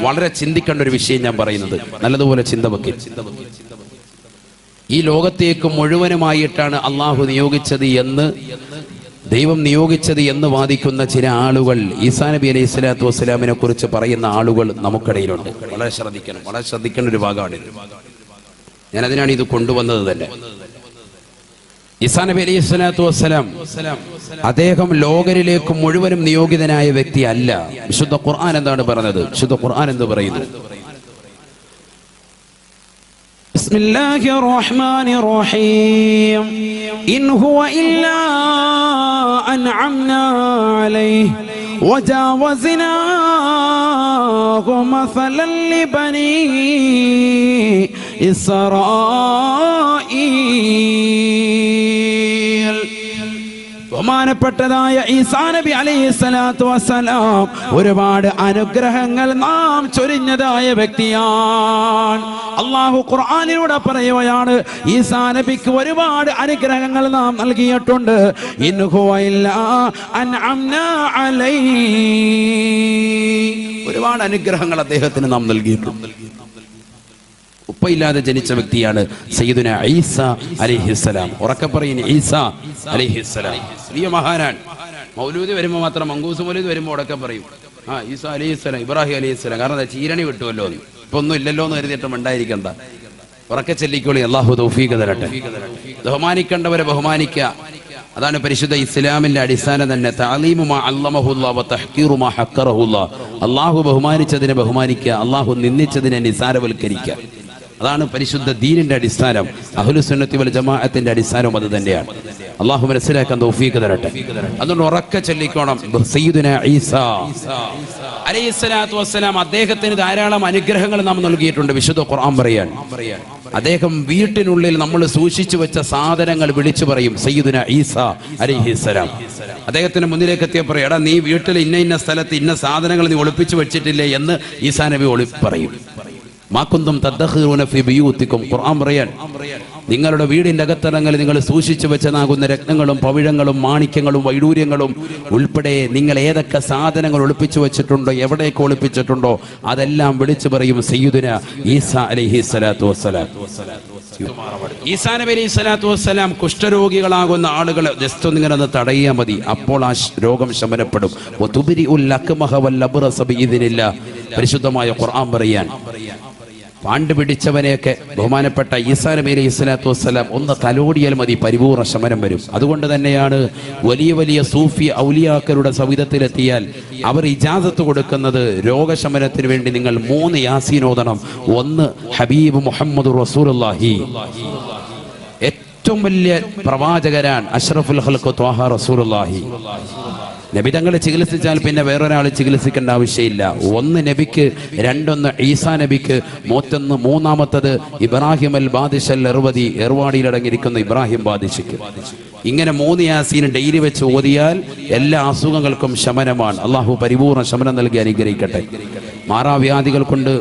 വളരെ ചിന്തിക്കേണ്ട ഒരു വിഷയം ഞാൻ പറയുന്നത്. നല്ലതുപോലെ ചിന്ത വെക്ക്. ഈ ലോകത്തേക്ക് മുഴുവനുമായിട്ടാണ് അള്ളാഹു നിയോഗിച്ചത് എന്ന്, ദൈവം നിയോഗിച്ചത് എന്ന് വാദിക്കുന്ന ചില ആളുകൾ, ഈസാ നബി അലൈഹി സ്വലാത്തു വസ്സലാമിനെ കുറിച്ച് പറയുന്ന ആളുകൾ നമുക്കിടയിലുണ്ട്. വളരെ ശ്രദ്ധിക്കേണ്ട ഒരു ഭാഗമാണ്. ഞാനതിനാണ് ഇത് കൊണ്ടുവന്നത് തന്നെ. ഈസാ നബി അലൈഹി സ്വലാത്തു വസ്സലാം അദ്ദേഹം ലോകരിലേക്ക് മുഴുവനും നിയോഗിതനായ വ്യക്തി അല്ല. വിശുദ്ധ ഖുർആൻ എന്താണ് പറഞ്ഞത്? വിശുദ്ധ ഖുർആൻ എന്ത് പറയുന്നു? ബിസ്മില്ലാഹിർ റഹ്മാനിർ റഹീം. ഇൻ ഹുവ ഇല്ലാ അൻഅംനാ അലൈഹി വജാവസ്നാ മസലൻ ലിബനി ഇസ്രായീൽ. ബഹുമാനപ്പെട്ടതായ ഈസാ നബി അലൈഹി സ്വലാത്തു വസ്സലാം ഒരുപാട് അനുഗ്രഹങ്ങൾ നാം ചൊരിഞ്ഞതായ വ്യക്തിയാണ്. അള്ളാഹു ഖുർആനിലൂടെ പറയുകയാണ്, ഈസാ നബിക്ക് ഒരുപാട് അനുഗ്രഹങ്ങൾ നാം നൽകിയിട്ടുണ്ട്. ഇൻ ഹുവ ഇല്ലാ അൻഅംനാ അലൈഹി. ഒരുപാട് അനുഗ്രഹങ്ങൾ അദ്ദേഹത്തിന് നാം നൽകിയിട്ടുണ്ട്. ഉപ്പയില്ലാതെ ജനിച്ച വ്യക്തിയാണ് സയ്യിദുന ഈസാ അലൈഹിസ്സലാം. ഉറക്കെ പറയുന്ന ഈസാ അലൈഹിസ്സലാം വലിയ മഹാനാണ്. മൗലൂദ് വരുമ്പോൾ മാത്രം, മങ്കൂസ് മൗലൂദ് വരുമ്പോൾ ഉടക്കെ പറയും ഈസാ അലൈഹിസ്സലാം, ഇബ്രാഹിം അലൈഹിസ്സലാം. കാരണം എന്താ, ചീരണി വിട്ടുവല്ലോ, ഇപ്പൊ ഒന്നും ഇല്ലല്ലോ എന്ന് കരുതിയിട്ടും ഉണ്ടായിരിക്കണ്ട. ഉറക്കെ ചൊല്ലിക്കോളി. അല്ലാഹു തൗഫീഖ് തരട്ടെ. ബഹുമാനിക്കേണ്ടവരെ ബഹുമാനിക്കുക, അതാണ് പരിശുദ്ധ ഇസ്ലാമിന്റെ അടിസ്ഥാനം തന്നെ. തഅലീമു മാ അല്ലമഹുല്ലാഹ് വ തഹ്ഖീറു മാ ഹഖറഹുല്ലാഹ്. അല്ലാഹു ബഹുമാനിച്ചതിനെ ബഹുമാനിക്കുക, അല്ലാഹു നിന്ദിച്ചതിനെ നിസാരവൽക്കരിക്കുക. അതാണ് പരിശുദ്ധ ദീനിന്റെ അടിസ്ഥാനം. അഹ്ലുസ് സുന്നത്തി വൽ ജമാഅത്തിന്റെ അടിസ്ഥാനവും അത് തന്നെയാണ്. അല്ലാഹു മനസ്സിലാക്കാൻ തൗഫീഖ് തരട്ടെ. അതുകൊണ്ട് ഉറക്കെ ചൊല്ലിക്കോണം സയ്യിദുനാ ഈസാ അലൈഹിസ്സലാത്തു വസ്സലാം. അദ്ദേഹത്തിന് ധാരാളം അനുഗ്രഹങ്ങൾ നാം നൽകിയിട്ടുണ്ട്. വിശുദ്ധ ഖുർആൻ പറയാൻ, അദ്ദേഹം വീട്ടിനുള്ളിൽ നമ്മൾ സൂക്ഷിച്ചു വെച്ച സാധനങ്ങൾ വിളിച്ചു പറയും സയ്യിദുനാ ഈസാ അലൈഹിസ്സലാം. അദ്ദേഹത്തിന് മുന്നിലേക്ക് എത്തിയ പറയും, എടാ നീ വീട്ടിൽ ഇന്ന സ്ഥലത്ത് ഇന്ന സാധനങ്ങൾ നീ ഒളിപ്പിച്ചു വെച്ചിട്ടില്ലേ എന്ന് ഈസാ നബി പറയും. മാകുന്തും തദ്ഖിറൂന ഫീ ബിയൂതികും. ഖുർആൻ പറയാൻ, നിങ്ങളുടെ വീടിന്റെ അകത്തളങ്ങളിൽ നിങ്ങൾ സൂക്ഷിച്ചു വെച്ചതാകുന്ന രത്നങ്ങളും പവിഴങ്ങളും മാണിക്യങ്ങളും വൈഡൂര്യങ്ങളും ഉൾപ്പെടെ നിങ്ങൾ ഏതൊക്കെ സാധനങ്ങൾ ഒളിപ്പിച്ചു വെച്ചിട്ടുണ്ടോ, എവിടേക്ക് ഒളിപ്പിച്ചിട്ടുണ്ടോ അതെല്ലാം വിളിച്ചു പറയും സയ്യിദുനാ ഈസാ അലൈഹി സ്വലാത്തു വസ്സലാം. ഈസാ നബി അലൈഹി സ്വലാത്തു വസ്സലാം കുഷ്ഠരോഗികളാകുന്ന ആളുകളെ ജസ്റ്റ് ഒന്നിങ്ങനെ തടയിയാൽ മതി, അപ്പോൾ ആ രോഗം ശമനപ്പെടും. പരിശുദ്ധമായ ഖുർആൻ പറയാൻ, പാണ്ട് പിടിച്ചവനെയൊക്കെ ബഹുമാനപ്പെട്ട ഈസാ നബി അലൈഹി സ്വലാത്തു വസ്സലാം ഒന്ന് തലോടിയാൽ മതി, പരിപൂർണ്ണ ശമനം വരും. അതുകൊണ്ട് തന്നെയാണ് വലിയ വലിയ സൂഫി ഔലിയാക്കളുടെ സവിധത്തിലെത്തിയാൽ അവർ ഇജാസത്ത് കൊടുക്കുന്നത് രോഗശമനത്തിന് വേണ്ടി നിങ്ങൾ 3 യാസീൻ ഓതണം. ഒന്ന് ഹബീബ് മുഹമ്മദ് റസൂലുള്ളാഹി, ഏറ്റവും വലിയ പ്രവാചകരാണ് അഷ്റഫുൽ ഖൽഖ് ത്വാഹ റസൂലുള്ളാഹി. നബി തങ്ങളെ ചികിത്സിച്ചാൽ പിന്നെ വേറൊരാൾ ചികിത്സിക്കേണ്ട ആവശ്യമില്ല. ഒന്ന് നബിക്ക്, രണ്ടൊന്ന് ഈസാ നബിക്ക്, മൂന്നാമത്തത് ഇബ്രാഹിം അൽ ബാദിഷൽ എർവദി, എർവാടിയിലടങ്ങിയിരിക്കുന്ന ഇബ്രാഹിം ബാദിഷിക്ക്. ഇങ്ങനെ 3 യാസീൻ ഡെയിലി വെച്ച് ഓതിയാൽ എല്ലാ അസുഖങ്ങൾക്കും ശമനമാണ്. അള്ളാഹു പരിപൂർണ്ണ ശമനം നൽകി അനുഗ്രഹിക്കട്ടെ. മാറാവ്യാധികൾ കൊണ്ട്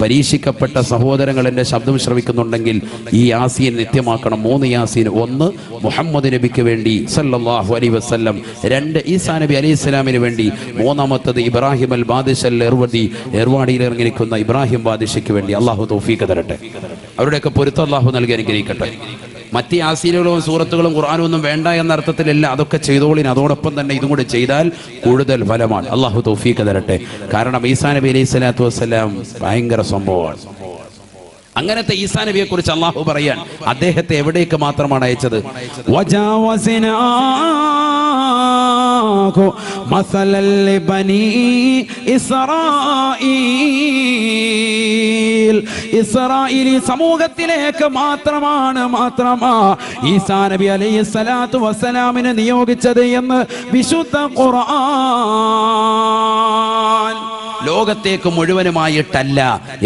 പരീക്ഷിക്കപ്പെട്ട സഹോദരങ്ങൾ എൻ്റെ ശബ്ദം ശ്രവിക്കുന്നുണ്ടെങ്കിൽ ഈ യാസീൻ നിത്യമാക്കണം. 3 യാസീൻ. ഒന്ന് മുഹമ്മദ് നബിക്ക് വേണ്ടി സല്ലല്ലാഹു അലൈഹി വസല്ലം, 2 ഈസാ നബി അലൈഹി സ്വലാമിന് വേണ്ടി, മൂന്നാമത്തത് ഇബ്രാഹിം അൽ ബാദിഷൽ എർവദി, എർവാടിയിൽ ഇറങ്ങിയിരിക്കുന്ന ഇബ്രാഹിം ബാദിഷയ്ക്ക് വേണ്ടി. അള്ളാഹു തൗഫീഖ് തരട്ടെ. അവരുടെയൊക്കെ പൊരുത്തം അള്ളാഹു നൽകി അനുഗ്രഹിക്കട്ടെ. മറ്റ് യാസീനുകളും സൂറത്തുകളും ഖുർആനും ഒന്നും വേണ്ട എന്ന അർത്ഥത്തിലല്ല, അതൊക്കെ ചെയ്തോളിന്. അതോടൊപ്പം തന്നെ ഇതും കൂടി ചെയ്താൽ കൂടുതൽ ഫലമാണ്. അള്ളാഹു തൗഫീഖ് തരട്ടെ. കാരണം ഈസാ നബി അലൈഹി സ്വലാത്തു വസ്സലാം ഭയങ്കര സംഭവമാണ്. അങ്ങനത്തെ ഈസാ നബിയെ കുറിച്ച് അള്ളാഹു പറയാൻ, അദ്ദേഹത്തെ എവിടേക്ക് മാത്രമാണ് അയച്ചത്? ഇസ്രായേലി സമൂഹത്തിലേക്ക് മാത്രമാ ഈസാ നബി അലൈഹി സ്വലാത്തു വസ്സലാമിനെ നിയോഗിച്ചത് എന്ന് വിശുദ്ധ ഖുർആൻ. ലോകത്തേക്ക് മുഴുവനുമായിട്ടല്ല,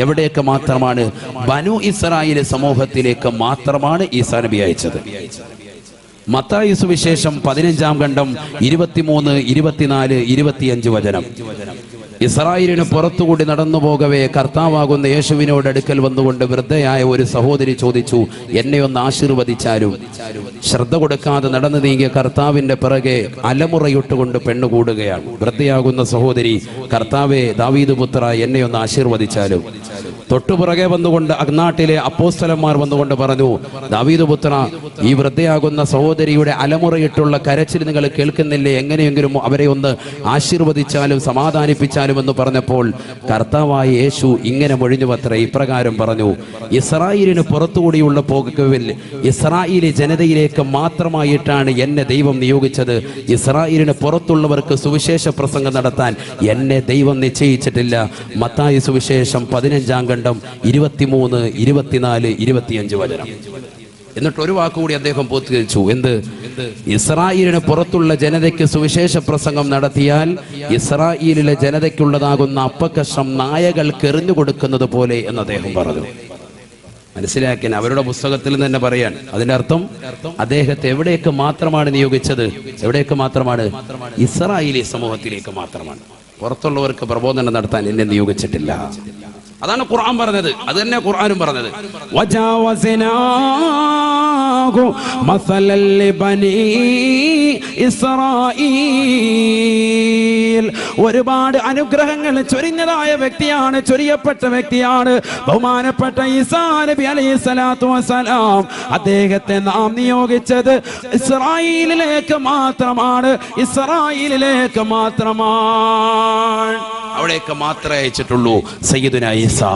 എവിടേക്ക് മാത്രമാണ്? ബനു ഇസ്രായേൽ സമൂഹത്തിലേക്ക് മാത്രമാണ് ഈസാ നബി അയച്ചത്. മത്തായി സുവിശേഷം 15-ാം ഖണ്ഡം 23, 24, 25 വചനം. ഇസ്രായേലിന് പുറത്തുകൂടി നടന്നു പോകവേ കർത്താവാകുന്ന യേശുവിനോട് അടുക്കൽ വന്നുകൊണ്ട് വൃദ്ധയായ ഒരു സഹോദരി ചോദിച്ചു, എന്നെ ഒന്ന് ആശീർവദിച്ചാലും. ശ്രദ്ധ കൊടുക്കാതെ നടന്നു നീങ്ങിയ കർത്താവിന്റെ പിറകെ അലമുറയിട്ടുകൊണ്ട് പെണ്ണുകൂടുകയാണ്. വൃദ്ധയാകുന്ന സഹോദരി, കർത്താവേ, ദാവീദ് പുത്ര, എന്നെ ഒന്ന് ആശീർവദിച്ചാലും. തൊട്ടുപുറകെ വന്നുകൊണ്ട് അഗ്നാട്ടിലെ അപ്പോസ്തലന്മാർ വന്നുകൊണ്ട് പറഞ്ഞു, ദാവീദ് പുത്ര, ഈ വൃദ്ധയാകുന്ന സഹോദരിയുടെ അലമുറയിട്ടുള്ള കരച്ചിൽ നിങ്ങൾ കേൾക്കുന്നില്ലേ? എങ്ങനെയെങ്കിലും അവരെ ഒന്ന് ആശീർവദിച്ചാലും സമാധാനിപ്പിച്ചാലും എന്ന് പറഞ്ഞപ്പോൾ കർത്താവായ യേശു ഇങ്ങനെ മൊഴിഞ്ഞുവത്രേ, ഇപ്രകാരം പറഞ്ഞു, ഇസ്രായേലിന് പുറത്തുകൂടിയുള്ള പോകവിൽ ഇസ്രായേലി ജനതയിലേക്ക് മാത്രമായിട്ടാണ് എന്നെ ദൈവം നിയോഗിച്ചത്. ഇസ്രായേലിന് പുറത്തുള്ളവർക്ക് സുവിശേഷ പ്രസംഗം നടത്താൻ എന്നെ ദൈവം നിശ്ചയിച്ചിട്ടില്ല. മത്തായി സുവിശേഷം 15-ാം ഖണ്ഡം 23, 24, 25 വചനം. എന്നിട്ട് ഒരു വാക്കുകൂടി അദ്ദേഹം പൂർത്തീകരിച്ചു. എന്ത്? ഇസ്രായേലിന് പുറത്തുള്ള ജനതയ്ക്ക് സുവിശേഷ പ്രസംഗം നടത്തിയാൽ ഇസ്രായേലിലെ ജനതയ്ക്കുള്ളതാകുന്ന അപ്പക്കഷ്ണം നായകൾക്ക് എറിഞ്ഞു കൊടുക്കുന്നത് പോലെ എന്ന് അദ്ദേഹം പറഞ്ഞു. മനസ്സിലാക്കാൻ അവരുടെ പുസ്തകത്തിൽ തന്നെ പറയാൻ. അതിന്റെ അർത്ഥം അദ്ദേഹത്തെ എവിടേക്ക് മാത്രമാണ് നിയോഗിച്ചത്? എവിടേക്ക് മാത്രമാണ്? ഇസ്രായേലി സമൂഹത്തിലേക്ക് മാത്രമാണ്. പുറത്തുള്ളവർക്ക് പ്രബോധനം നടത്താൻ എന്നെ നിയോഗിച്ചിട്ടില്ല. അതാണ് ഖുർആൻ പറഞ്ഞത്. അത് തന്നെ ഖുർആനും പറഞ്ഞത്. വജാവസ്നാഹു മസലൽ ലിബനി ഇസ്രായീൽ. ഒരുപാട് അനുഗ്രഹങ്ങൾ ചൊരിഞ്ഞതായ വ്യക്തിയാണ്, ചൊരിയപ്പെട്ട വ്യക്തിയാണ് ബഹുമാനപ്പെട്ട ഈസാ നബി അലൈഹിസ്സലാത്തു വസ്സലാം. അദ്ദേഹത്തെ നാം നിയോഗിച്ചത് ഇസ്രായേലിലേക്ക് മാത്രമാണ്, ഇസ്രായേലിലേക്ക് മാത്രമാണ്. അവിടേക്ക് മാത്രമേ അയച്ചിട്ടുള്ളൂ സയ്യിദുനാ ഈസാ.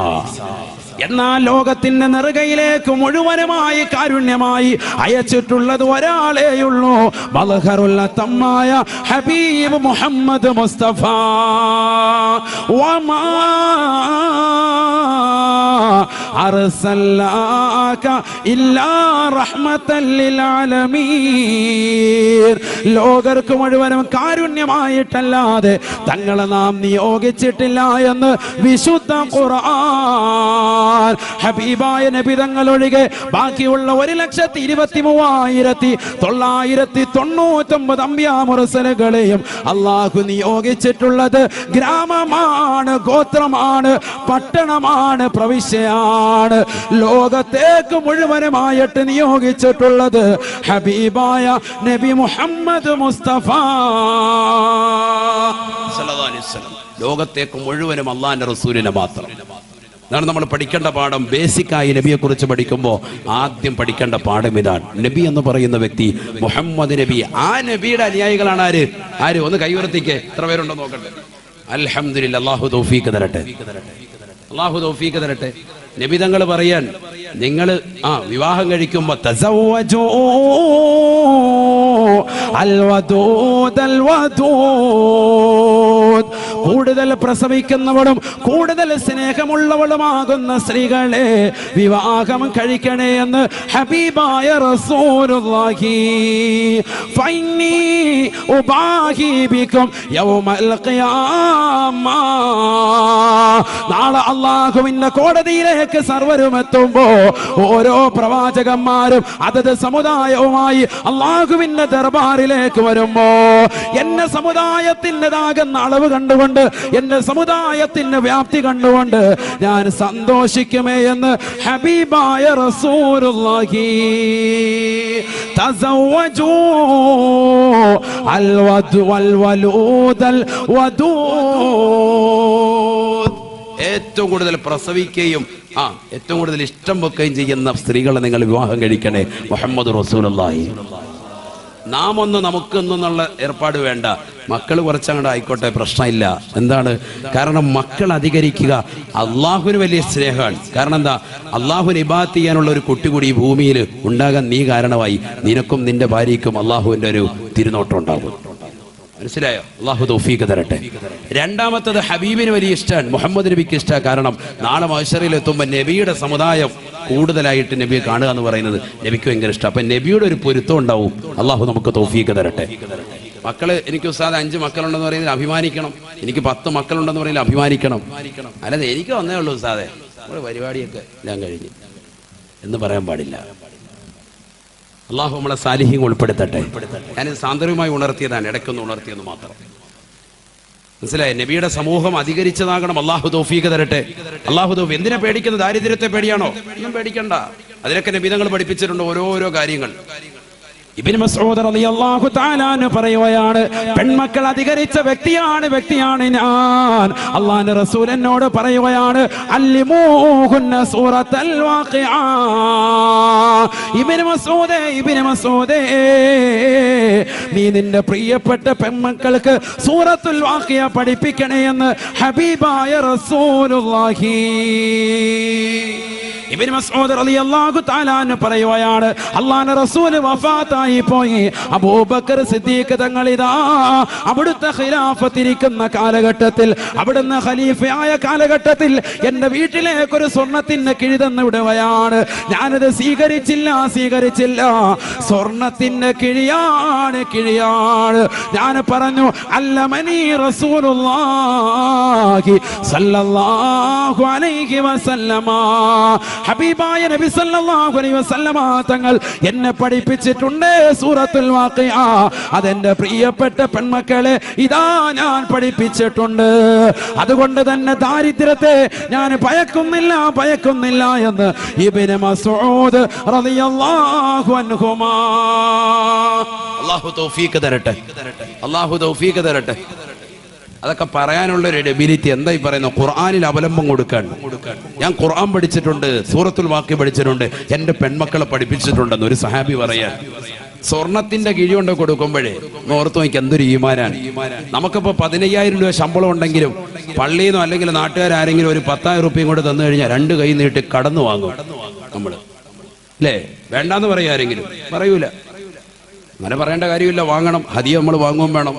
എന്നാൽ ലോകത്തിന്റെ നെറുകയിലേക്ക് മുഴുവനുമായി കാരുണ്യമായി അയച്ചിട്ടുള്ളത് ഒരാളേയുള്ളൂ, ബൽഹറുൽ തമ്മായ ഹബീബ് മുഹമ്മദ് മുസ്തഫ. വമാ അർസൽനാക ഇല്ലാ റഹ്മത്തൻ ലിൽ ആലമീൻ. ലോകർക്ക് മുഴുവനും കാരുണ്യമായിട്ടല്ലാതെ തങ്ങളെ നാം നിയോഗിച്ചിട്ടില്ല എന്ന് വിശുദ്ധ ഖുർആൻ. ഹബീബായ നബി തങ്ങൾ ഒഴികെ ബാക്കിയുള്ള 1,23,999 അംബിയാ മുർസലുകളെയും അല്ലാഹു നിയോഗിച്ചിട്ടുള്ളത് ഗ്രാമമാണ്, ഗോത്രമാണ്, പട്ടണമാണ്, പ്രവിശ്യയാണ്. ലോകത്തേക്ക് മുഴുവനുമായിട്ട് നിയോഗിച്ചിട്ടുള്ളത് ഹബീബായ നബി മുഹമ്മദ് മുസ്തഫ സല്ലല്ലാഹു അലൈഹി വസല്ലം. ലോകത്തേക്ക് മുഴുവനും അല്ലാഹുവിന്റെ റസൂലിനെ മാത്രം. അതാണ് നമ്മൾ പഠിക്കേണ്ട പാഠം. ബേസിക്കായി നബിയെ കുറിച്ച് പഠിക്കുമ്പോൾ ആദ്യം പഠിക്കേണ്ട പാഠം ഇതാണ്. നബി എന്ന് പറയുന്ന വ്യക്തി മുഹമ്മദ് നബി. ആ നബിയുടെ അനുയായികളാണ് ആര്? ഒന്ന് കൈവർത്തിക്ക്. എത്ര പേരുണ്ടോ നോക്കട്ടെ. അൽഹംദുലില്ലാഹ്. അല്ലാഹു തൗഫീഖ് തരട്ടെ, അല്ലാഹു തൗഫീഖ് തരട്ടെ. നബി തങ്ങൾ പറയാൻ, നിങ്ങൾ വിവാഹം കഴിക്കുമ്പോ തസവ്വജൂ അൽ വദൂദ് അൽ വദൂദ്, കൂടുതൽ പ്രസവിക്കുന്നവളും കൂടുതൽ സ്നേഹമുള്ളവളുമാകുന്ന സ്ത്രീകളെ വിവാഹം കഴിക്കണേ എന്ന് ഹബീബായ റസൂലുള്ളാഹി. ഫൈനി ഉബാഹി ബികും യൗമൽ ഖിയാമ. നാളെ അല്ലാഹുവിന്റെ കോടതിയിലേക്ക് സർവരും എത്തുമ്പോ ഓരോ പ്രവാചകന്മാരും അതത് സമുദായവുമായി അല്ലാഹുവിന്റെ ദർബാറിലേക്ക് വരുമ്പോ എന്റെ സമുദായത്തിൻ്റെതാകുന്ന അളവ് കണ്ടുകൊണ്ട്, എന്റെ സമുദായത്തിന്റെ വ്യാപ്തി കണ്ടുകൊണ്ട് ഞാൻ സന്തോഷിക്കുമേ എന്ന് ഹബീബായ റസൂലുള്ളാഹി. തസവ്വജൂ അൽ വദു വൽ വലൂദൽ വദൂദ്. ഏറ്റവും കൂടുതൽ പ്രസവിക്കുകയും ഏറ്റവും കൂടുതൽ ഇഷ്ടം വെക്കുകയും ചെയ്യുന്ന സ്ത്രീകളെ നിങ്ങൾ വിവാഹം കഴിക്കണേ മുഹമ്മദ് റസൂലുള്ളാഹി. നാം ഒന്ന് നമുക്കൊന്നുള്ള ഏർപ്പാട് വേണ്ട. മക്കൾ കുറച്ചങ്ങോട്ട് ആയിക്കോട്ടെ, പ്രശ്നമില്ല. എന്താണ് കാരണം? മക്കൾ അധികരിക്കുക അള്ളാഹുവിന് വലിയ സ്നേഹമാണ്. കാരണം എന്താ? അള്ളാഹുവിന് ഇബാദത്ത് ചെയ്യാനുള്ള ഒരു കുട്ടി കൂടി ഈ ഭൂമിയിൽ ഉണ്ടാകാൻ നീ കാരണമായി. നിനക്കും നിന്റെ ഭാര്യയ്ക്കും അള്ളാഹുവിന്റെ ഒരു തിരുനോട്ടം ഉണ്ടാകും. മനസ്സിലായോ? അല്ലാഹു തൗഫീഖ് തരട്ടെ. രണ്ടാമത്തത് ഹബീബിന് വലിയ ഇഷ്ടമാണ്, മുഹമ്മദ് നബിക്ക് ഇഷ്ടമാണ്. കാരണം നാളെ മഹ്ശറിൽ എത്തുമ്പോൾ നബിയുടെ സമുദായം കൂടുതലായിട്ട് നബിയെ കാണുക എന്ന് പറയുന്നത് നബിക്ക് ഭയങ്കര ഇഷ്ടം. അപ്പൊ നബിയുടെ ഒരു പൊരുത്തം ഉണ്ടാവും. അല്ലാഹു നമുക്ക് തൗഫീഖ് തരട്ടെ. മക്കള്, എനിക്ക് ഉസ്താദ് 5 മക്കളുണ്ടെന്ന് പറയുന്നതിൽ അഭിമാനിക്കണം, എനിക്ക് 10 മക്കളുണ്ടെന്ന് പറയുന്നതിൽ അഭിമാനിക്കണം. അല്ലാതെ എനിക്ക് വന്നേ ഉള്ളൂ ഉസ്താദെ, നമ്മുടെ പരിപാടിയൊക്കെ ഞാൻ കഴിഞ്ഞ് എന്ന് പറയാൻ പാടില്ല. അള്ളാഹു നമ്മളെ സാലിഹ്യം ഉൾപ്പെടുത്തട്ടെ. ഞാനിത് സാന്ദർഭികമായി ഉണർത്തിയതാണ്, ഇടയ്ക്കൊന്ന് ഉണർത്തിയെന്ന് മാത്രം. മനസ്സിലായി? നബിയുടെ സമൂഹം അധികരിച്ചതാകണം. അള്ളാഹു തൗഫീഖ് തരട്ടെ. അള്ളാഹു തൗഫീഖ്. എന്തിനാ പേടിക്കുന്നത്? ദാരിദ്ര്യത്തെ പേടിയാണോ? ഒന്നും പേടിക്കണ്ട. അതിനൊക്കെ നബി തങ്ങൾ പഠിപ്പിച്ചിട്ടുണ്ട് ഓരോരോ കാര്യങ്ങൾ. ഇബ്നു മസ്ഊദ് റളിയല്ലാഹു തആല അൻഹു പറയുകയാണ്, പെൺമക്കൾ അധികരിച്ച വ്യക്തിയാണ് ഞാൻ. അല്ലാഹുവിന്റെ റസൂൽ എന്നോട് പറയുകയാണ്, അല്ലിമൂഹുന്ന സൂറത്തുൽ വാഖിഅ. ഇബ്നു മസ്ഊദേ നീ നിന്റെ പ്രിയപ്പെട്ട പെൺമക്കൾക്ക് സൂറത്തുൽ വാഖിഅ പഠിപ്പിക്കണേ എന്ന് ഹബീബായ റസൂലുള്ളാഹി. ഇബ്നു മസ്ഊദ് റളിയല്ലാഹു തആല അൻഹു പറയുകയാണ്, അല്ലാഹുവിന്റെ റസൂൽ വഫാത്തായി പോയി. അബൂബക്കർ സിദ്ദീഖ് തങ്ങൾ ഇതാ അവിടുത്തെ ഖിലാഫത്തിരിക്കുന്ന കാലഘട്ടത്തിൽ, അവിടുന്ന് ഖലീഫയായ കാലഘട്ടത്തിൽ എന്റെ വീട്ടിലേക്ക് ഒരു സ്വർണത്തിന് കിഴി തന്നു വിടുകയാണ്. ഞാനത് സ്വീകരിച്ചില്ല. സ്വർണത്തിന്റെ കിഴിയാണ്. ഞാൻ പറഞ്ഞു, അല്ലമനി റസൂലുള്ളാഹി സ്വല്ലല്ലാഹു അലൈഹി വസല്ലമ. ഹബീബായ നബി സല്ലല്ലാഹു അലൈഹി വസല്ലമ തങ്ങൾ എന്നെ പഠിപ്പിച്ചിട്ടുണ്ട് സൂറത്തുൽ വാഖിഅ. അതെന്റെ പ്രിയപ്പെട്ട പെൺമക്കളെ ഇതാ ഞാൻ പഠിപ്പിച്ചിട്ടുണ്ട്. അതുകൊണ്ട് തന്നെ ദാരിദ്ര്യത്തെ ഞാൻ ഭയക്കുന്നില്ല എന്ന് ഇബ്നു മസ്ഊദ് റളിയല്ലാഹു അൻഹുമാ. അല്ലാഹു തൗഫീഖ് തരട്ടെ. അതൊക്കെ പറയാനുള്ളൊരു എബിലിറ്റി എന്തായി പറയുന്നത്? ഖുർആനിൽ അവലംബം കൊടുക്കാൻ. ഞാൻ ഖുർആൻ പഠിച്ചിട്ടുണ്ട്, സൂറത്തുൽ വാഖിഅ പഠിച്ചിട്ടുണ്ട്, എന്റെ പെൺമക്കളെ പഠിപ്പിച്ചിട്ടുണ്ടെന്ന് ഒരു സഹാബി പറയാൻ. സ്വർണത്തിന്റെ കിഴി കൊണ്ട് കൊടുക്കുമ്പോഴേ ഓർത്തു നോക്കി എന്തൊരു ഈമാനാണ്. നമുക്കിപ്പോ 15,000 രൂപ ശമ്പളം ഉണ്ടെങ്കിലും പള്ളിയിൽ നിന്നോ അല്ലെങ്കിൽ നാട്ടുകാരെങ്കിലും ഒരു 10,000 രൂപയും കൂടെ തന്നു കഴിഞ്ഞാൽ 2 കൈ നീട്ടി കടന്നു വാങ്ങും നമ്മള്, അല്ലേ? വേണ്ടാന്ന് പറയാ ആരെങ്കിലും? പറയൂല. അങ്ങനെ പറയേണ്ട കാര്യമില്ല. വാങ്ങണം. ഹദിയ നമ്മൾ വാങ്ങുകയും വേണം.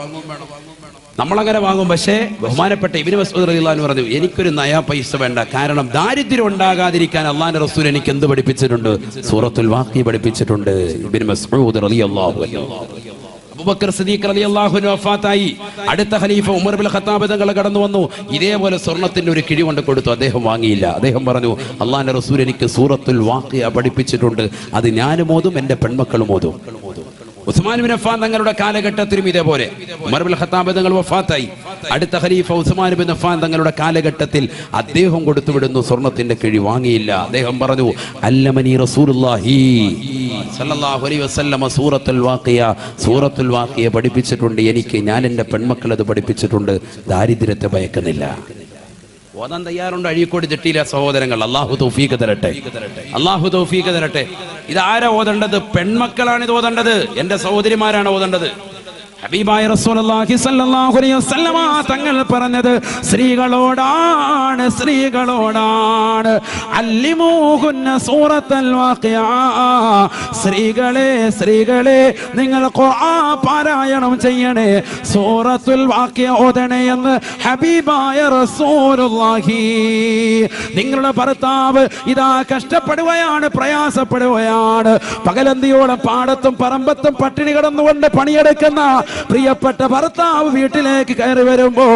നമ്മളങ്ങനെ വാങ്ങും. പക്ഷേ ബഹുമാനപ്പെട്ട ഇബ്നു മസ്ഊദ് റളിയല്ലാഹു അൻഹു പറഞ്ഞു, എനിക്കൊരു നയാ പൈസ വേണ്ട. കാരണം ദാരിദ്ര്യം ഉണ്ടാകാതിരിക്കാൻ അല്ലാഹുവിന്റെ റസൂൽ എനിക്ക് എന്ത് പഠിപ്പിച്ചിട്ടുണ്ട്? സൂറത്തുൽ വാഖിഅ പഠിപ്പിച്ചിട്ടുണ്ട്. ഇബ്നു മസ്ഊദ് റളിയല്ലാഹു അൻഹു. അബൂബക്കർ സിദ്ദീഖ് റളിയല്ലാഹു അൻഹു വഫാത്തായി. അടുത്ത ഖലീഫ ഉമർ ഇബ്നുൽ ഖത്താബ് തങ്ങൾ കടന്നു വന്നു. ഇതേപോലെ സ്വർണത്തിന്റെ ഒരു കിഴി കൊണ്ട് കൊടുത്തു. അദ്ദേഹം വാങ്ങിയില്ല. അദ്ദേഹം പറഞ്ഞു, അല്ലാഹുവിന്റെ റസൂൽ എനിക്ക് സൂറത്തുൽ വാഖിഅ പഠിപ്പിച്ചിട്ടുണ്ട്. അത് ഞാനും ഓതും, എന്റെ പെൺമക്കളും ഓതും. ഉസ്മാൻ ഇബ്നു അഫ്ഫാൻ തങ്ങളുടെ കാലഘട്ടത്തിലും ഇതേപോലെ ഉമർ ഇബ്നുൽ ഖത്താബ് തങ്ങൾ വഫാത്തായി. അടുത്ത ഖലീഫ ഉസ്മാൻ ഇബ്നു അഫ്ഫാൻ തങ്ങളുടെ കാലഘട്ടത്തിൽ അദ്ദേഹം കൊടുത്തുവിടുന്നു. സ്വർണത്തിന്റെ കിഴി വാങ്ങിയില്ല. അദ്ദേഹം പറഞ്ഞു, അല്ലമനി റസൂലുള്ളാഹി സല്ലല്ലാഹു അലൈഹി വസല്ലം സൂറത്തുൽ വാഖിഅ പഠിപ്പിച്ചിട്ടുണ്ട് എനിക്ക്. ഞാൻ എൻ്റെ പെൺമക്കൾ അത് പഠിപ്പിച്ചിട്ടുണ്ട്. ദാരിദ്ര്യത്തെ ഭയക്കുന്നില്ല. ഓതാൻ തയ്യാറുണ്ട്? അഴീക്കോട് ജട്ടിയിലെ സഹോദരങ്ങൾ, അല്ലാഹു തൗഫീഖ് തരട്ടെ. ഇതാരാ ഓതേണ്ടത്? പെൺമക്കളാണ് ഇത് ഓതേണ്ടത്. എന്റെ സഹോദരിമാരാണ് ഓതേണ്ടത്. ഹബീബായ റസൂലുള്ളാഹി സ്വല്ലല്ലാഹു അലൈഹി വസല്ലമ തങ്ങൾ പറഞ്ഞത് സ്ത്രീകളോടാണ്. അല്ലിമൂഹുന്ന സൂറത്തുൽ വാഖിഅ. സ്ത്രീകളെ നിങ്ങൾ ഖുർആൻ പാരായണം ചെയ്യണേ, സൂറത്തുൽ വാഖിഅ ഓതണേ എന്ന് ഹബീബായ റസൂലുള്ളാഹി. നിങ്ങളുടെ ഭർത്താവ് ഇതാ കഷ്ടപ്പെടുകയാണ്, പ്രയാസപ്പെടുകയാണ്. പകലന്തിയോളം പാടത്തും പറമ്പത്തും പട്ടിണി കിടന്നുകൊണ്ട് പണിയെടുക്കുന്ന പ്രിയപ്പെട്ട ഭർത്താവ് വീട്ടിലേക്ക് കയറി വരുമ്പോ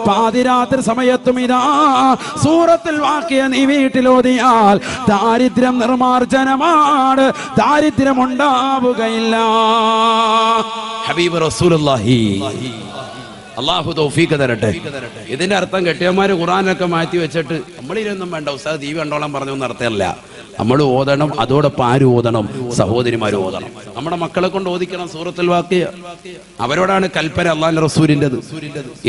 പാതിരാത്രി സമയത്തും ഇതാ സൂറത്തുൽ വാഖിഅ നീ വീട്ടിലോതിയാൽ ദാരിദ്ര്യം നിർമാർജനമാണ്. ദാരിദ്ര്യം ഉണ്ടാവുകയില്ല. ഹബീബ് റസൂലുള്ളാഹി. അല്ലാഹു തൗഫീഖ് തരട്ടെ. ഇതിന്റെ അർത്ഥം കെട്ടിയന്മാര് ഖുർആനൊക്കെ മാറ്റി വെച്ചിട്ട് നമ്മളിലൊന്നും വേണ്ട, ഉസ്താദ് ടി വി കണ്ടോളാൻ പറഞ്ഞു എന്ന് അർത്ഥമല്ല. നമ്മൾ ഓതണം. അതോടൊപ്പം ആര് ഓതണം? സഹോദരിമാർ ഓതണം. നമ്മുടെ മക്കളെ കൊണ്ട് ഓദിക്കണം സൂറത്തുൽ വാഖിഅ. അവരോടാണ് കൽപ്പന അല്ലാഹുവിന്റെ റസൂലിന്റേത്.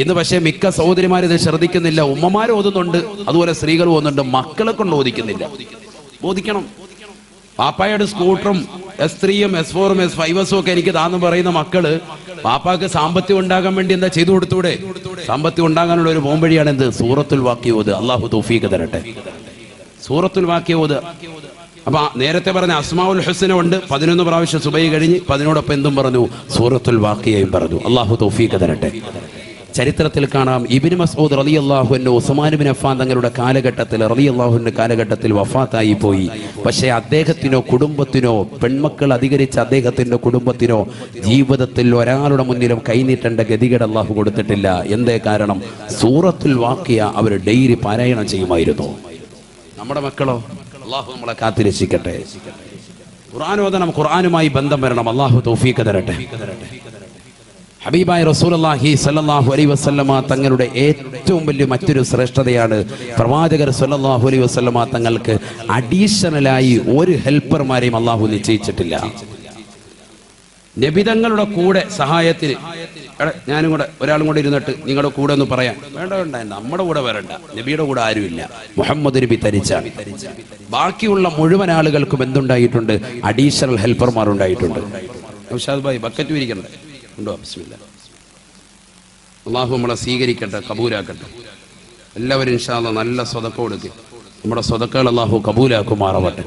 ഇന്ന് പക്ഷേ മിക്ക സഹോദരിമാർ ഇത് ശ്രദ്ധിക്കുന്നില്ല. ഉമ്മമാർ ഓതുന്നുണ്ട്, അതുപോലെ സ്ത്രീകൾ ഓതുന്നുണ്ട്, മക്കളെ കൊണ്ട് ഓദിക്കുന്നില്ല. ഓദിക്കണം. പാപ്പായുടെ സ്കൂട്ടറും S3-ഉം S4-ഉം S5-ഉം ഒക്കെ എനിക്ക് താന്ന് പറയുന്ന മക്കള് പാപ്പാക്ക് സാമ്പത്തികം ഉണ്ടാകാൻ വേണ്ടി എന്താ ചെയ്തു കൊടുത്തൂടെ? സാമ്പത്തികം ഉണ്ടാകാനുള്ള ഒരു പോംവഴിയാണ് എന്ത്? സൂറത്തുൽ വാഖിഅ ഓത്. അല്ലാഹു തൗഫീഖ് തരട്ടെ. സൂറത്തുൽ വാഖിഅ ഓത്. അപ്പൊ നേരത്തെ പറഞ്ഞ അസ്മാഉൽ ഹുസ്ന ഉണ്ട്, 11 പ്രാവശ്യം സുബഹി കഴിഞ്ഞ് 11 എന്തും പറഞ്ഞു? സൂറത്തുൽ വാഖിഅയും പറഞ്ഞു. അല്ലാഹു തൗഫീഖ് തരട്ടെ. ചരിത്രത്തിൽ കാണാം, ഇബ്നു മസ്ഊദ് റളിയല്ലാഹു അൻഹു ഉസ്മാൻ ഇബ്നു അഫ്ഫാൻ തങ്ങളുടെ കാലഘട്ടത്തിൽ വഫാത്തായി പോയി. പക്ഷേ അദ്ദേഹത്തിനോ കുടുംബത്തിനോ, പെൺമക്കൾ അധികരിച്ച അദ്ദേഹത്തിന്റെ കുടുംബത്തിനോ ജീവിതത്തിൽ ഒരാളുടെ മുന്നിലും കൈനീട്ടേണ്ട ഗതികേട് അല്ലാഹു കൊടുത്തിട്ടില്ല. എന്തേ കാരണം? സൂറത്തുൽ വാഖിഅ അവർ ഡെയിലി പാരായണം ചെയ്യുമായിരുന്നു. നമ്മുടെ മക്കളോ? അല്ലാഹു നമ്മളെ കാത്തിരക്ഷിക്കട്ടെ. ഖുർആൻ ഓതണം, ഖുർആനുമായി ബന്ധം വരണം. അല്ലാഹു തൗഫീഖ് തരട്ടെ. ഹബീബായ റസൂലുള്ളാഹി സ്വല്ലല്ലാഹു അലൈഹി വസല്ലമ തങ്ങളുടെ ഏറ്റവും വലിയ മറ്റൊരു ശ്രേഷ്ഠതയാണ് പ്രവാചകർ സ്വല്ലല്ലാഹു അലൈഹി വസല്ലമ തങ്ങൾക്ക് അഡീഷണലായി ഒരു ഹെൽപ്പർമാരെയും അള്ളാഹു നിശ്ചയിച്ചിട്ടില്ല. നബിതങ്ങളുടെ കൂടെ സഹായത്തിന് ഞാനും കൂടെ ഒരാളും കൂടെ ഇരുന്നിട്ട് നിങ്ങളുടെ കൂടെ ഒന്ന് പറയാം, വേണ്ട നമ്മുടെ കൂടെ വരണ്ട, നബിയുടെ കൂടെ ആരുമില്ല, മുഹമ്മദ് നബി തരിച്ചാണ്. ബാക്കിയുള്ള മുഴുവൻ ആളുകൾക്കും എന്തുണ്ടായിട്ടുണ്ട്? അഡീഷണൽ ഹെൽപ്പർമാർ ഉണ്ടായിട്ടുണ്ട്. നൗഷാദ് ഭായ് ബക്കറ്റ് വിരിക്കണ്ടേ? ഉണ്ടോ? ബിസ്മില്ലാ. അള്ളാഹു നമ്മളെ സ്വീകരിക്കട്ടെ, കബൂലാക്കട്ടെ. എല്ലാവരും ഇൻഷാ അല്ലാഹ് നല്ല സ്വതക്ക കൊടുക്കുക. നമ്മുടെ സ്വതക്കകൾ അള്ളാഹു കബൂലാക്കുമാറാവട്ടെ.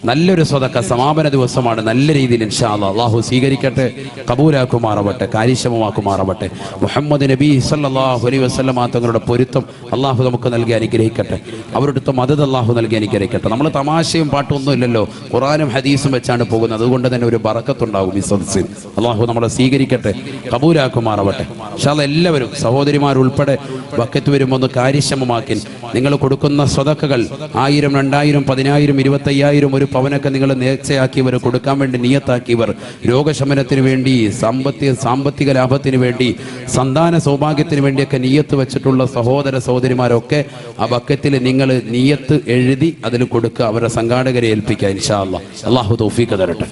നല്ലൊരു സ്വതക്ക സമാപന ദിവസമാണ്. നല്ല രീതിയിൽ ഇൻഷാ അല്ലാഹ് അള്ളാഹു സ്വീകരിക്കട്ടെ, കബൂലാക്കുമാറാവട്ടെ, കാര്യക്ഷമമാക്കുമാറാവട്ടെ. മുഹമ്മദ് നബി സല്ലല്ലാഹു അലൈഹി വസല്ലമ തങ്ങളുടെ പൊരുത്തം അള്ളാഹു നമുക്ക് നൽകി അനുഗ്രഹിക്കട്ടെ. അവരുടെ മദദ് അള്ളാഹു നൽകി അനുഗ്രഹിക്കട്ടെ. നമ്മൾ തമാശയും പാട്ടൊന്നും ഇല്ലല്ലോ, ഖുർആനും ഹദീസും വെച്ചാണ് പോകുന്നത്. അതുകൊണ്ട് തന്നെ ഒരു ബറക്കത്തുണ്ടാകും ഈ സദസ്സിൽ. അള്ളാഹു നമ്മളെ സ്വീകരിക്കട്ടെ, കബൂലാക്കുമാറാവട്ടെ. ഇൻഷാ അല്ലാഹ് എല്ലാവരും സഹോദരിമാരുൾപ്പെടെ വക്കത്ത് വരുമ്പോൾ ഒന്ന് കാര്യക്ഷമമാക്കി നിങ്ങൾ കൊടുക്കുന്ന സ്വതക്കകൾ 1000, 2000, 10000, 25,000, ഒരു പവനൊക്കെ നിങ്ങൾ നേർച്ചയാക്കിയവർ, കൊടുക്കാൻ വേണ്ടി നിയത്താക്കിയവർ, രോഗശമനത്തിന് വേണ്ടി, സാമ്പത്തിക ലാഭത്തിന് വേണ്ടി, സന്താന സൗഭാഗ്യത്തിന് വേണ്ടിയൊക്കെ നിയത്ത് വെച്ചിട്ടുള്ള സഹോദര സഹോദരിമാരൊക്കെ ആ ബക്കറ്റിൽ നിങ്ങൾ നിയത്ത് എഴുതി അതിൽ കൊടുക്കുക. അവരുടെ സംഘാടകരെ ഏൽപ്പിക്കുക. ഇൻഷാ അല്ലാഹ്. അള്ളാഹു തൗഫീഖ് തരട്ടെ,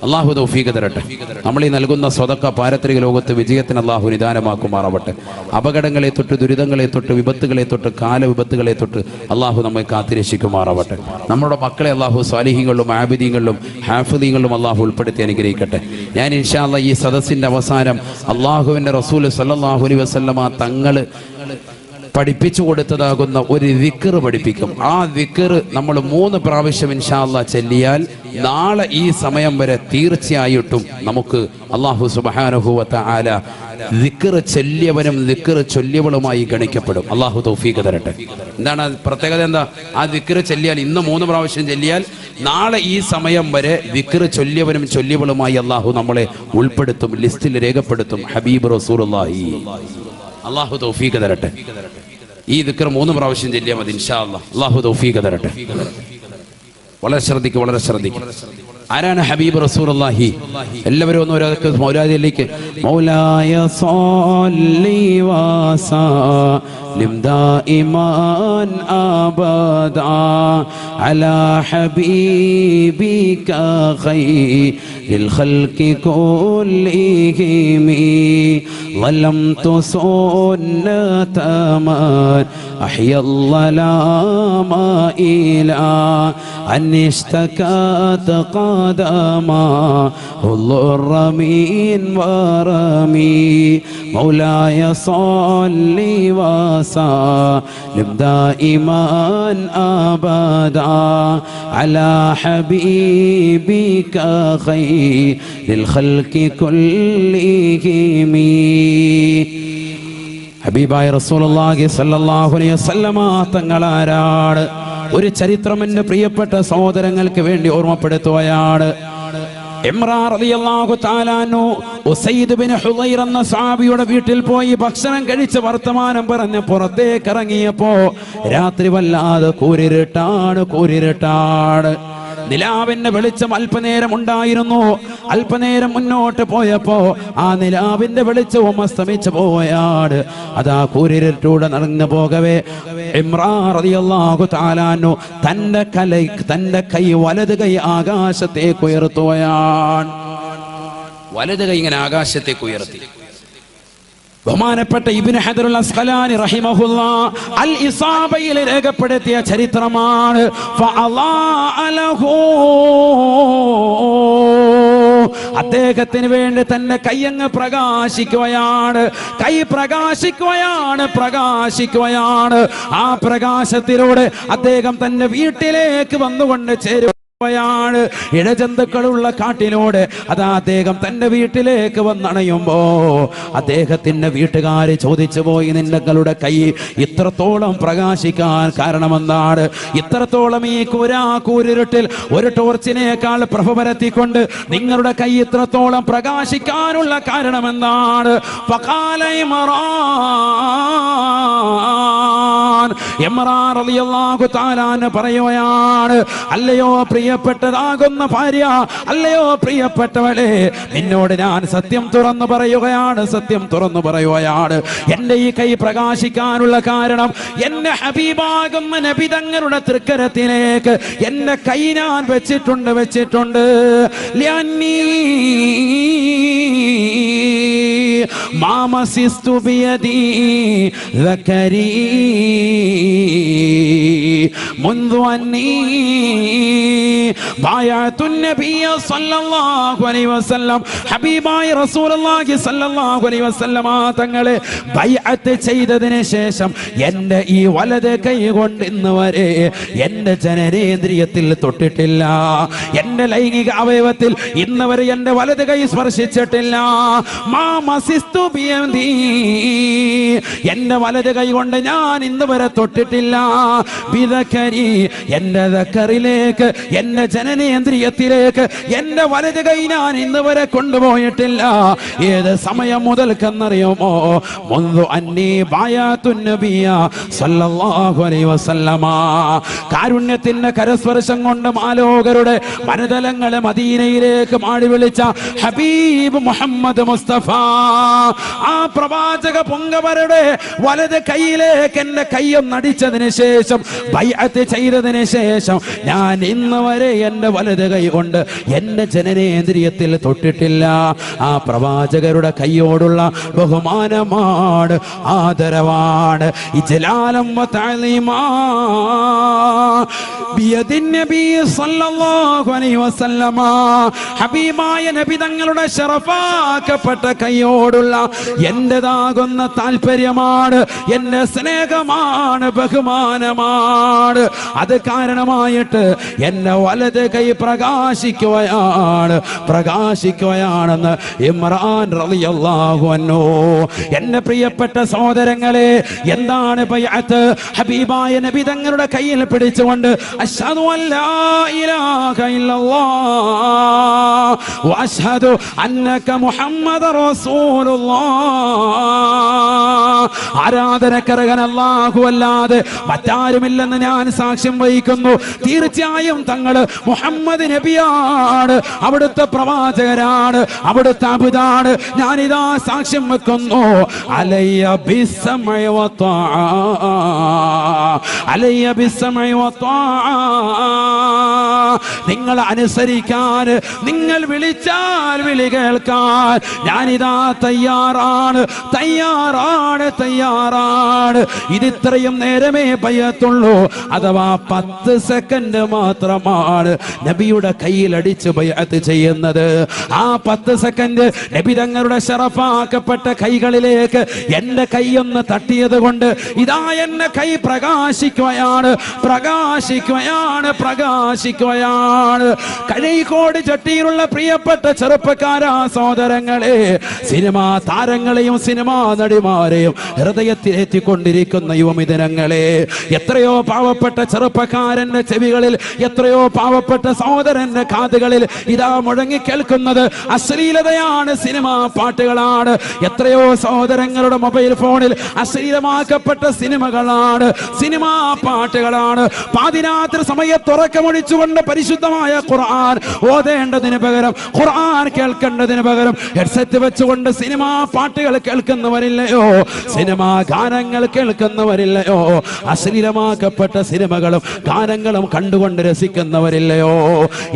അള്ളാഹു തൗഫീഖ് തരട്ടെ. നമ്മൾ ഈ നൽകുന്ന സ്വതക്ക പാരത്രിക ലോകത്ത് വിജയത്തിന് അള്ളാഹു നിദാനമാക്കുമാറാവട്ടെ. അപകടങ്ങളെ തൊട്ട്, ദുരിതങ്ങളെ തൊട്ട്, വിപത്തുകളെ തൊട്ട്, കാലവിപത്തുകളെ തൊട്ട് അള്ളാഹു നമ്മെ കാത്തിരക്ഷിക്കുമാറാവട്ടെ. നമ്മുടെ മക്കളെ അള്ളാഹു സ്വാലിഹീങ്ങളിലും ആബിദീങ്ങളിലും ഹാഫിദീങ്ങളിലും അള്ളാഹു ഉൾപ്പെടുത്തി അനുഗ്രഹിക്കട്ടെ. ഞാൻ ഇൻഷാ അല്ലാഹ് ഈ സദസ്സിന്റെ അവസാനം അള്ളാഹുവിന്റെ റസൂൽ സല്ലല്ലാഹു അലൈഹി വസല്ലമ തങ്ങൾ പഠിപ്പിച്ചു കൊടുത്തതാകുന്ന ഒരു ദിക്ർ പഠിപ്പിക്കും. ആ ദിക്ർ നമ്മൾ 3 പ്രാവശ്യം ഇൻഷാ അല്ലാഹ് ചൊല്ലിയാൽ നാളെ ഈ സമയം വരെ തീർച്ചയായിട്ടും നമുക്ക് അല്ലാഹു സുബ്ഹാനഹു വ തആല ദിക്ർ ചൊല്ലിയവനും ദിക്ർ ചൊല്ലിയവളുമായി ഗണിക്കപ്പെടും. അല്ലാഹു തൗഫീഖ് തരട്ടെ. എന്താണ് പ്രത്യേകത? എന്താ? ആ ദിക്ർ ചൊല്ലിയാൽ, ഇന്ന് 3 പ്രാവശ്യം ചൊല്ലിയാൽ നാളെ ഈ സമയം വരെ ദിക്ർ ചൊല്ലിയവനും ചൊല്ലിയവളുമായി അല്ലാഹു നമ്മളെ ഉൾപ്പെടുത്തും, ലിസ്റ്റിൽ രേഖപ്പെടുത്തും. ഹബീബ് റസൂലുള്ളാഹി. അല്ലാഹു തൗഫീഖ് തരട്ടെ. ഈ ദിക്ർ 3 പ്രാവശ്യം ചൊല്ലിയാൽ മതി ഇൻഷാ അല്ലാഹ്. അല്ലാഹു തൗഫീഖ് തരട്ടെ. വളരെ ശ്രദ്ധിക്കും, വളരെ ശ്രദ്ധിക്കും. ആരാണ് ഹബീബ് റസൂലുള്ളാഹി? എല്ലാവരും ഒന്ന് ഒരാൾക്ക് മൗലാദിയിലേക്ക് മൗലായ സ്വല്ലി വസല്ലിം ദായിമൻ അബദാ അലാ ഹബീബിക ഖൈറിൽ ഖൽഖി കുല്ലിഹിം വലംതു സുന്നതമൻ അഹ്യല്ലലാമ ഇലാ അനിഷ്തകാത قدما الضر من ورمي مولاي صل وسلم دائما أبدا على حبيبك خير الخلق كلهم. ഹബീബായ റസൂലുള്ളാഹി സ്വല്ലല്ലാഹു അലൈഹി വസല്ലമ തങ്ങളാരാണ്? ഒരു ചരിത്രം എന്റെ പ്രിയപ്പെട്ട സഹോദരങ്ങൾക്ക് വേണ്ടി ഓർമ്മപ്പെടുത്തുകയാണ്. ഇമ്രാൻ റളിയല്ലാഹു തആല അൻഹു ഉസൈദ് ബിൻ ഹുദൈർ എന്ന സ്വഹാബിയുടെ വീട്ടിൽ പോയി ഭക്ഷണം കഴിച്ച് വർത്തമാനം പറഞ്ഞ് പുറത്തേക്ക് ഇറങ്ങിയപ്പോ രാത്രി വല്ലാതെ കൂരിരുട്ടാണ്. നിലാവിന്റെ വെളിച്ചം അല്പനേരം ഉണ്ടായിരുന്നു. അല്പനേരം മുന്നോട്ട് പോയപ്പോ ആ നിലാവിന്റെ വെളിച്ചവും അസ്തമിച്ചു പോയാണ്. അതാ കൂരിരുട്ടൂടെ നടന്നു പോകവേ ഇമ്രാൻ റളിയല്ലാഹു തആല അൻഹു തന്റെ കൈ വലത് കൈ ആകാശത്തേക്ക് ഉയർത്തുകയാണ്. വലത് കൈ ഇങ്ങനെ ആകാശത്തേക്ക് ഉയർത്തി. ബഹുമാനപ്പെട്ട ഇബ്നു ഹജറുൽ അസ്ഖലാനി റഹിമഹുല്ലാഹ് അൽ ഇസാബയിൽ രേഖപ്പെടുത്തിയ ചരിത്രമാണ്. ഫഅലാഅലഹു, അദ്ദേഹത്തിന് വേണ്ടി തന്നെ കൈയങ്ങ് പ്രകാശിക്കുകയാണ്. കൈ പ്രകാശിക്കുകയാണ്. ആ പ്രകാശത്തിലൂടെ അദ്ദേഹം തന്റെ വീട്ടിലേക്ക് വന്നുകൊണ്ട് ചേരും. ഇഴജന്തുക്കളുള്ള കാട്ടിലൂടെ അതാ അദ്ദേഹം തന്റെ വീട്ടിലേക്ക് വന്നണയുമ്പോ അദ്ദേഹത്തിന്റെ വീട്ടുകാര് ചോദിച്ചു പോയി, നിങ്ങളുടെ കൈ ഇത്രത്തോളം പ്രകാശിക്കാൻ കാരണമെന്താണ്? ഇത്രത്തോളം ഈ കൂരിരുട്ടിൽ ഒരു ടോർച്ചിനേക്കാൾ പ്രഭ പരത്തിക്കൊണ്ട് നിങ്ങളുടെ കൈ ഇത്രത്തോളം പ്രകാശിക്കാനുള്ള കാരണമെന്താണ്? ഫഖാല ഇമ്രാൻ, ഇമ്രാൻ റളിയല്ലാഹു തആല പറയുകയാണ്, അല്ലയോ പ്രിയപ്പെട്ടതാകുന്ന ഭാര്യ, അല്ലയോ പ്രിയപ്പെട്ടവളെ, നിന്നോട് ഞാൻ സത്യം തുറന്നു പറയുകയാണ്, സത്യം തുറന്നു പറയുകയാണ്. എന്റെ ഈ കൈ പ്രകാശിക്കാനുള്ള കാരണം എന്റെ ഹബീബാകുന്ന നബി തങ്ങളുടെ തൃക്കരത്തിലേക്ക് എന്റെ കൈ ഞാൻ വെച്ചിട്ടുണ്ട് ലിഅന്നീ മാമസിസ്തു ബിയദി ദക്കരീ മുൻദു അന്നീ ബായഅതു നബിയ സല്ലല്ലാഹു അലൈഹി വസല്ലം, ഹബീബായ റസൂലുള്ളാഹി സല്ലല്ലാഹു അലൈഹി വസല്ലം തങ്ങളെ ബൈഅത്ത് ചെയ്തതിന് ശേഷം എന്റെ ഈ വലത് കൈ കൊണ്ട് ഇന്ന് വരെ എന്റെ ജനനേന്ദ്രിയത്തിൽ തൊട്ടിട്ടില്ല, എന്റെ ലൈംഗിക അവയവത്തിൽ ഇന്ന് വരെ എന്റെ വലത് കൈ സ്പർശിച്ചിട്ടില്ല. മാമസിസ്തു ബിയദി, എന്റെ വലത് കൈ കൊണ്ട് ഞാൻ ഇന്ന് വരെ തൊട്ടിട്ടില്ല. ബിദക്കരി, എന്റെ ദക്കറിലേക്ക്, എന്റെ ജനനേന്ദ്രിയത്തിലേക്ക് എന്റെ വലത് കൈ ഞാൻ ഇന്ന് വരെ കൊണ്ടുപോയിട്ടില്ല. ഏത് സമയം മുതൽക്കെന്നറിയുമോ? മുൻദു അന്നീ ബായഅതു നബിയ സല്ലല്ലാഹു അലൈഹി വസല്ലമ. കാരുണ്യത്തിന്റെ കരസ്പർശം കൊണ്ട് മാലോകരുടെ മനതലങ്ങളെ മദീനയിലേക്ക് മാടി വിളിച്ച ഹബീബ് മുഹമ്മദ് മുസ്തഫ, ആ പ്രവാചക പൊങ്കവരുടെ വലത് കൈയിലേക്ക് എന്റെ കൈയൊന്നടിച്ചതിന് ശേഷം, ബൈഅത്ത് ചെയ്തതിന് ശേഷം ഞാൻ ഇന്ന് വരെ എന്റെ വലത് കൈ കൊണ്ട് എന്റെ ജനനേന്ദ്രിയത്തിൽ തൊട്ടിട്ടില്ല. ആ പ്രവാചകരുടെ കൈയോടുള്ള ബഹുമാനമാണ്, ആദരവാണ്. ഇജ്ലാലം വ തഅലീമാ ബിയദിൻ നബി സല്ലല്ലാഹു അലൈഹി വസല്ലമ, ഹബീബായ നബി തങ്ങളുടെ ശറഫാക്കപ്പെട്ട കൈയോടുള്ള എന്റേതാകുന്ന താല്പര്യമാണ്, എന്റെ സ്നേഹമാണ്, ബഹുമാനമാണ്. അത് കാരണമായിട്ട് എന്റെ വലത് കൈ പ്രകാശിക്കുകയാണെന്ന് ഇമ്രാൻ റളിയല്ലാഹു അൻഹു. എന്റെ പ്രിയപ്പെട്ട സഹോദരങ്ങളെ, എന്താണ് ബൈഅത്ത്? ഹബീബായ നബി തങ്ങളുടെ കയ്യിൽ പിടിച്ചുകൊണ്ട് അശ്ഹദു അല്ലാ ഇലാഹ ഇല്ലല്ലാഹ് വ അശ്ഹദു അന്നക മുഹമ്മദർ റസൂലുള്ളാഹ്, ആരാധനക്കർഹൻ അല്ലാഹു അല്ലാതെ മറ്റാരുമില്ലെന്ന് ഞാൻ സാക്ഷ്യം വഹിക്കുന്നു. തീർച്ചയായും തങ്ങൾ മുഹമ്മദ് നബിയാണ്, അവിടുത്തെ പ്രവാചകരാണ്, അവിടുത്തെ അബുദാണ്. ഞാനിതാ സാക്ഷ്യം വെക്കുന്നു. അലയ്യ ബിസ്സമഇ വ ത്വാഅ, അലയ്യ ബിസ്സമഇ വ ത്വാഅ, നിങ്ങൾ അനുസരിക്കാൻ, നിങ്ങൾ വിളിച്ചാൽ വിളി കേൾക്കാൻ ഞാനിതാ തയ്യാറാണ്. ഇതിത്രയും നേരമേ ബൈഅത്തുള്ളൂ, അഥവാ 10 സെക്കൻഡ് മാത്രമാണ് നബിയുടെ കയ്യിൽ അടിച്ച് ബൈഅത്ത് ചെയ്യുന്നത്. ആ 10 സെക്കൻഡ് നബി തങ്ങളുടെ ശറഫാക്കപ്പെട്ട കൈകളിലേക്ക് എന്റെ കൈയൊന്ന് തട്ടിയത് കൊണ്ട് ഇതാ എന്റെ കൈ പ്രകാശിക്കുകയാണ്. കഴിക്കോട് ചട്ടിയിലുള്ള പ്രിയപ്പെട്ട ചെറുപ്പക്കാരാ സഹോദരങ്ങളെ, സിനിമാ താരങ്ങളെയും സിനിമാ നടിമാരെയും ഹൃദയത്തിലെത്തിക്കൊണ്ടിരിക്കുന്ന യുവമിഥുനങ്ങളെ, എത്രയോ പാവപ്പെട്ട ചെറുപ്പക്കാരന്റെ ചെവികളിൽ, എത്രയോ പാവപ്പെട്ട സഹോദരന്റെ കാതുകളിൽ ഇതാ മുഴങ്ങി കേൾക്കുന്നത് അശ്ലീലതയാണ്, സിനിമാ പാട്ടുകളാണ്. എത്രയോ സഹോദരങ്ങളുടെ മൊബൈൽ ഫോണിൽ അശ്ലീലമാക്കപ്പെട്ട സിനിമകളാണ്, സിനിമാ പാട്ടുകളാണ്. പാതിരാത്രി സമയത്തുറക്കമൊഴിച്ചുകൊണ്ട് പരിശുദ്ധമായ ഖുർആൻ ഓതേണ്ടതിന് പകരം, ഖുർആൻ കേൾക്കേണ്ടതിന് പകരം ഹെഡ്സെറ്റ് വെച്ചുകൊണ്ട് സിനിമാ പാട്ടുകൾ കേൾക്കുന്നവരില്ലയോ? സിനിമാ ഗാനങ്ങൾ കേൾക്കുന്നവരില്ലയോ? അശ്ലീലമാക്കപ്പെട്ട സിനിമകളും ഗാനങ്ങളും കണ്ടുകൊണ്ട് രസിക്കുന്നവരില്ലയോ?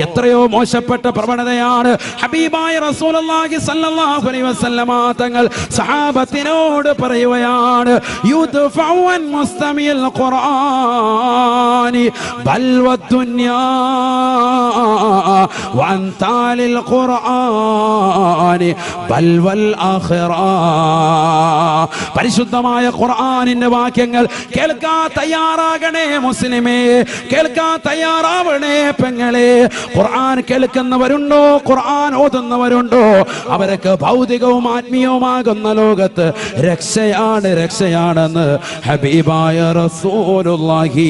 എത്രയോ മോശപ്പെട്ട പ്രവണതയാണ് ഹബീബായ റസൂലുള്ളാഹി സ്വല്ലല്ലാഹു അലൈഹി വസല്ലമ തങ്ങൾ സഹാബത്തിനോട് പറയുകയാണ്, യുദ്ഫഉ അൻ മുസ്തമിൽ ഖുർആനി ബൽ വദ്ദുനിയാ വൻ താലിൽ ഖുർആനി ബൽ വൽ ആഖിറ. പരിശുദ്ധമായ ഖുർആനിന്റെ വാക്യങ്ങൾ കേൾക്കാൻ തയ്യാറാകണേ മുസ്ലിമേ, കേൾക്കാൻ തയ്യാറാവണേ പെങ്ങളെ. ഖുർആൻ കേൾക്കുന്നവരുണ്ടോ? ഖുർആൻ ഓതുന്നവരുണ്ടോ? അവരൊക്കെ ഭൗതികവും ആത്മീയവുമാകുന്ന ലോകത്ത് രക്ഷയാണെന്ന് ഹബീബായ റസൂലുള്ളാഹി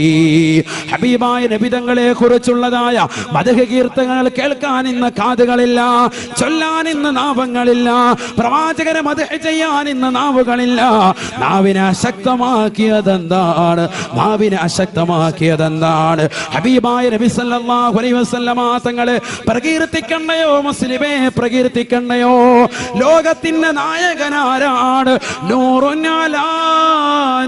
ഹബീബായ നബിതങ്ങളെ കുറിച്ചുള്ളതായ മദ്ഹ് കീർത്തനങ്ങൾ കേൾക്കാൻ ഇന്ന് കാതുകളില്ല, ചൊല്ലാൻ ഇന്ന് നാവങ്ങളില്ല, പ്രവാചകരെ മദ്ഹ് ചെയ്യാൻ ഇന്ന് നാവുകളില്ല. നാവിനെ അശക്തമാക്കിയതെന്താണ്? നാവിനെ അശക്തമാക്കിയതെന്താണ്? ഹബീബായ നബി സല്ലല്ലാഹു അലൈഹി വസല്ലമ തങ്ങളെ പ്രകീർത്തിക്കണ്ടയോ മുസ്ലിമേ, പ്രകീർത്തിക്കണ്ടയോ? ലോകത്തിന്റെ നായകനാരാണ്? നൂറുൻ അലാ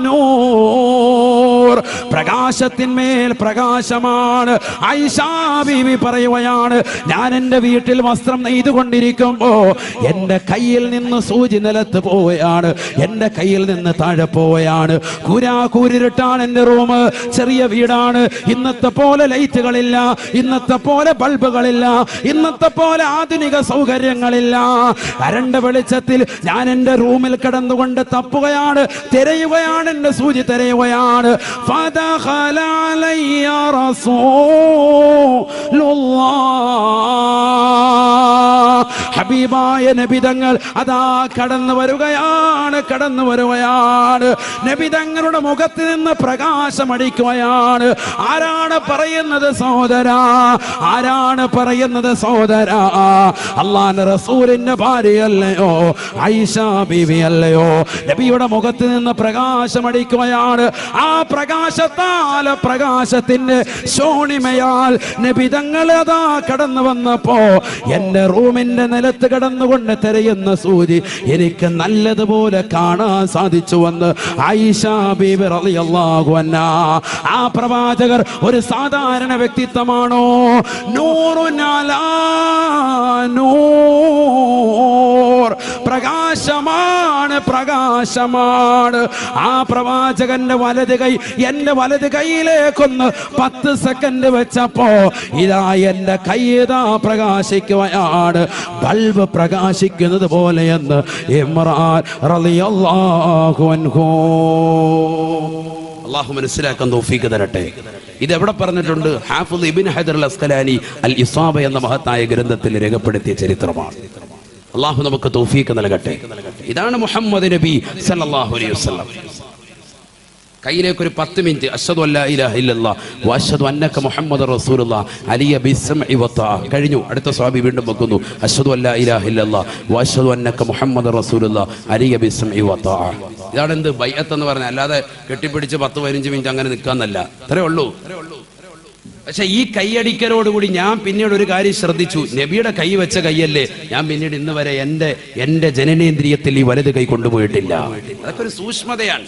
നൂർ, പ്രകാശത്തിന്മേൽ പ്രകാശമാണ്. ആയിഷാ ബീവി പറയുകയാണ്, ഞാൻ എൻ്റെ വീട്ടിൽ വസ്ത്രം നെയ്തുകൊണ്ടിരിക്കുമ്പോ എൻ്റെ കയ്യിൽ നിന്ന് സൂചി നിലത്ത് പോവുകയാണ്, എൻ്റെ കയ്യിൽ നിന്ന് താഴെ പോവുകയാണ്. കൂരിരുട്ടാണ് എൻ്റെ റൂം, ചെറിയ വീടാണ്. ഇന്നത്തെ പോലെ ലൈറ്റുകളില്ല, ഇന്നത്തെ പോലെ ബൾബുകളില്ല, ഇന്നത്തെ പോലെ ആധുനിക സൗകര്യങ്ങളില്ല. കരണ്ട് വെളിച്ചത്തിൽ ഞാൻ എൻ്റെ റൂമിൽ കിടന്നുകൊണ്ട് തപ്പുകയാണ്, തിരയുകയാണ്, എൻ്റെ സൂചി തിരയുകയാണ്. ഫദഖല അലയ്യ റസൂലുള്ളാഹ്, ഹബീബായ നബിതങ്ങൾ അതാ കടന്നു വരികയാണ്, കടന്നു വരികയാണ്. നബിതങ്ങളുടെ മുഖത്ത് നിന്ന് പ്രകാശമടിക്കുകയാണ്. ആരാണ് പറയുന്നത് സഹോദരാ? ആരാണ് പറയുന്നത് സഹോദരാ? അല്ലാഹുവിന്റെ റസൂലിന്റെ ഭാര്യയല്ലയോ, ആയിഷാ ബീവി അല്ലയോ? നബിയുടെ മുഖത്ത് നിന്ന് പ്രകാശമടിക്കുകയാണ്. ആ പ്രകാശത്താൽ, പ്രകാശത്തിന്റെ ശോണിമയാൽ നബിതങ്ങൾ അതാ കടന്നു വന്നപ്പോ എൻ്റെ റൂമിന്റെ നിലത്ത് കിടന്നുകൊണ്ട് തിരയുന്ന സൂചി എനിക്ക് നല്ലതുപോലെ കാണാൻ സാധിച്ചുവെന്ന് ആയിഷാ ബീബി റളിയല്ലാഹു അൻഹാ. ആ പ്രവാചകർ ഒരു സാധാരണ വ്യക്തിത്വമാണോ? നൂറുൻ അലാ നൂർ, പ്രകാശമാണ്, പ്രകാശമാണ്. ആ പ്രവാചകന്റെ വലത് കൈ എന്റെ വലത് കൈയിലേക്കൊന്ന് 10 സെക്കൻഡ് വെച്ചപ്പോ ഇതാ എന്റെ കൈ ഇതാ പ്രകാശിക്കുകയാണ്, ബൾബ് പ്രകാശിക്കുന്നത് പോലെയെന്ന് ഇമ്രാൻ റളിയല്ലാഹു അൻഹു. അല്ലാഹു മനസ്സിലാക്കാൻ തൗഫീഖ് തരട്ടെ. ഇത് എവിടെ പറഞ്ഞിട്ടുണ്ട്? ഹാഫിദ് ഇബ്നു ഹജർ അൽ അസ്ഖലാനി അൽ ഇസാബ എന്ന മഹത്തായ ഗ്രന്ഥത്തിൽ രേഖപ്പെടുത്തിയ ചരിത്രമാണ്. അല്ലാഹു നമുക്ക് തൗഫീഖ് നൽകട്ടെ. ഇതാണ് മുഹമ്മദ് നബി സല്ലല്ലാഹു അലൈഹി വസല്ലം. കയ്യിലേക്ക് ഒരു 10 മിനിറ്റ് അശ്ഹദു അല്ലാ ഇലാഹ ഇല്ലല്ലാഹ് വഅശ്ഹദു അന്നക മുഹമ്മദുർ റസൂലുള്ളാഹ് അലിയ ബിസ്മഇ വതഅ. കഴിഞ്ഞു. അടുത്ത സ്വഹാബി വീണ്ടും വെക്കുന്നു, അശ്ഹദു അല്ലാ ഇലാഹ ഇല്ലല്ലാഹ് വഅശ്ഹദു അന്നക മുഹമ്മദുർ റസൂലുള്ളാഹ് അലിയ ബിസ്മഇ വതഅ. ഇതാണ് എന്ത് ബൈഅത്ത് എന്ന് പറഞ്ഞാൽ. അല്ലാതെ കെട്ടിപ്പിടിച്ച് 10-15 മിനിറ്റ് അങ്ങനെ നിൽക്കാന്നല്ല. അത്രേ ഉള്ളൂ. പക്ഷെ ഈ കൈയടിക്കലോടുകൂടി ഞാൻ പിന്നീട് ഒരു കാര്യം ശ്രദ്ധിച്ചു. നബിയുടെ കൈ വെച്ച കൈയല്ലേ, ഞാൻ പിന്നീട് ഇന്ന് വരെ എന്റെ ജനനേന്ദ്രിയത്തിൽ ഈ വലത് കൈ കൊണ്ടുപോയിട്ടില്ല. അതൊക്കെ ഒരു സൂക്ഷ്മതയാണ്.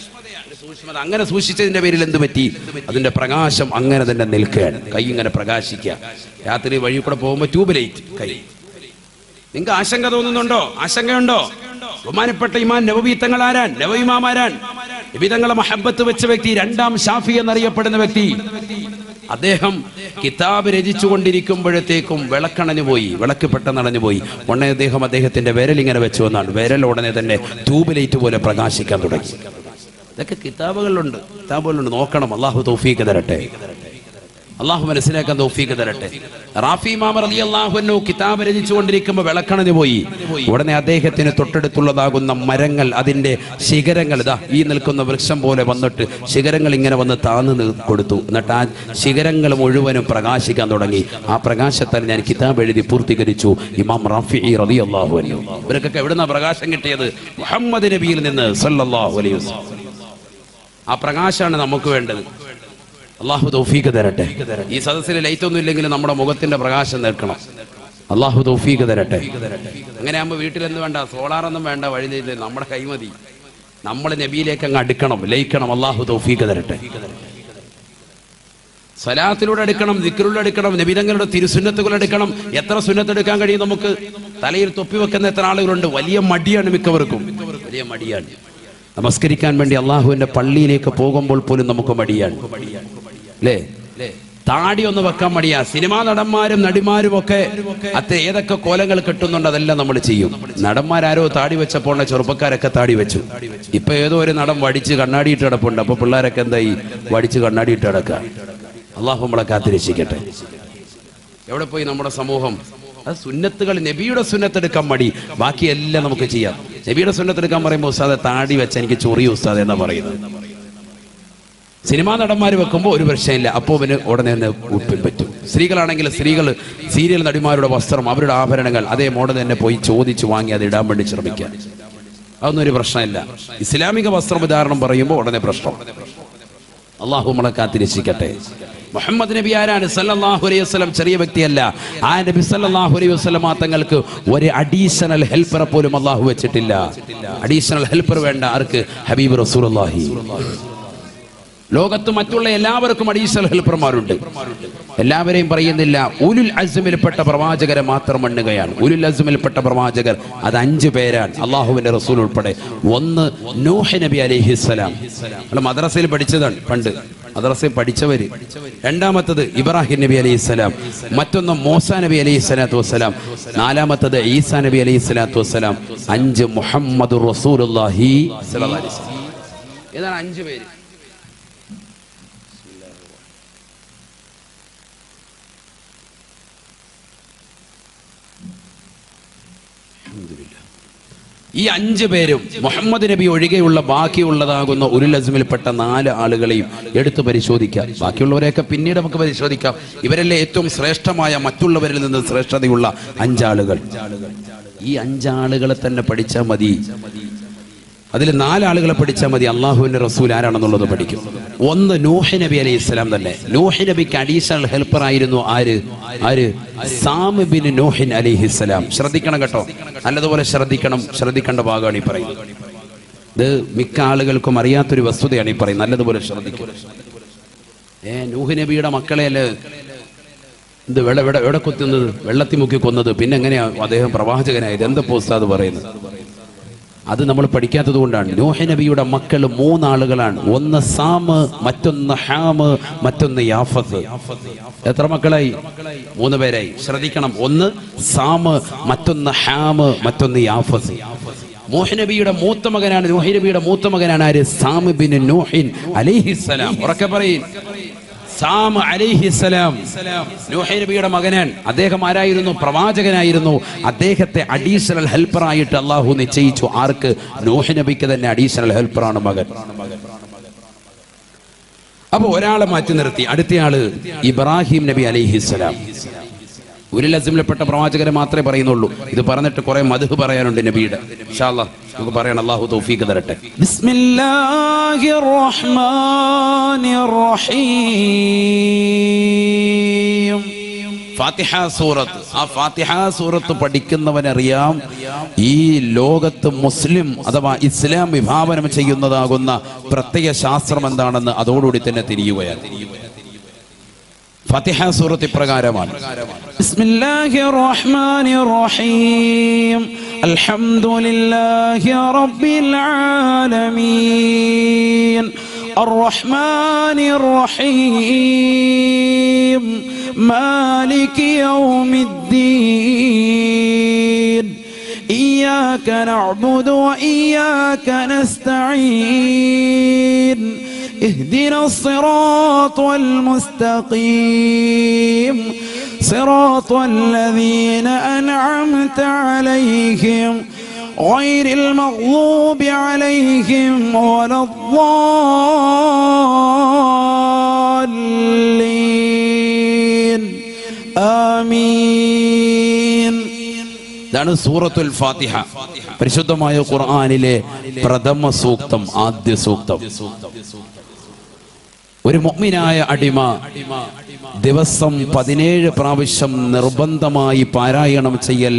സൂക്ഷ്മത അങ്ങനെ സൂക്ഷിച്ചതിന്റെ പേരിൽ എന്ത് പറ്റി? അതിന്റെ പ്രകാശം അങ്ങനെ തന്നെ നിൽക്കുകയാണ്. കൈ ഇങ്ങനെ പ്രകാശിക്കുക. രാത്രി വഴി കൂടെ പോകുമ്പോ ട്യൂബ് ലൈറ്റ് കൈ. നിങ്ങൾക്ക് ആശങ്ക തോന്നുന്നുണ്ടോ? ആശങ്കയുണ്ടോ? ബഹുമാനപ്പെട്ട ഇമാം നവവി തങ്ങൾ ആരാൻ? നവവി ഇമാം ആരാൻ? നബി തങ്ങളെ മഹബത്ത് വെച്ച വ്യക്തി, 2ാം ഷാഫി എന്നറിയപ്പെടുന്ന വ്യക്തി. അദ്ദേഹം കിതാബ് രചിച്ചു കൊണ്ടിരിക്കുമ്പോഴത്തേക്കും വിളക്കണഞ്ഞു പോയി, വിളക്ക് പെട്ടെന്നണഞ്ഞു പോയി. ഉടനെ അദ്ദേഹം അദ്ദേഹത്തിന്റെ വിരലിങ്ങനെ വെച്ചു എന്നാണ്. വിരൽ ഉടനെ തന്നെ ട്യൂബ് ലൈറ്റ് പോലെ പ്രകാശിക്കാൻ തുടങ്ങി. ഇതൊക്കെ കിതാബുകളിലുണ്ട്, നോക്കണം. അല്ലാഹു തൗഫീഖ് തരട്ടെ. അള്ളാഹു മനസ്സിലാക്കാൻ തൗഫീഖ് തരട്ടെ. റാഫി ഇമാം റളിയല്ലാഹു അൻഹു കിതാബ് രചിച്ചു കൊണ്ടിരിക്കുമ്പോൾ വിളക്കണഞ്ഞു പോയി. ഉടനെ അദ്ദേഹത്തിന് തൊട്ടടുത്തുള്ളതാകുന്ന മരങ്ങൾ, അതിന്റെ ശിഖരങ്ങൾ ഇതാ ഈ നിൽക്കുന്ന വൃക്ഷം പോലെ വന്നിട്ട് ശിഖരങ്ങൾ ഇങ്ങനെ വന്ന് താന്നു കൊടുത്തു. എന്നിട്ട് ആ ശിഖരങ്ങൾ മുഴുവനും പ്രകാശിക്കാൻ തുടങ്ങി. ആ പ്രകാശത്താൽ ഞാൻ കിതാബ് എഴുതി പൂർത്തീകരിച്ചു. ഇമാം റാഫി റളിയല്ലാഹു അൻഹു. ഇവർക്കൊക്കെ എവിടുന്ന പ്രകാശം കിട്ടിയത്? മുഹമ്മദ് നബിയിൽ നിന്ന് സല്ലല്ലാഹു അലൈഹി വസല്ലം. ആ പ്രകാശമാണ് നമുക്ക് വേണ്ടത്. അല്ലാഹു തൗഫീഖ് തരട്ടെ. ഈ സദസ്സിൽ ലൈറ്റ് ഒന്നും ഇല്ലെങ്കിൽ നമ്മുടെ മുഖത്തിന്റെ പ്രകാശം നിൽക്കണം. അല്ലാഹു തൗഫീഖ് തരട്ടെ. അങ്ങനെ ആകുമ്പോൾ വീട്ടിലെന്ത് വേണ്ട, സോളാറൊന്നും വേണ്ട, വഴി നമ്മുടെ കൈമതി. നമ്മൾ നബിയിലേക്ക് അങ്ങ് അടുക്കണം, ലയിക്കണം. അല്ലാഹു തൗഫീഖ് തരട്ടെ. സ്വലാത്തിലൂടെ എടുക്കണം, ദിക്റിലൂടെ എടുക്കണം, നബിതങ്ങളുടെ തിരുസുന്നത്തുകൾ എടുക്കണം. എത്ര സുന്നത്ത് എടുക്കാൻ കഴിയും നമുക്ക്? തലയിൽ തൊപ്പി വെക്കുന്ന എത്ര ആളുകളുണ്ട്? വലിയ മടിയാണ് മിക്കവർക്കും, വലിയ മടിയാണ്. നമസ്കരിക്കാൻ വേണ്ടി അള്ളാഹുവിന്റെ പള്ളിയിലേക്ക് പോകുമ്പോൾ പോലും നമുക്ക് മടിയാണ്, അല്ലേ? താടി ഒന്ന് വെക്കാൻ മടിയാ. സിനിമാ നടന്മാരും നടിമാരും ഒക്കെ ഏതൊക്കെ കോലങ്ങൾ കെട്ടുന്നുണ്ട്, അതെല്ലാം നമ്മൾ ചെയ്യും. നടന്മാരാരോ താടി വെച്ചപ്പോൾ ചെറുപ്പക്കാരൊക്കെ താടി വെച്ചു. ഇപ്പൊ ഏതോ ഒരു നടൻ വടിച്ച് കണ്ണാടിയിട്ട് കിടപ്പുണ്ട്. അപ്പൊ പിള്ളേരൊക്കെ എന്തായി? വടിച്ച് കണ്ണാടിയിട്ട് കിടക്കുക. അള്ളാഹു നമ്മളെ കാത്തിരക്ഷിക്കട്ടെ. എവിടെ പോയി നമ്മുടെ സമൂഹം? അത് സുന്നത്തുകൾ, നബിയുടെ സുന്നത്തെടുക്കാൻ മടി, ബാക്കിയെല്ലാം നമുക്ക് ചെയ്യാം. നബിയുടെ സുന്നത്തെടുക്കാൻ പറയുമ്പോൾ ഉസ്താദെ താടി വെച്ച എനിക്ക് ചൊറിയ ഉസ്താദ് എന്നാ പറയുന്നത്. സിനിമാ നടന്മാർ വെക്കുമ്പോൾ ഒരു പ്രശ്നമില്ല, അപ്പോൾ അവന് ഉടനെ തന്നെ പറ്റും. സ്ത്രീകളാണെങ്കിൽ സ്ത്രീകൾ സീരിയൽ നടിമാരുടെ വസ്ത്രം, അവരുടെ ആഭരണങ്ങൾ അതേ മോഡൽ തന്നെ പോയി ചോദിച്ചു വാങ്ങി അത് ഇടാൻ വേണ്ടി ശ്രമിക്കാൻ, അതൊന്നും ഒരു പ്രശ്നമില്ല. ഇസ്ലാമിക വസ്ത്രവിധാരണം പറയുമ്പോൾ ഉടനെ പ്രശ്നം. അള്ളാഹു നമ്മളെ കാത്തിരക്ഷിക്കട്ടെ. മുഹമ്മദ് നബി ആരാണ്? സല്ലല്ലാഹു അലൈഹി വസല്ലം ചെറിയ വ്യക്തിയല്ല. ആ നബി സല്ലല്ലാഹു അലൈഹി വസല്ലം തങ്ങൾക്ക് ഒരു അഡീഷണൽ ഹെൽപ്പറെ പോലും അള്ളാഹു വെച്ചിട്ടില്ല. അഡീഷണൽ ഹെൽപ്പർ വേണ്ട ആർക്ക്? ഹബീബ് റസൂലുള്ളാഹി. ലോകത്ത് മറ്റുള്ള എല്ലാവർക്കും അഡീഷണൽ ഹെൽപ്പർമാരുണ്ട്. എല്ലാവരെയും പറയുന്നില്ല. ഉലുൽ അസ്മിൽപ്പെട്ട പ്രവാചകരെ മാത്രം എണ്ണുകയാണ്. ഉലുൽ അസ്മിൽപ്പെട്ട പ്രവാചകർ അത് 5 പേരാണ്, അള്ളാഹുവിന്റെ റസൂൽ ഉൾപ്പെടെ. ഒന്ന് നൂഹ് നബി അലൈഹിസ്സലാം, നമ്മൾ മദ്രസയിൽ പഠിച്ചതാണ് പണ്ട്, മദ്രസയിൽ പഠിച്ചവര്. രണ്ടാമത്തത് ഇബ്രാഹിം നബി അലൈഹിസ്സലാം, മറ്റൊന്ന് മൂസാ നബി അലൈഹിസ്സലാത്തു വസ്സലാം, നാലാമത്തത് ഈസാ നബി അലൈഹിസ്സലാത്തു വസ്സലാം, 5 മുഹമ്മദുർ റസൂലുള്ളാഹി സ്വല്ലല്ലാഹു അലൈഹി വസല്ലം. ഏതാണ് 5 പേര്? ഈ 5 പേരും മുഹമ്മദ് നബി ഒഴികെയുള്ള ബാക്കിയുള്ളതാകുന്ന ഉലുൽ അസ്മിൽപ്പെട്ട 4 ആളുകളെയും എടുത്തു പരിശോധിക്കാം. ബാക്കിയുള്ളവരെയൊക്കെ പിന്നീട് നമുക്ക് പരിശോധിക്കാം. ഇവരല്ലേ ഏറ്റവും ശ്രേഷ്ഠമായ, മറ്റുള്ളവരിൽ നിന്ന് ശ്രേഷ്ഠതയുള്ള 5 ആളുകൾ. ഈ 5 ആളുകളെ തന്നെ പഠിച്ചാൽ മതി. അതിൽ 4 ആളുകളെ പഠിച്ചാൽ മതി. അള്ളാഹുവിന്റെ റസൂൽ ആരാണെന്നുള്ളത് പഠിക്കും. ഒന്ന് നൂഹ് നബി അലൈഹി ഇസ്ലാം തന്നെ. നൂഹ് നബിക്ക് അഡീഷണൽ ഹെൽപ്പർ ആയിരുന്നു ആര്? സാം ബിൻ നൂഹ് അലൈഹിസ്സലാം. ശ്രദ്ധിക്കണം കേട്ടോ, നല്ലതുപോലെ ശ്രദ്ധിക്കേണ്ട ഭാഗമാണ് ഈ പറയുന്നത്. ഇത് മിക്ക ആളുകൾക്കും അറിയാത്തൊരു വസ്തുതയാണ് ഈ പറയുന്നത്, നല്ലതുപോലെ ശ്രദ്ധിക്കും. നൂഹ് നബിയുടെ മക്കളെയല്ലേ ഇത് എവിടെ കൊത്തുന്നത്? വെള്ളത്തിൽ മുക്കി കൊന്നത്. പിന്നെ എങ്ങനെയാ അദ്ദേഹം പ്രവാചകനായത്? എന്താ ഉസ്താദ് പറയുന്നത്? അത് നമ്മൾ പഠിക്കാത്തത് കൊണ്ടാണ്. നൂഹ് നബിയുടെ മക്കൾ 3 ആളുകളാണ്. ഒന്ന് സാമ്, മറ്റൊന്ന് ഹാമ്, മറ്റൊന്ന് യാഫത്ത്. എത്ര മക്കളായി? 3 പേരായി. ശ്രദ്ധിക്കണം. ഒന്ന് സാമ്, മറ്റൊന്ന് ഹാമ്, മറ്റൊന്ന് യാഫത്ത്. നൂഹ് നബിയുടെ മൂത്ത മകനാണ്. നൂഹ് നബിയുടെ മൂത്ത മകനാണ് ആര്? സാം ബിൻ നൂഹ് അലൈഹിസ്സലാം. ഉറക്കെ പറയും. സാം അലൈഹിസ്സലാം നൂഹ് നബിയുടെ മകനാണ്. അദ്ദേഹം ആരായിരുന്നു? പ്രവാചകനായിരുന്നു. അദ്ദേഹത്തെ അഡീഷണൽ ഹെൽപ്പറായിട്ട് അള്ളാഹു നിശ്ചയിച്ചു. ആർക്ക്? നൂഹ് നബിക്ക് തന്നെ അഡീഷണൽ ഹെൽപ്പറാണ് മകൻ. അപ്പൊ ഒരാളെ മാറ്റി നിർത്തി. അടുത്തയാള് ഇബ്രാഹിം നബി അലൈഹിസ്സലാം. ഉലുൽ അസ്മിൽപ്പെട്ട പ്രവാചകരെ മാത്രമേ പറയുന്നുള്ളൂ. ഇത് പറഞ്ഞിട്ട് കുറെ മദ്ഹ് പറയാനുണ്ട് നബിയുടെ. ഇൻഷാ അല്ലാഹ് നമുക്ക് പറയണം. അല്ലാഹു തൗഫീഖ് തരട്ടെ. ബിസ്മില്ലാഹിർ റഹ്മാനിർ റഹീം. ഫാത്തിഹ സൂറത്ത്. ആ ഫാത്തിഹ സൂറത്ത് പഠിക്കുന്നവനറിയാം ഈ ലോകത്ത് മുസ്ലിം അഥവാ ഇസ്ലാം വിഭാവനം ചെയ്യുന്നതാകുന്ന പ്രത്യയ ശാസ്ത്രം എന്താണെന്ന് അതോടുകൂടി തന്നെ തിരിയുകയാണ്. ഫാത്തിഹ സൂറത്ത് ഇപ്രകാരമാണ്. ബിസ്മില്ലാഹിർ റഹ്മാനിർ റഹീം. അൽഹംദുലില്ലാഹി റബ്ബിൽ ആലമീൻ. അർറഹ്മാനിർ റഹീം. മാലികി യൗമിദ്ദീൻ. ഇയ്യാക നഅ്ബുദു വ ഇയ്യാക നസ്തഈൻ. اهدنا الصراط المستقيم صراط الذين أنعمت عليهم غير المغضوب عليهم ولا الضالين آمين. ഇതാണ് സൂറത്തുൽ ഫാത്തിഹ. പരിശുദ്ധമായ ഖുർആനിലെ പ്രഥമ സൂക്തം, ആദ്യ സൂക്തം. ഒരു മുഅ്മിനായ അടിമ ദിവസം 17 പ്രാവശ്യം നിർബന്ധമായി പാരായണം ചെയ്യൽ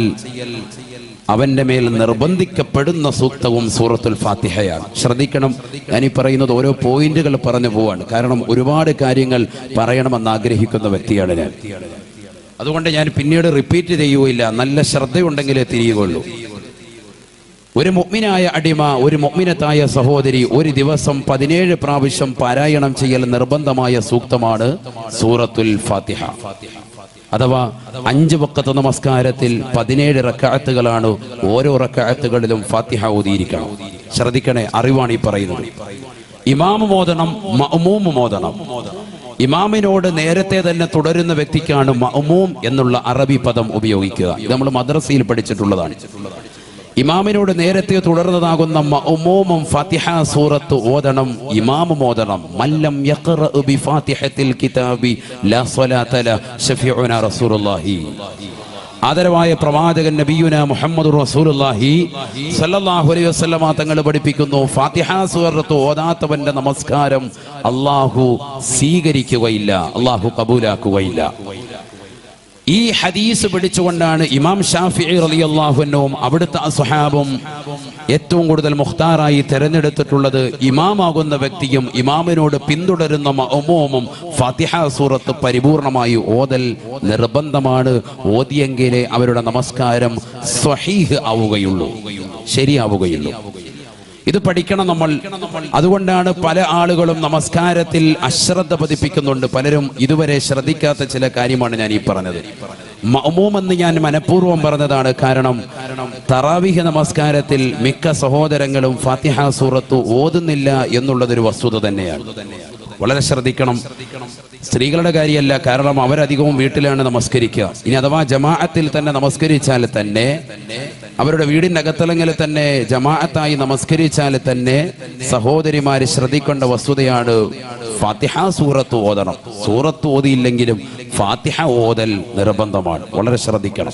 അവന്റെ മേൽ നിർബന്ധിക്കപ്പെടുന്ന സൂക്തവും സൂറത്തുൽ ഫാത്തിഹയാണ്. ശ്രദ്ധിക്കണം, ഞാൻ ഈ പറയുന്നത് ഓരോ പോയിന്റുകൾ പറഞ്ഞു പോവാണ്. കാരണം ഒരുപാട് കാര്യങ്ങൾ പറയണമെന്ന് ആഗ്രഹിക്കുന്ന വ്യക്തിയാണ് ഞാൻ. അതുകൊണ്ട് ഞാൻ പിന്നീട് റിപ്പീറ്റ് ചെയ്യുകയില്ല. നല്ല ശ്രദ്ധയുണ്ടെങ്കിലേ തിരിയുകയുള്ളൂ. ഒരു മുഅ്മിനായ അടിമ, ഒരു മുഅ്മിനത്തായ സഹോദരി ഒരു ദിവസം 17 പ്രാവശ്യം പാരായണം ചെയ്യൽ നിർബന്ധമായ സൂക്തമാണ് സൂറത്തുൽ ഫാത്തിഹ. അഥവാ 5 വഖത്ത് നമസ്കാരത്തിൽ 17 റക്അത്തുകളാണ്. ഓരോ റക്അത്തുകളിലും ഫാത്തിഹ ഓതിയിരിക്കണം. ശ്രദ്ധിക്കണേ, അറിവാണ് ഈ പറയുന്നത്. ഇമാം മോദനം, മഅ്മൂം മോദനം. ഇമാമിനോട് നേരത്തെ തന്നെ തുടരുന്ന വ്യക്തിക്കാണ് മഅ്മൂം എന്നുള്ള അറബി പദം ഉപയോഗിക്കുക. ഇത് നമ്മൾ മദ്രസയിൽ പഠിച്ചിട്ടുള്ളതാണ്. ഇമാമിനോട് നേരത്തെ തുടർന്നതാകുന്ന മഅ്മൂമും ഫാത്തിഹ സൂറത്ത് ഓതണം, ഇമാമും ഓതണം. മല്ലം യഖറ ബിഫാത്തിഹത്തിൽ കിതാബി ലാ സ്വലാത ല ശഫീഉനാ റസൂലുള്ളാഹി. ആദരവായ പ്രവാചകൻ നബിയുന മുഹമ്മദുർ റസൂലുള്ളാഹി സ്വല്ലല്ലാഹു അലൈഹി വസല്ലമ തങ്ങൾ പഠിപ്പിക്കുന്നു, ഫാത്തിഹ സൂറത്ത് ഓതാത്തവന്റെ നമസ്കാരം അല്ലാഹു സ്വീകരിക്കുകയില്ല, അല്ലാഹു കബൂലാക്കുകയില്ല. ഈ ഹദീസ് പിടിച്ചുകൊണ്ടാണ് ഇമാം ഷാഫിഈ റളിയല്ലാഹു അൻഹുവും അവിടുത്തെ സ്വഹാബും ഏറ്റവും കൂടുതൽ മുഖ്താറായി തെരഞ്ഞെടുത്തിട്ടുള്ളത് ഇമാമാകുന്ന വ്യക്തിയും ഇമാമിനോട് പിന്തുടരുന്ന മഅ്മൂമും ഫാത്തിഹ സൂറത്ത് പരിപൂർണമായി ഓതൽ നിർബന്ധമാണ്. ഓതിയെങ്കിലേ അവരുടെ നമസ്കാരം സ്വഹീഹ് ആവുകയുള്ളൂ, ശരിയാവുകയുള്ളൂ. ഇത് പഠിക്കണം നമ്മൾ. അതുകൊണ്ടാണ് പല ആളുകളും നമസ്കാരത്തിൽ അശ്രദ്ധ പതിപ്പിക്കുന്നുണ്ട്. പലരും ഇതുവരെ ശ്രദ്ധിക്കാത്ത ചില കാര്യമാണ് ഞാൻ ഈ പറഞ്ഞത്. മഅ്മൂം എന്ന് ഞാൻ മനഃപൂർവ്വം പറഞ്ഞതാണ്. കാരണം തറാവീഹ് നമസ്കാരത്തിൽ മിക്ക സഹോദരങ്ങളും ഫാത്തിഹ സൂറത്ത് ഓതുന്നില്ല എന്നുള്ളതൊരു വസ്തുത തന്നെയാണ്. വളരെ ശ്രദ്ധിക്കണം. സ്ത്രീകളുടെ കാര്യമല്ല, കാരണം അവരധികവും വീട്ടിലാണ് നമസ്കരിക്കുക. ഇനി അഥവാ ജമാഅത്തിൽ തന്നെ നമസ്കരിച്ചാൽ തന്നെ, അവരുടെ വീടിന്റെ അകത്തളങ്ങളിൽ തന്നെ ജമാഅത്തായി നമസ്കരിച്ചാൽ തന്നെ സഹോദരിമാര് ശ്രദ്ധിക്കേണ്ട വസ്തുതയാണ് ഫാത്തിഹ സൂറത്ത് ഓതണം. സൂറത്ത് ഓതിയില്ലെങ്കിലും ഫാത്തിഹ ഓതൽ നിർബന്ധമാണ്. വളരെ ശ്രദ്ധിക്കണം.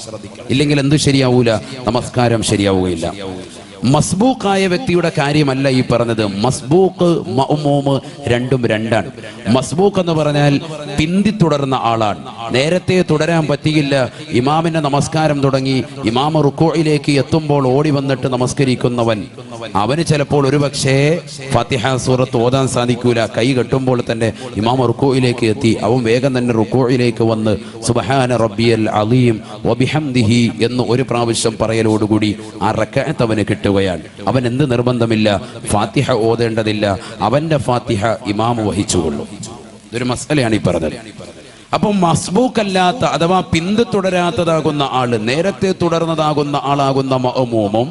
ഇല്ലെങ്കിൽ എന്തു ശരിയാവൂല, നമസ്കാരം ശരിയാവുകയില്ല. മസ്ബൂക്കായ വ്യക്തിയുടെ കാര്യമല്ല ഈ പറഞ്ഞത്. മസ്ബൂക്ക് മഅ്മൂം രണ്ടും രണ്ടാണ്. മസ്ബൂക്ക് എന്ന് പറഞ്ഞാൽ പിന്തി തുടർന്ന ആളാണ്. നേരത്തെ തുടരാൻ പറ്റിയില്ല, ഇമാമിന്റെ നമസ്കാരം തുടങ്ങി, ഇമാമ റുക്കൂഇലേക്ക് എത്തുമ്പോൾ ഓടി വന്നിട്ട് നമസ്കരിക്കുന്നവൻ, അവന് ചിലപ്പോൾ ഒരുപക്ഷേ ഫാത്തിഹ സൂറത്ത് ഓതാൻ സാധിക്കൂല. കൈ കെട്ടുമ്പോൾ തന്നെ ഇമാമ റുക്കൂഇലേക്ക് എത്തി, അവൻ വേഗം തന്നെ റുക്കൂഇലേക്ക് വന്ന് സുബ്ഹാന റബ്ബിയൽ അലീം വബിഹംദിഹി എന്ന് ഒരു പ്രാവശ്യം പറയലോടുകൂടി ആ റക്അത്ത് അവന് കിട്ടുകയാണ്. അവൻ എന്ത് നിർബന്ധമില്ല, ഫാത്തിഹ ഓതേണ്ടതില്ല, അവന്റെ ഫാത്തിഹ ഇമാം വഹിച്ചുകൊള്ളും. ഇതൊരു മസലയാണ് ഈ പറഞ്ഞത്. അപ്പം മസ്ബൂക്കല്ലാത്ത അഥവാ പിന്തു തുടരാത്തതാകുന്ന ആള്, നേരത്തെ തുടർന്നതാകുന്ന ആളാകുന്ന മഅ്മൂമും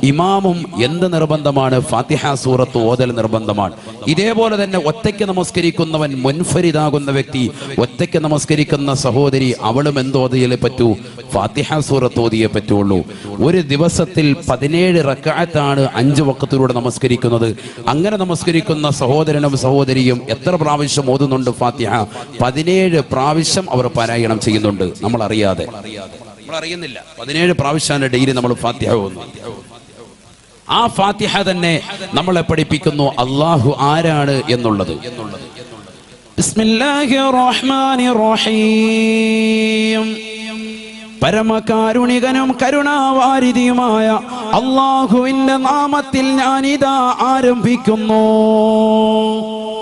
ഇമാമും എന്ത് നിർബന്ധമാണ്? ഫാത്തിഹ സൂറത്ത് ഓതൽ നിർബന്ധമാണ്. ഇതേപോലെ തന്നെ ഒറ്റയ്ക്ക് നമസ്കരിക്കുന്നവൻ, മുൻഫരിദാകുന്ന വ്യക്തി, ഒറ്റയ്ക്ക് നമസ്കരിക്കുന്ന സഹോദരി, അവളും എന്തോതിയേ പറ്റൂ? ഫാത്തിഹ സൂറത്ത് ഓതിയേ പറ്റുള്ളൂ. ഒരു ദിവസത്തിൽ 17 റക്അത്താണ് 5 വഖത്തിലൂടെ നമസ്കരിക്കുന്നത്. അങ്ങനെ നമസ്കരിക്കുന്ന സഹോദരനും സഹോദരിയും എത്ര പ്രാവശ്യം ഓതുന്നുണ്ട് ഫാത്തിഹ? 17 പ്രാവശ്യം അവർ പാരായണം ചെയ്യുന്നുണ്ട്. നമ്മൾ അറിയാതെ, നമ്മൾ അറിയുന്നില്ല. 17 പ്രാവശ്യമാണ് ഡെയിലി നമ്മൾ ഫാത്തിഹ ഓതുന്നത്. ആ ഫാത്തിഹ തന്നെ നമ്മളെ പഠിപ്പിക്കുന്നു അല്ലാഹു ആരാണ് എന്നുള്ളത്. ബിസ്മില്ലാഹിർ റഹ്മാനിർ റഹീം. പരമകാരുണികനും കരുണാവാരിധിയുമായ അല്ലാഹുവിന്റെ നാമത്തിൽ ഞാനിതാ ആരംഭിക്കുന്നു.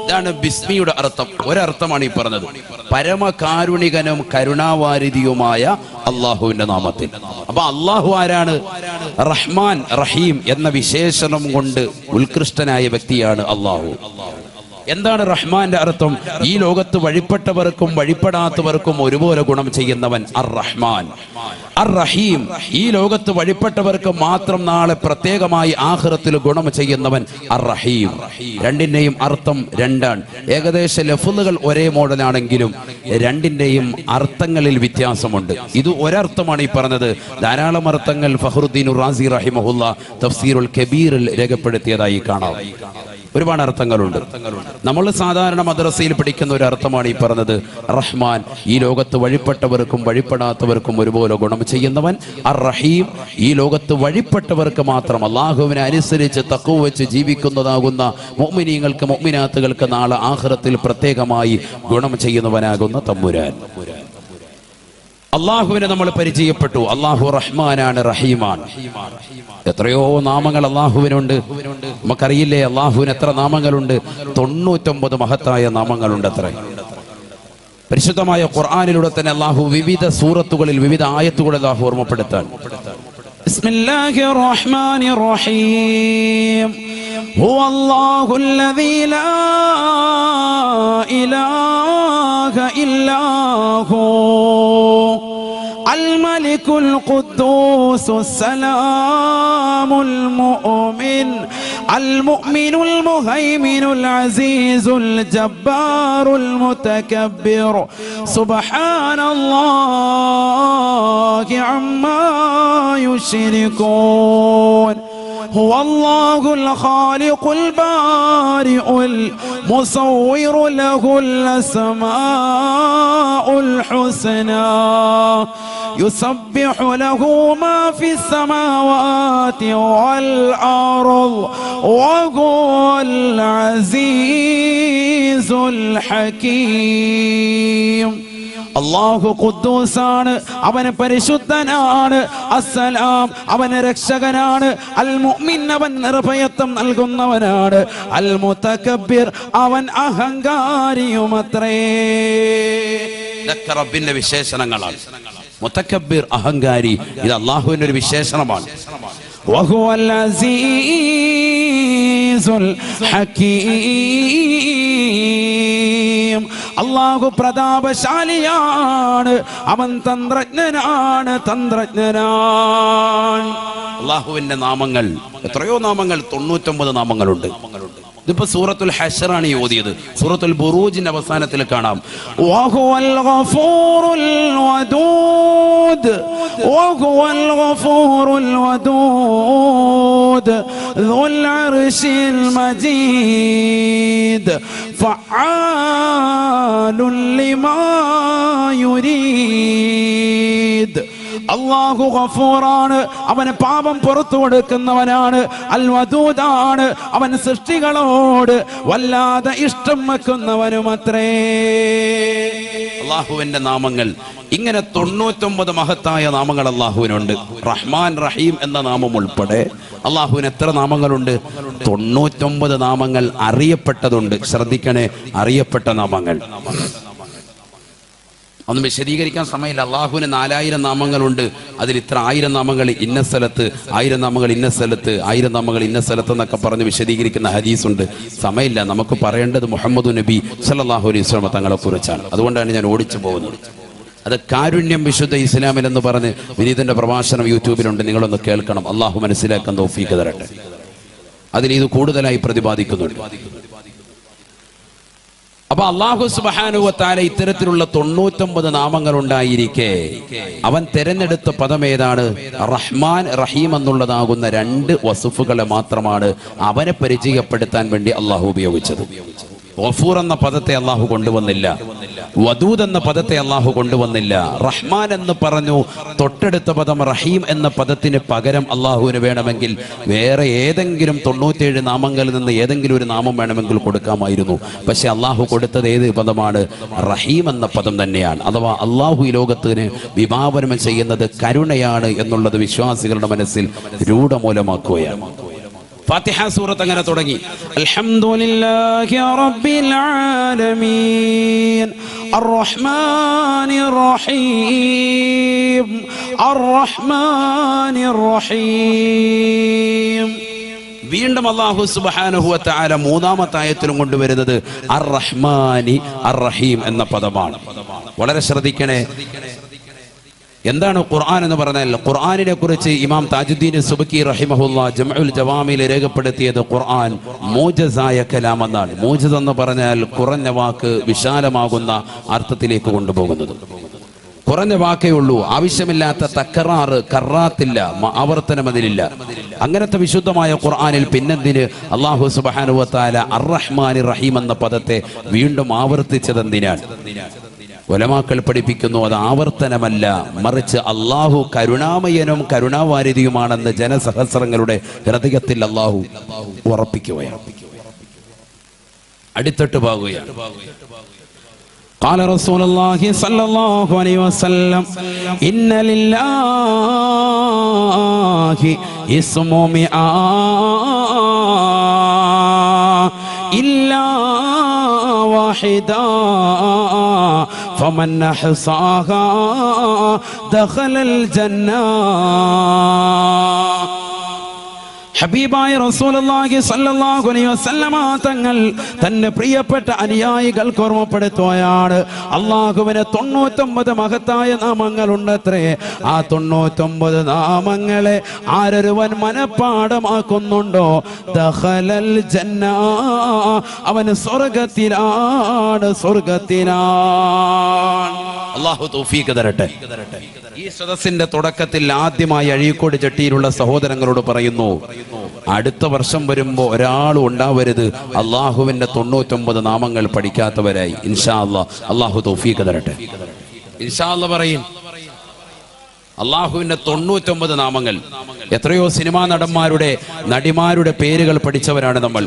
ഇതാണ് ബിസ്മിയുടെ അർത്ഥം. ഒരർത്ഥമാണ് ഈ പറഞ്ഞത്. പരമകാരുണികനും കരുണാവാരിധിയുമായ അള്ളാഹുവിന്റെ നാമത്തിൽ. അപ്പൊ അള്ളാഹു ആരാണ്? റഹ്മാൻ റഹീം എന്ന വിശേഷണം കൊണ്ട് ഉത്കൃഷ്ടനായ വ്യക്തിയാണ് അള്ളാഹു. എന്താണ് റഹ്മാന്റെ അർത്ഥം? ഈ ലോകത്ത് വഴിപ്പെട്ടവർക്കും വഴിപ്പെടാത്തവർക്കും ഒരുപോലെ ഗുണം ചെയ്യുന്നവൻ അർ റഹ്മാൻ. അർ റഹീം, ഈ ലോകത്ത് വഴിപ്പെട്ടവർക്ക് മാത്രം നാളെ പ്രത്യേകമായി ആഖിറത്തിൽ ഗുണം ചെയ്യുന്നവൻ അർ റഹീം. രണ്ടിന്റെയും അർത്ഥം രണ്ടാണ്. ഏകദേശ ലഫ്ളുകൾ ഒരേ മോഡലാണെങ്കിലും രണ്ടിന്റെയും അർത്ഥങ്ങളിൽ വ്യത്യാസമുണ്ട്. ഇത് ഒരർത്ഥമാണ് ഈ പറഞ്ഞത്. ധാരാളം അർത്ഥങ്ങൾ ഫഖ്റുദ്ദീൻ റാസി റഹിമഹുല്ലാ തഫ്സീറുൽ കബീറിൽ രേഖപ്പെടുത്തിയതായി കാണാം. ഒരുപാട് അർത്ഥങ്ങളുണ്ട്. നമ്മൾ സാധാരണ മദ്രസയിൽ പഠിക്കുന്ന ഒരു അർത്ഥമാണ് ഈ പറഞ്ഞത്. റഹ്മാൻ, ഈ ലോകത്ത് വഴിപ്പെട്ടവർക്കും വഴിപ്പെടാത്തവർക്കും ഒരുപോലെ ഗുണം ചെയ്യുന്നവൻ. അർ റഹീം, ഈ ലോകത്ത് വഴിപ്പെട്ടവർക്ക് മാത്രം അള്ളാഹുവിനെ അനുസരിച്ച് തഖ്വ വെച്ച് ജീവിക്കുന്നതാകുന്ന മുഅ്മിനീങ്ങൾക്ക് മുഅ്മിനാത്തുകൾക്ക് നാളെ ആഖിറത്തിൽ പ്രത്യേകമായി ഗുണം ചെയ്യുന്നവനാകുന്ന തമ്പുരാൻ. അള്ളാഹുവിനെ നമ്മൾ പരിചയപ്പെട്ടു. അള്ളാഹു റഹ്മാനാണ്, റഹീമാണ്. എത്രയോ നാമങ്ങൾ അള്ളാഹുവിനുണ്ട്. നമുക്കറിയില്ലേ അള്ളാഹുവിന് എത്ര നാമങ്ങളുണ്ട്? 99 മഹത്തായ നാമങ്ങളുണ്ട്. അത്ര പരിശുദ്ധമായ ഖുർആനിലൂടെ തന്നെ അള്ളാഹു വിവിധ സൂറത്തുകളിൽ വിവിധ ആയത്തുകളിൽ അള്ളാഹു ഓർമ്മപ്പെടുത്താൻ. ബിസ്മില്ലാഹിർ റഹ്മാനിർ റഹീം. ഹുവല്ലാഹുല്ലദീ ലാ ഇലാഹ ഇല്ലാ ഹു الملك القدوس السلام المؤمن المؤمن المهيمن العزيز الجبار المتكبر سبحان الله عما يشركون هو الله الخالق البارئ المصور له الأسماء الحسنى يسبح له ما في السماوات والأرض وهو العزيز الحكيم അല്ലാഹു ഖുദ്ദൂസാണ്, അവന് പരിശുദ്ധനാണ്. അസ്സലാം, അവന് രക്ഷകനാണ്. അൽ മുഅ്മിൻ, അവൻ നിർഭയത്വം നൽകുന്നവനാണ്. അൽ മുതകബ്ബിർ, അവൻ അഹങ്കാരിയുമത്രേ. ഇതൊക്കെ റബ്ബിന്റെ വിശേഷണങ്ങളാണ്. മുതകബ്ബിർ, അഹങ്കാരി, ഇത് അല്ലാഹുവിന്റെ ഒരു വിശേഷണമാണ്. വഹുവൽ അസീസുൽ ഹകീം, അല്ലാഹു പ്രതാപശാലിയാണ്, അവൻ തന്ത്രജ്ഞനാണ്. അല്ലാഹുവിന്റെ നാമങ്ങൾ എത്രയോ നാമങ്ങൾ, 99 നാമങ്ങളുണ്ട്. ഇതിപ്പോ സൂറത്തുൽ ഹശ്റാണ് ഈ ഓതിയത്. സൂറത്തുൽ ബുറൂജിന്റെ അവസാനത്തിൽ കാണാം വഹുവൽ ഗഫൂറുൽ വദൂദ് വഹുവൽ ഗഫൂറുൽ വദൂദ് ദുൽ അർശിൽ മജീദ് ഫഅാലുൻ ലിമാ യുരീദ്. അല്ലാഹു ഗഫൂറാണ്, അവന് പാപം പുറത്തു കൊടുക്കുന്നവനാണ്. അൽ വദൂദാണ്, അവൻ സൃഷ്ടികളോട് വല്ലാതെ ഇഷ്ടം വെക്കുന്നവനുമത്രേ. അല്ലാഹുവിന്റെ നാമങ്ങൾ ഇങ്ങനെ 99 മഹത്തായ നാമങ്ങൾ അല്ലാഹുവിനുണ്ട്. റഹ്മാൻ റഹീം എന്ന നാമം ഉൾപ്പെടെ അല്ലാഹുവിന് എത്ര നാമങ്ങളുണ്ട്? 99 നാമങ്ങൾ അറിയപ്പെട്ടതുണ്ട്. ശ്രദ്ധിക്കണേ, അറിയപ്പെട്ട നാമങ്ങൾ. ഒന്നും വിശദീകരിക്കാൻ സമയമില്ല. അള്ളാഹുവിന് 4000 നാമങ്ങളുണ്ട്. അതിൽ ഇത്ര 1000 നാമങ്ങൾ ഇന്ന സ്ഥലത്ത്, 1000 നാമങ്ങൾ ഇന്ന സ്ഥലത്ത്, 1000 നാമങ്ങൾ ഇന്ന സ്ഥലത്ത് എന്നൊക്കെ പറഞ്ഞ് വിശദീകരിക്കുന്ന ഹദീസുണ്ട്. സമയമില്ല. നമുക്ക് പറയേണ്ടത് മുഹമ്മദ് നബി സല്ലല്ലാഹു അലൈഹി വസല്ലം തങ്ങളെ കുറിച്ചാണ്. അതുകൊണ്ടാണ് ഞാൻ ഓടിച്ചു പോകുന്നത്. അത് കാരുണ്യം വിശുദ്ധ ഇസ്ലാമിൽ എന്ന് പറഞ്ഞ് വിനീതന്റെ പ്രഭാഷണം യൂട്യൂബിലുണ്ട്, നിങ്ങളൊന്ന് കേൾക്കണം. അള്ളാഹു മനസ്സിലാക്കാൻ തൗഫീഖ് തരട്ടെ. അതിൽ ഇത് കൂടുതലായി പ്രതിപാദിക്കുന്നുണ്ട്. അപ്പൊ അല്ലാഹു സുബ്ഹാനഹു വ തആല ഇത്തരത്തിലുള്ള 99 നാമങ്ങൾ ഉണ്ടായിരിക്കെ അവൻ തെരഞ്ഞെടുത്ത പദം ഏതാണ്? റഹ്മാൻ റഹീം എന്നുള്ളതാകുന്ന 2 വസുഫുകളെ മാത്രമാണ് അവനെ പരിചയപ്പെടുത്താൻ വേണ്ടി അള്ളാഹു ഉപയോഗിച്ചത്. ഗഫൂർ എന്ന പദത്തെ അള്ളാഹു കൊണ്ടുവന്നില്ല, വദൂദ് എന്ന പദത്തെ അള്ളാഹു കൊണ്ടുവന്നില്ല. റഹ്മാൻ എന്ന് പറഞ്ഞു. തൊട്ടടുത്ത പദം റഹീം എന്ന പദത്തിന് പകരം അള്ളാഹുവിന് വേണമെങ്കിൽ വേറെ ഏതെങ്കിലും 97 നാമങ്ങളിൽ നിന്ന് ഏതെങ്കിലും ഒരു നാമം വേണമെങ്കിൽ കൊടുക്കാമായിരുന്നു. പക്ഷെ അള്ളാഹു കൊടുത്തത് ഏത് പദമാണ്? റഹീം എന്ന പദം തന്നെയാണ്. അഥവാ അള്ളാഹു ഈ ലോകത്തിന് വിഭാവനം ചെയ്യുന്നത് കരുണയാണ് എന്നുള്ളത് വിശ്വാസികളുടെ മനസ്സിൽ രൂഢമൂലമാക്കുകയാണ്. ഫാത്തിഹ സൂറത്ത് അങ്ങനെ തുടങ്ങി. അൽഹംദുലില്ലാഹി റബ്ബിൽ ആലമീൻ അർറഹ്മാനിർ റഹീം അർറഹ്മാനിർ റഹീം. വീണ്ടും അല്ലാഹു സുബ്ഹാനഹു വ തആല 3-ാമത്തെ ആയത്തിലും കൊണ്ടുവരുന്നത് അർ റഹ്മാനി അർ റഹീം എന്ന പദമാണ്. വളരെ ശ്രദ്ധിക്കണേ. എന്താണ് ഖുർആൻ എന്ന് പറഞ്ഞാൽ? ഖുർആനിനെ കുറിച്ച് ഇമാം താജുദ്ദീൻ സുബ്കി റഹിമഹുല്ലാ ജംഉൽ ജവാമിൽ രേഖപ്പെടുത്തിയത് ഖുർആൻ മൂജസായ കലാം എന്നാണ്. മൂജസ് എന്ന് പറഞ്ഞാൽ കുറഞ്ഞ വാക്ക് വിശാലമാകുന്ന അർത്ഥത്തിലേക്ക് കൊണ്ടുപോകുന്നത്. കുറഞ്ഞ വാക്കേ ഉള്ളൂ, ആവശ്യമില്ലാത്ത തക്കറാറ് കറാത്തില്ല, ആവർത്തനം അതിലില്ല. അങ്ങനത്തെ വിശുദ്ധമായ ഖുർആനിൽ പിന്നെന്തിന് അല്ലാഹു സുബ്ഹാനഹു വ തആല അർ റഹ്മാനി റഹീം എന്ന പദത്തെ വീണ്ടും ആവർത്തിച്ചതെന്തിനാണ്? ഉലമാക്കൾ പഠിപ്പിക്കുന്നു, അത് ആവർത്തനമല്ല, മറിച്ച് അള്ളാഹു കരുണാമയനും കരുണാവാരിധിയുമാണെന്ന് ജനസഹസ്രങ്ങളുടെ ഹൃദയത്തിൽ അള്ളാഹു ഉറപ്പിക്കുകയാണ്, അടിത്തട്ട് പാകുകയാണ്. قال رسول الله صلى الله عليه وسلم إن لله اسم مئة إلا واحدا فمن أحصاها دخل الجنة. ഹബീബായ റസൂലുള്ളാഹി സ്വല്ലല്ലാഹു അലൈഹി വസല്ലമ തങ്ങൾ തന്റെ പ്രിയപ്പെട്ട അനുയായികൾക്ക് ഓർമ്മപ്പെടുത്തുകയാണ്, അള്ളാഹുവിന് 99 മഹത്തായ നാമങ്ങളുണ്ടത്രേ. ആ 99 നാമങ്ങളെ ആരൊരുവൻ മനഃപ്പാഠമാക്കുന്നുണ്ടോ ദഖലൽ ജന്ന, അവൻ സ്വർഗത്തിലാണ്. അല്ലാഹു തൗഫീഖ് തരട്ടെ. ഈ സദസ്സിന്റെ തുടക്കത്തിൽ ആദ്യമായി അഴീക്കോട് ജട്ടിയിലുള്ള സഹോദരങ്ങളോട് പറയുന്നു, അടുത്ത വർഷം വരുമ്പോ ഒരാളും ഉണ്ടാവരുത് അള്ളാഹുവിന്റെ 99 നാമങ്ങൾ പഠിക്കാത്തവരായി. ഇൻഷാ അല്ലാഹ് അള്ളാഹു തൗഫീഖ് തരട്ടെ. ഇൻഷാ അല്ലാഹ് പറയും. അള്ളാഹുവിന്റെ 99 നാമങ്ങൾ. എത്രയോ സിനിമാ നടന്മാരുടെ നടിമാരുടെ പേരുകൾ പഠിച്ചവരാണ് നമ്മൾ.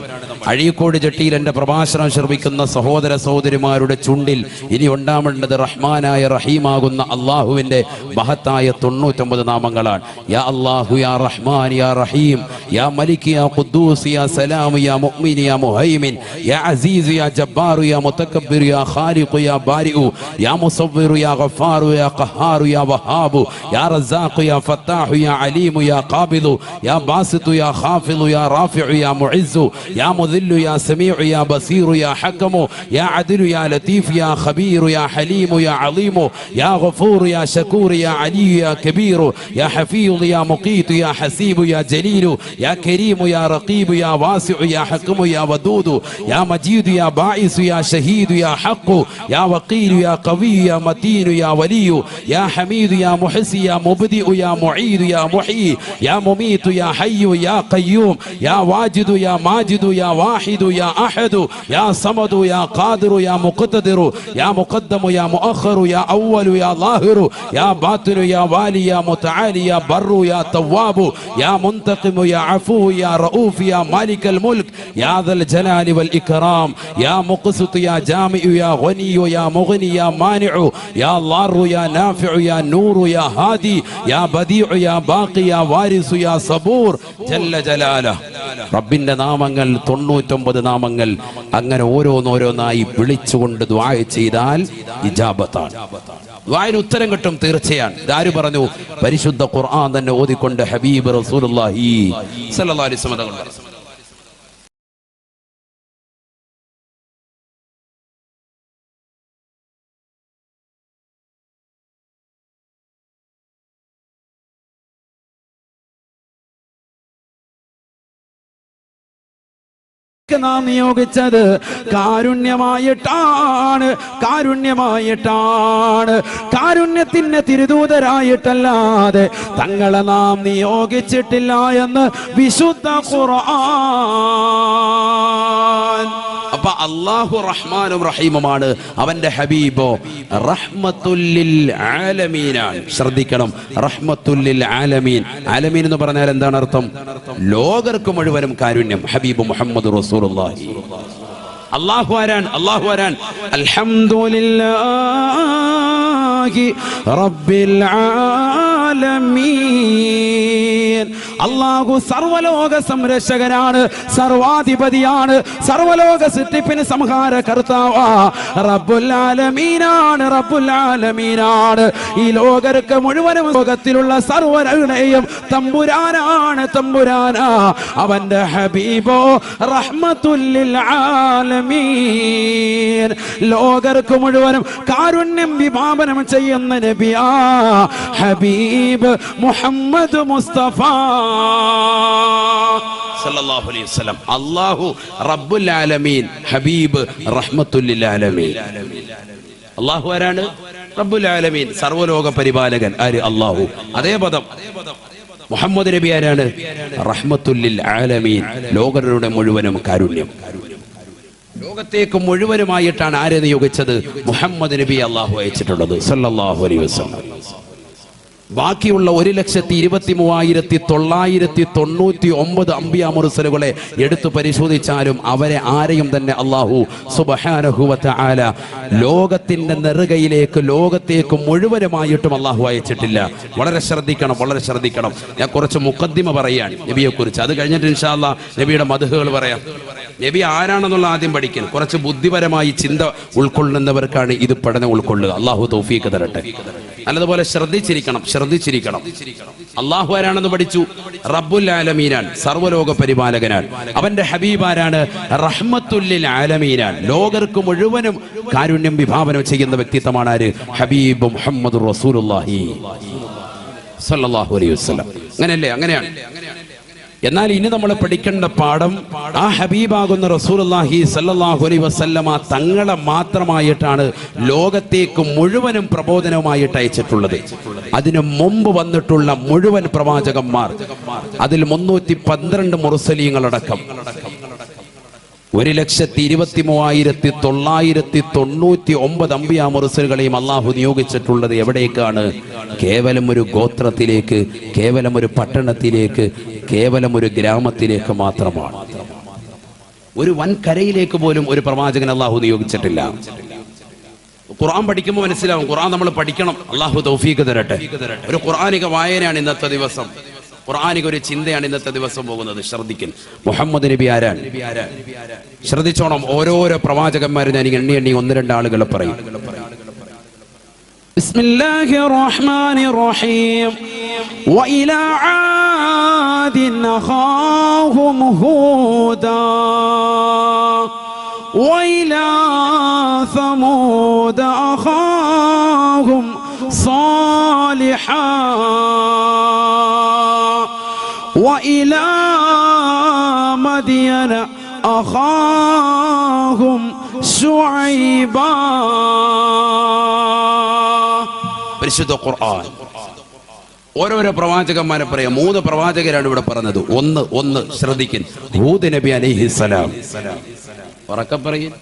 അഴീക്കോട് ജട്ടിയിൽ എന്റെ പ്രഭാഷണം ശ്രമിക്കുന്ന സഹോദര സഹോദരിമാരുടെ ചുണ്ടിൽ ഇനി ഉണ്ടാവേണ്ടത് റഹ്മാനായ റഹീമാകുന്ന അള്ളാഹുവിന്റെ മഹത്തായ 99 നാമങ്ങളാണ്. യാ അല്ലാഹു യാ റഹ്മാൻ യാ റഹീം യാ മലിക് യാ ഖുദ്ദൂസ് യാ സലാം യാ മുഅ്മിൻ യാ മുഹൈമിൻ യാ അസീസ് യാ ജബ്ബാർ യാ മുതകബ്ബിർ യാ ഖാലിഖ് യാ ബാരിഉ യാ മുസവ്വിർ യാ ഗഫാർ യാ ഖഹാർ യാ വഹാബ് യാ റസാഖ് യാ ഫത്താഹ് യാ അലീം യാ ഖാബിദ് യാ ബാസിത് യാ ഖാഫിദ് യാ റാഫിഉ യാ മുഇസ് യാ മുദിൽ യാ സമീഉ യാ ബസീർ യാ ഹകം യാ അദ്ൽ യാ ലതീഫ് യാ ഖബീർ യാ ഹലീം യാ അലീം യാ ഗഫൂർ യാ ശകൂർ യാ അലി യാ കബീർ യാ ഹഫീദ് യാ മുഖീത് യാ ഹസീബ് യാ ജലീൽ യാ കരീം യാ റഖീബ് യാ വാസിഉ യാ ഹകം യാ വദൂദ് യാ മജീദ് യാ ബാഇസ് യാ ഷഹീദ് യാ ഹഖ് യാ വഖീൽ യാ ഖവി യാ മതീൻ യാ വലി യാ ഹമീദ് യാ മുഹ്സി യാ മുബ്ദിഉ യാ മുഈദ് യാ മുഹീ യാ മുമീത് യാ ഹയ്യ് യാ ഖയ്യൂം യാ വാജിദ് യാ മാജിദ് യാ വാഹിദ് യാ അഹദ് യാ സമദ് യാ ഖാദിർ യാ മുഖ്തദിർ യാ മുഖദ്ദം യാ മുഅഖർ യാ അവ്വൽ യാ ളാഹിർ യാ ബാത്തിൻ യാ വാലി യാ മുതആലി യാ ബർ യാ തവ്വാബ് യാ മുൻതഖിം യാ അഫൂ യാ റഊഫ് യാ മാലികൽ മുൽക്ക് യാ ദൽ ജലാലി വൽ ഇക്റാം യാ മുഖ്സിത് യാ ജാമിഉ യാ ഗനി യാ മുഗ്നി യാ മാനിഉ യാ ളാർ യാ നാഫിഉ യാ നൂർ യാ ഹാദി യാ ബദീഉ യാ ബാഖി യാ വാരിസ് യാ സബൂർ ജല്ല ജലാലഹ്. റബ്ബിന്റെ നാമങ്ങൾ 99 നാമങ്ങൾ. അങ്ങനെ ഓരോന്നോരോന്നായി വിളിച്ചുകൊണ്ട് ദുആ ചെയ്താൽ ഇജാബത്താണ്. ദുആന് ഉത്തരം കിട്ടും തീർച്ചയാണ്. ഇതാര് പറഞ്ഞു? പരിശുദ്ധ ഖുർആൻ തന്നെ ഓതിക്കൊണ്ട് ഹബീബ് റസൂലുള്ളാഹി സ്വല്ലല്ലാഹു അലൈഹി വസല്ലം പറഞ്ഞു. നാം നിയോഗിച്ചത് കാരുണ്യമായിട്ടാണ്, കാരുണ്യത്തിന്റെ തിരുദൂതരായിട്ടല്ലാതെ തങ്ങളെ നാം നിയോഗിച്ചിട്ടില്ല എന്ന് വിശുദ്ധ ഖുർആൻ. അപ്പൊ അല്ലാഹു റഹ്മാനും റഹീമുമാണ്. അവന്റെ ഹബീബോ റഹ്മത്തുൽ ലിൽ ആലമീനാണ്. ശ്രദ്ധിക്കണം, റഹ്മത്തുൽ ലിൽ ആലമീൻ. ആലമീൻ എന്ന് പറഞ്ഞാൽ എന്താണ് അർത്ഥം? ലോകർക്ക് മുഴുവനും കാരുണ്യം. ഹബീബ് മുഹമ്മദ് റസൂലുള്ളാഹി. അല്ലാഹു ആരാൻ? അല്ലാഹു ആരാൻ? അൽഹംദുലില്ലാഹി റബ്ബിൽ ആലമീൻ. അല്ലാഹു സർവലോക സംരക്ഷകനാണ്, സർവാധിപതിയാണ്, സർവലോക സൃഷ്ടിപ്പിന് സംഹാര കർത്താവാ. റബ്ബുൽ ആലമീനാണ്, റബ്ബുൽ ആലമീനാണ്. ഈ ലോകർക്ക് മുഴുവനും ലോകത്തിലുള്ള സർവ്വരുടെയും തമ്പുരാനാണ്, തമ്പുരാനാ. അവന്റെ ഹബീബോ റഹ്മത്തുൽ ലിൽ ആലമീൻ. ലോകർക്ക് മുഴുവനും കാരുണ്യം വിഭാവനം ചെയ്യുന്ന നബിയാ ഹബീബ് മുഹമ്മദ് മുസ്തഫ സല്ലല്ലാഹു അലൈഹി വസല്ലം. അല്ലാഹു റബ്ബുൽ ആലമീൻ, ഹബീബ് റഹ്മത്തുൽ ലിൽ ആലമീൻ. അല്ലാഹു ആരാണ്? റബ്ബുൽ ആലമീൻ, സർവ്വലോക പരിപാലകൻ. ആര്? അല്ലാഹു. അതേ പദം മുഹമ്മദ് നബി ആരാണ്? റഹ്മത്തുൽ ലിൽ ആലമീൻ, ലോകരുടെ മുഴുവനും കാരുണ്യം. ലോകത്തേക്ക് മുഴുവനുമായിട്ടാണ് ആരെ നിയോഗിച്ചത്? മുഹമ്മദ് നബി അല്ലാഹു അയച്ചിട്ടുള്ളത് സല്ലല്ലാഹു അലൈഹി വസല്ലം. ബാക്കിയുള്ള 1,23,999 അംബിയാ മുർസലുകളെ എടുത്തു പരിശോധിച്ചാലും അവരെ ആരെയും തന്നെ അല്ലാഹു സുബ്ഹാനഹു വ തആല ലോകത്തിന്റെ നെറുകയിലേക്ക്, ലോകത്തേക്ക് മുഴുവനുമായിട്ടും അല്ലാഹു അയച്ചിട്ടില്ല. വളരെ ശ്രദ്ധിക്കണം, വളരെ ശ്രദ്ധിക്കണം. ഞാൻ കുറച്ച് മുഖദ്ദിമ പറയാൻ നബിയെ കുറിച്ച്. അത് കഴിഞ്ഞിട്ട് ഇൻഷാ അല്ലാഹ് നബിയുടെ മദ്ഹുകൾ പറയാം. നബി ആരാണെന്നുള്ള ആദ്യം പഠിക്കണം. കുറച്ച് ബുദ്ധിപരമായി ചിന്ത ഉൾക്കൊള്ളുന്നവർക്കാണ് ഇത് പഠനം ഉൾക്കൊള്ളുക. അള്ളാഹു തൗഫീഖ് തരട്ടെ. നല്ലതുപോലെ ശ്രദ്ധിച്ചിരിക്കണം. അള്ളാഹു ആരാണെന്ന് പഠിച്ചു. റബ്ബുൽ ആലമീനാൻ, സർവ്വലോക പരിപാലകനാൻ. അവന്റെ ഹബീബാരാണ്, റഹ്മത്തുല്ലിൽ ആലമീനാൻ, ലോകർക്ക് മുഴുവനും കാരുണ്യം വിഭാവനം ചെയ്യുന്ന വ്യക്തിത്വമാണ് ആര്? ഹബീബ് മുഹമ്മദ് റസൂലുള്ളാഹി സ്വല്ലല്ലാഹു അലൈഹി വസല്ലം. അങ്ങനെയാണ്. എന്നാൽ ഇനി നമ്മൾ പഠിക്കേണ്ട പാഠം, ആ ഹബീബാകുന്ന റസൂലുള്ളാഹി സ്വല്ലല്ലാഹു അലൈഹി വസല്ലമ തങ്ങളെ മാത്രമായിട്ടാണ് ലോകത്തേക്ക് മുഴുവനും പ്രബോധനവുമായിട്ട് അയച്ചിട്ടുള്ളത്. അതിനു മുമ്പ് വന്നിട്ടുള്ള മുഴുവൻ പ്രവാചകന്മാർ, അതിൽ 312 മുർസലീങ്ങളടക്കം 1,23,999 അംബിയാ മുർസലുകളെയും അള്ളാഹു നിയോഗിച്ചിട്ടുള്ളത് എവിടേക്കാണ്? കേവലം ഒരു ഗോത്രത്തിലേക്ക്, കേവലം ഒരു പട്ടണത്തിലേക്ക്, കേവലം ഒരു ഗ്രാമത്തിലേക്ക് മാത്രമാണ്. ഒരു വൻകരയിലേക്ക് പോലും ഒരു പ്രവാചകൻ അള്ളാഹു നിയോഗിച്ചിട്ടില്ല. ഖുർആൻ പഠിക്കുമ്പോൾ മനസ്സിലാവും. ഖുർആൻ നമ്മൾ പഠിക്കണം. അള്ളാഹു തൗഫീഖ് തരട്ടെ. ഒരു ഖുർആനിക വായനയാണ് ഇന്നത്തെ ദിവസം, ഖുർആനിക ഒരു ചിന്തയാണ് ഇന്നത്തെ ദിവസം പോകുന്നത്. ശ്രദ്ധിക്കൻ. മുഹമ്മദ് നബി ആരാൻ? ശ്രദ്ധിച്ചോണം. ഓരോരോ പ്രവാചകന്മാരും ഞാൻ എണ്ണി 1-2 ആളുകളെ പറയും. ബിസ്മില്ലാഹിർ റഹ്മാനിർ റഹീം. വഇലാ ആദിൻ അഖാഹും ഹൂദാ വഇലാ സമൂദ അഖാഹും സാലിഹാ وإلى مدين أخاهم شعيبا. പരിശുദ്ധ ഖുർആൻ ഓരോരോ പ്രവാചകന്മാരെ പറയാം. 3 പ്രവാചകരാണ് ഇവിടെ പറഞ്ഞത്. ഒന്ന് ശ്രദ്ധിക്കും. ഹൂദ് നബി അലൈഹിസ്സലാം. ഉറക്കെ പറയും.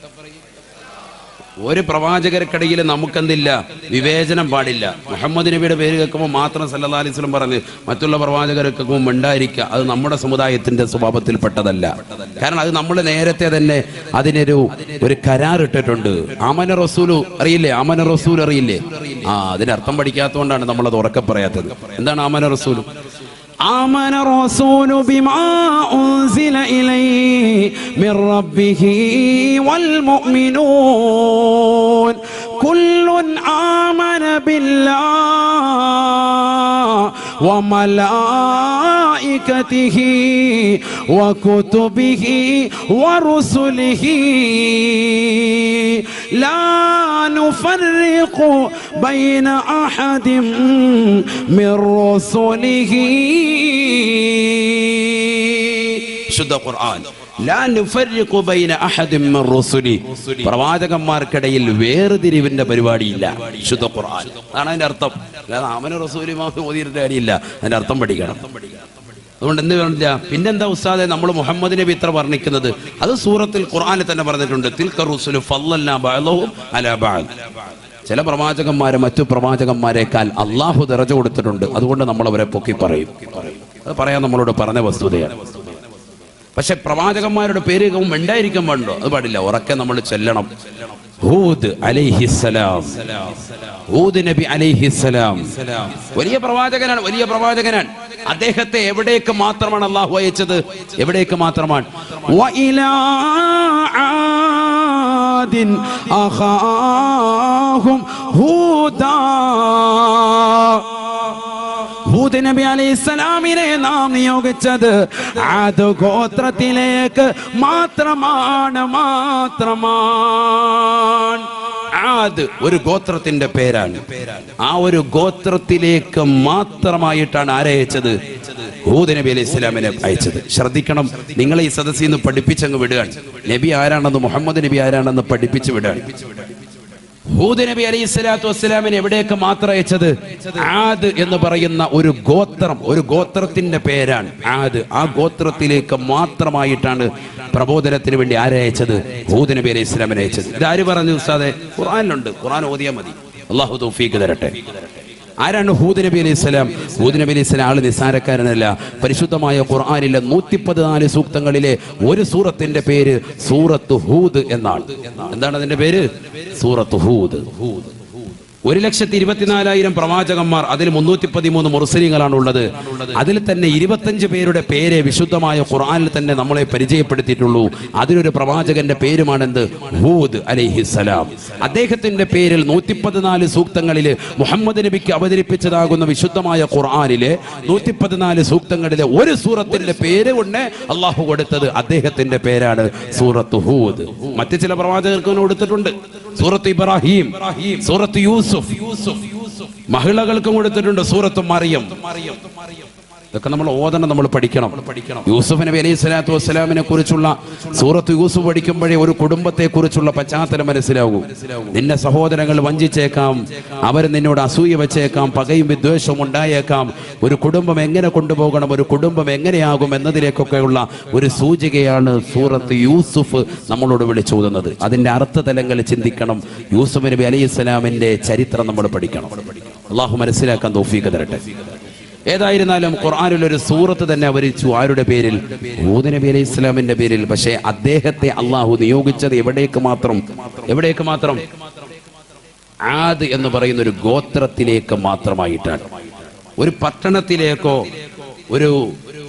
ഒരു പ്രവാചകർക്കിടയിൽ നമുക്കെന്തില്ല? വിവേചനം പാടില്ല. മുഹമ്മദ് നബിയുടെ പേര് കേൾക്കുമ്പോൾ മാത്രം സല്ലല്ലാഹു അലൈഹി വസല്ലം പറഞ്ഞ് മറ്റുള്ള പ്രവാചകരെ കേൾക്കുമ്പോൾ ഉണ്ടായിരിക്കുക, അത് നമ്മുടെ സമുദായത്തിന്റെ സ്വഭാവത്തിൽപ്പെട്ടതല്ല. കാരണം അത് നമ്മൾ നേരത്തെ തന്നെ അതിനൊരു കരാറിട്ടിട്ടുണ്ട്. ആമന റസൂൽ അറിയില്ലേ? അതിനർത്ഥം പഠിക്കാത്തതുകൊണ്ടാണ് നമ്മളത് ഉറക്കെ പറയാത്തത്. എന്താണ് ആമന റസൂൽ? آمن الرسول بما أنزل إليه من ربه والمؤمنون كل آمن بالله وملائكته وكتبه ورسله لا نفرق بين أحد من رسله. ശുദ്ധ ഖുർആൻ. ലാ നുഫർരിഖു ബൈന അഹദിൻ മിർ റുസുലി. പ്രവാചകന്മാർക്കിടയിൽ വേർതിരിവിന്റെ പരിപാടിയില്ല. ശുദ്ധ ഖുർആൻ. അതാണ് അതിന്റെ അർത്ഥം. അല്ലാതെ ആമന റസൂലി മാത്രം ഓതിയിട്ട് കാര്യമില്ല. അതിന്റെ അർത്ഥം പഠിക്കണം. അതുകൊണ്ട് എന്ത് വേണ്ടില്ല? പിന്നെന്താ ഉസ്താദെ നമ്മൾ മുഹമ്മദ് നബി ഇത്ര വർണ്ണിക്കുന്നത്? അത് സൂറത്തുൽ ഖുർആനിൽ തന്നെ പറഞ്ഞിട്ടുണ്ട്. തിൽക റുസുലു ഫളൽനാ ബഅദഹും അലാ ബഅദ്. ചില പ്രവാചകന്മാരെ മറ്റു പ്രവാചകന്മാരെക്കാൾ അള്ളാഹു ദറജ കൊടുത്തിട്ടുണ്ട്. അതുകൊണ്ട് നമ്മൾ അവരെ പൊക്കി പറയും. അത് പറയാൻ നമ്മളോട് പറഞ്ഞ വസ്തുതയാണ്. പക്ഷെ പ്രവാചകന്മാരുടെ പേര് ഉണ്ടായിരിക്കാൻ പാടുണ്ടോ? അത് പാടില്ല. ഉറക്കെ നമ്മൾ ചെല്ലണം. ഹൂദ് അലൈഹിസ്സലാം, ഹൂദ് നബി അലൈഹിസ്സലാം വലിയ പ്രവാചകനാണ്. അദ്ദേഹത്തെ എവിടേക്ക് മാത്രമാണ് അള്ളാഹു അയച്ചത്? എവിടേക്ക് മാത്രമാണ്? വഇലാ ആദിൻ അഖാഹും ഹൂദാ. ഹൂദ് നബി അലൈഹിസ്സലാമിനെ നാം നിയോഗിച്ചത് ആദ് ഗോത്രത്തിലേക്ക് മാത്രമാണ്. ആദ് ഒരു ഗോത്രത്തിന്റെ പേരാണ്. ആ ഒരു ഗോത്രത്തിലേക്ക് മാത്രമായിട്ടാണ് ആരയച്ചത്? ഹൂദ് നബി അലൈഹിസ്സലാമിനെ അയച്ചത്. ശ്രദ്ധിക്കണം. നിങ്ങളെ ഈ സദസ്സിൽ നിന്ന് പഠിപ്പിച്ചങ്ങ് വിടുകയാണ്. നബി ആരാണെന്ന്, മുഹമ്മദ് നബി ആരാണെന്ന് പഠിപ്പിച്ചു വിടുകയാണ്. ഹൂദ് നബി അലൈഹിസ്സലാത്തു വസ്സലാമിനെ എവിടേക്ക് മാത്രം അയച്ചത്? ആദ് എന്ന് പറയുന്ന ഒരു ഗോത്രത്തിന്റെ പേരാണ് ആദ്. ആ ഗോത്രത്തിലേക്ക് മാത്രമായിട്ടാണ് പ്രബോധനത്തിന് വേണ്ടി ആരയച്ചത്? ഹൂദ് നബി അലൈഹിസ്സലാമിനെ അയച്ചത്. ഇതാര് പറഞ്ഞു ഉസ്താദെ? ഖുർആനിലുണ്ട്. ഖുർആൻ ഓതിയാൽ മതി. അല്ലാഹു തൗഫീഖ് തരട്ടെ. ആരാണ് ഹൂദ് നബി അലൈഹിസ്സലാം? ഹൂദ് നബി അലൈഹിസ്സലാം ആള് നിസ്സാരക്കാരനല്ല. പരിശുദ്ധമായ ഖുർആനിലെ 114 സൂക്തങ്ങളിലെ ഒരു സൂറത്തിന്റെ പേര് സൂറത്ത് ഹൂദ് എന്നാണ്. എന്താണ് അതിന്റെ പേര്? സൂറത്ത് ഹൂദ്. 1,24,000 പ്രവാചകന്മാർ, അതിൽ 313 മുർസലീങ്ങളാണ് ഉള്ളത്. അതിൽ തന്നെ 25 പേരുടെ പേര് വിശുദ്ധമായ ഖുർആനിൽ തന്നെ നമ്മളെ പരിചയപ്പെടുത്തിയിട്ടുള്ളൂ. അതിലൊരു പ്രവാചകന്റെ പേരുമാണെന്ത്? ഹൂദ് അലൈഹിസ്സലാം. അദ്ദേഹത്തിന്റെ പേരിൽ 114 സൂക്തങ്ങളിൽ മുഹമ്മദ് നബിക്ക് അവതരിപ്പിച്ചതാകുന്ന വിശുദ്ധമായ ഖുർആനിലെ 114 സൂക്തങ്ങളിലെ ഒരു സൂറത്തിന്റെ പേര് കൊണ്ട് അള്ളാഹു കൊടുത്തത് അദ്ദേഹത്തിന്റെ പേരാണ് സൂറത്ത് ഹൂദ്. മറ്റു ചില പ്രവാചകർക്ക് കൊടുത്തിട്ടുണ്ട്. സൂറത്ത് ഇബ്രാഹിം, സൂറത്ത് യൂസുഫ്, മഹിളകൾക്കും കൊടുത്തിട്ടുണ്ട് സൂറത്ത് മറിയം. ഇതൊക്കെ നമ്മൾ ഓതണം, നമ്മൾ പഠിക്കണം. യൂസുഫ് നബി അലൈഹി സ്വലാത്തു വസ്സലാമിനെ കുറിച്ചുള്ള സൂറത്ത് യൂസുഫ് പഠിക്കുമ്പോഴേ ഒരു കുടുംബത്തെ കുറിച്ചുള്ള പശ്ചാത്തലം മനസ്സിലാകൂ. നിന്റെ സഹോദരങ്ങൾ വഞ്ചിച്ചേക്കാം, അവർ നിന്നോട് അസൂയ വെച്ചേക്കാം, പകയും വിദ്വേഷവും ഉണ്ടായേക്കാം. ഒരു കുടുംബം എങ്ങനെ കൊണ്ടുപോകണം, ഒരു കുടുംബം എങ്ങനെയാകും എന്നതിലേക്കൊക്കെയുള്ള ഒരു സൂചികയാണ് സൂറത്ത് യൂസുഫ് നമ്മളോട് വിളിച്ചോതുന്നത്. അതിന്റെ അർത്ഥതലങ്ങൾ ചിന്തിക്കണം. യൂസുഫ് നബി അലൈഹി സ്വലാമിന്റെ ചരിത്രം നമ്മൾ പഠിക്കണം. അള്ളാഹു മനസ്സിലാക്കാൻ തൗഫീഖ് തരട്ടെ. ഏതായിരുന്നാലും ഖുർആനിൽ ഒരു സൂറത്ത് തന്നെ അവതരിച്ചു. ആരുടെ പേരിൽ? ഹൂദ് നബി അലൈഹി ഇസ്ലാമിന്റെ പേരിൽ. പക്ഷേ അദ്ദേഹത്തെ അള്ളാഹു നിയോഗിച്ചത് എവിടേക്ക് മാത്രം? ആദ് എന്ന് പറയുന്ന ഒരു ഗോത്രത്തിലേക്ക് മാത്രമായിട്ടാണ്. ഒരു പട്ടണത്തിലേക്കോ ഒരു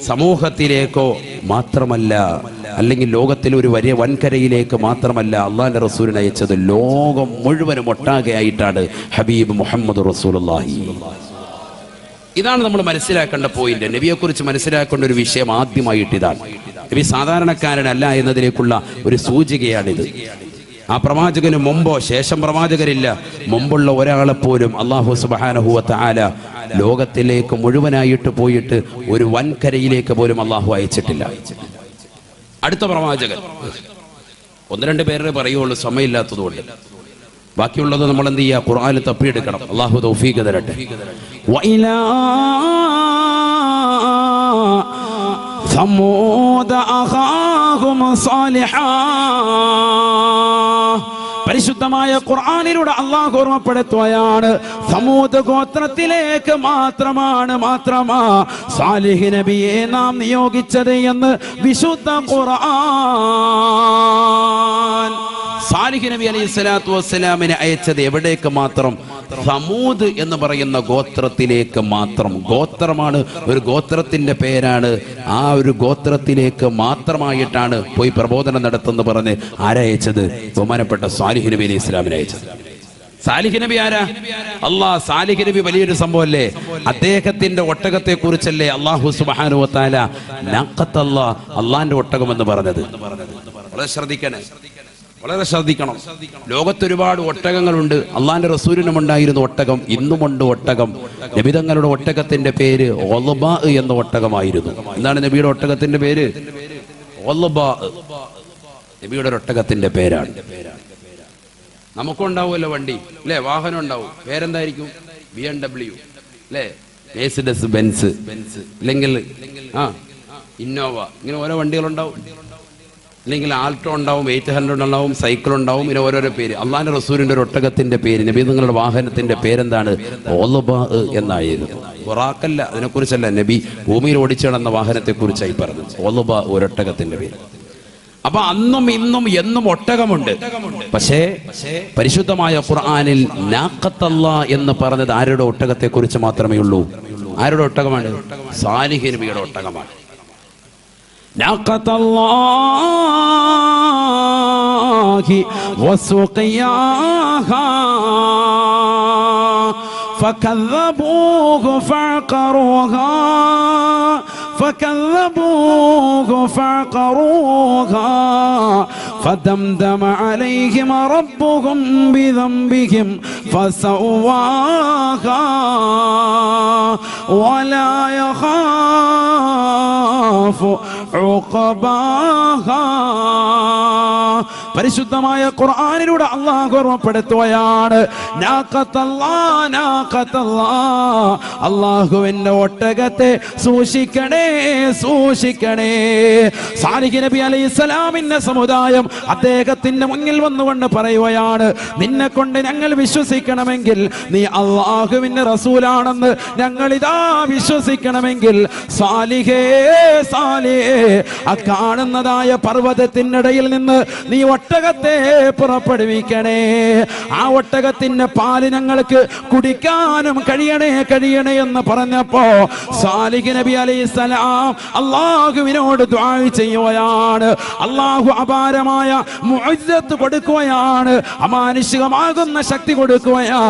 സമൂഹത്തിലേക്കോ മാത്രമല്ല, അല്ലെങ്കിൽ ലോകത്തിലെ ഒരു വലിയ വൻകരയിലേക്ക് മാത്രമല്ല അള്ളാഹിന്റെ റസൂലിനെ അയച്ചത്. ലോകം മുഴുവനും ഒട്ടാകെ ആയിട്ടാണ് ഹബീബ് മുഹമ്മദ് റസൂലുള്ളാഹി. ഇതാണ് നമ്മൾ മനസ്സിലാക്കേണ്ട പോയിന്റ്. നബിയെ കുറിച്ച് മനസ്സിലാക്കേണ്ട ഒരു വിഷയം ആദ്യമായിട്ട് ഇതാണ്. നബി സാധാരണക്കാരനല്ല എന്നതിലേക്കുള്ള ഒരു സൂചികയാണിത്. ആ പ്രവാചകന് മുമ്പോ ശേഷം പ്രവാചകരില്ല. മുമ്പുള്ള ഒരാളെ പോലും അല്ലാഹു സുബ്ഹാനഹു വ തആല ലോകത്തിലേക്ക് മുഴുവനായിട്ട് പോയിട്ട് ഒരു വൻകരയിലേക്ക് പോലും അല്ലാഹു അയച്ചിട്ടില്ല. അടുത്ത പ്രവാചകൻ 1-2 പേരെ പറയുള്ളൂ, സമയമില്ലാത്തതുകൊണ്ട്. ബാക്കിയുള്ളത് നമ്മൾ എന്ത് ചെയ്യുക? ഖുർആനിൽ തപ്പിയെടുക്കണം. അല്ലാഹു തൗഫീഖ് തരട്ടെ. വഇലാ സമൂദ അഖാഹും സാലിഹാ. പരിശുദ്ധമായ ഖുർആനിലൂടെ അല്ലാഹു ഓർമ്മപ്പെടുത്തുകയാണ്, സമൂദ് ഗോത്രത്തിലേക്ക് മാത്രമാ സാലിഹ് നബിയെ നാം നിയോഗിച്ചത് എന്ന് വിശുദ്ധ ഖുർആൻ. സാലിഹ് നബി അലൈഹി സ്വലാത്തു വസ്സലാമിനെ അയച്ചത് എവിടേക്ക് മാത്രം? സമൂദ് എന്ന് പറയുന്ന ഗോത്രത്തിലേക്ക് മാത്രം. ഗോത്രമാണ്, ഒരു ഗോത്രത്തിന്റെ പേരാണ്. ആ ഒരു ഗോത്രത്തിലേക്ക് മാത്രമായിട്ടാണ് പോയി പ്രബോധനം നടത്തുന്ന പറഞ്ഞ് ആരയച്ചത്? ബഹുമാനപ്പെട്ട സാലിഹ് നബി അലൈഹി ഇസ്ലാമിനെ അയച്ചത്. സാലിഹ് നബി ആരാ? സാലിഹ് നബി വലിയൊരു സംഭവമല്ലേ? അദ്ദേഹത്തിന്റെ ഒട്ടകത്തെ കുറിച്ചല്ലേ അല്ലാഹു സുബ്ഹാനഹു വ തആല നഖത്തല്ലാഹ്, അള്ളാന്റെ ഒട്ടകം എന്ന് പറഞ്ഞത്. വളരെ ശ്രദ്ധിക്കണം. ലോകത്തൊരുപാട് ഒട്ടകങ്ങളുണ്ട്. അള്ളാന്റെ റസൂലിനും ഉണ്ടായിരുന്നു ഒട്ടകം, ഇന്നുമുണ്ട് ഒട്ടകം. നബിതങ്ങളുടെ ഒട്ടകത്തിന്റെ പേര് ഒളബാ എന്ന ഒട്ടകമായിരുന്നു. എന്താണ് നബിയുടെ ഒട്ടകത്തിന്റെ പേര്? ഒളബാ. നബിയുടെ ഒട്ടകത്തിന്റെ പേരാണ്. നമുക്കുണ്ടാവുമല്ലോ വണ്ടി, അല്ലെ? വാഹനം ഉണ്ടാവും. പേരെന്തായിരിക്കും? BMW, അല്ലെ? മെഴ്സിഡസ് ബെൻസ്, അല്ലെങ്കിൽ ഇന്നോവ, ഇങ്ങനെ ഓരോ വണ്ടികളുണ്ടാവും. അല്ലെങ്കിൽ ആൾട്ടോ ഉണ്ടാവും, 800 ഉണ്ടാവും, സൈക്കിൾ ഉണ്ടാവും, ഇങ്ങനെ ഓരോരോ പേര്. അള്ളാന്റെ റസൂലിന്റെ ഒരു ഒട്ടകത്തിന്റെ പേര്, നബി നിങ്ങളുടെ വാഹനത്തിന്റെ പേരെന്താണ്? ഒളബാ എന്നായിരുന്നു. ബുറാഖല്ല, അതിനെക്കുറിച്ചല്ല. നബി ഭൂമിയിൽ ഓടിച്ചു നടന്ന വാഹനത്തെ കുറിച്ചായി പറഞ്ഞത്. ഒളബാ, ഒരൊട്ടകത്തിന്റെ പേര്. അപ്പൊ അന്നും ഇന്നും എന്നും ഒട്ടകമുണ്ട്. പക്ഷേ പരിശുദ്ധമായ ഖുർആനിൽ നാഖത്തല്ലാഹ് എന്ന് പറഞ്ഞത് ആരുടെ ഒട്ടകത്തെ കുറിച്ച് മാത്രമേ ഉള്ളൂ? ആരുടെ ഒട്ടകമാണ്? സാലിഹ് നബിയുടെ ഒട്ടകമാണ്. നാഖത്തല്ലാഹി വസുഖിയാഹാ فكذبوه فعقروها فدمدم عليهم ربهم بذنبهم فسواها ولا يخاف عقباها. പരിശുദ്ധമായ ഖുർആനിലൂടെ അല്ലാഹു ഓർമ്മപ്പെടുത്തുകയാണ്, അല്ലാഹുവിന്റെ ഒട്ടകത്തെ സൂക്ഷിക്കണേ. സാലിഹ് നബി അലൈഹിസ്സലാമിന്റെ സമുദായം അദ്ദേഹത്തിന്റെ മുന്നിൽ വന്നുകൊണ്ട് പറയുകയാണ്, നിന്നെ കൊണ്ട് ഞങ്ങൾ വിശ്വസിക്കണമെങ്കിൽ, നീ അല്ലാഹുവിന്റെ റസൂലാണെന്ന് ഞങ്ങൾ ഇതാ വിശ്വസിക്കണമെങ്കിൽ, സാലിഹേ ആ കാണുന്നതായ പർവ്വതത്തിനിടയിൽ നിന്ന് നീ ഒട്ടകത്തെ പുറപ്പെടുവിക്കണേ, ആ ഒട്ടകത്തിന്റെ പാല് ഞങ്ങൾക്ക് കുടിക്കാനും കഴിയണേ എന്ന് പറഞ്ഞപ്പോ സാലിഹ് നബി അലൈഹിസ്സലാം അല്ലാഹുവിനോട് ദുആ ചെയ്യുകയാണ്. അല്ലാഹു അപാരമായ മുഅ്ജിസത്ത് കൊടുക്കുകയാണ്, അമാനുഷികമാകുന്ന ശക്തി കൊടുക്കുകയാ.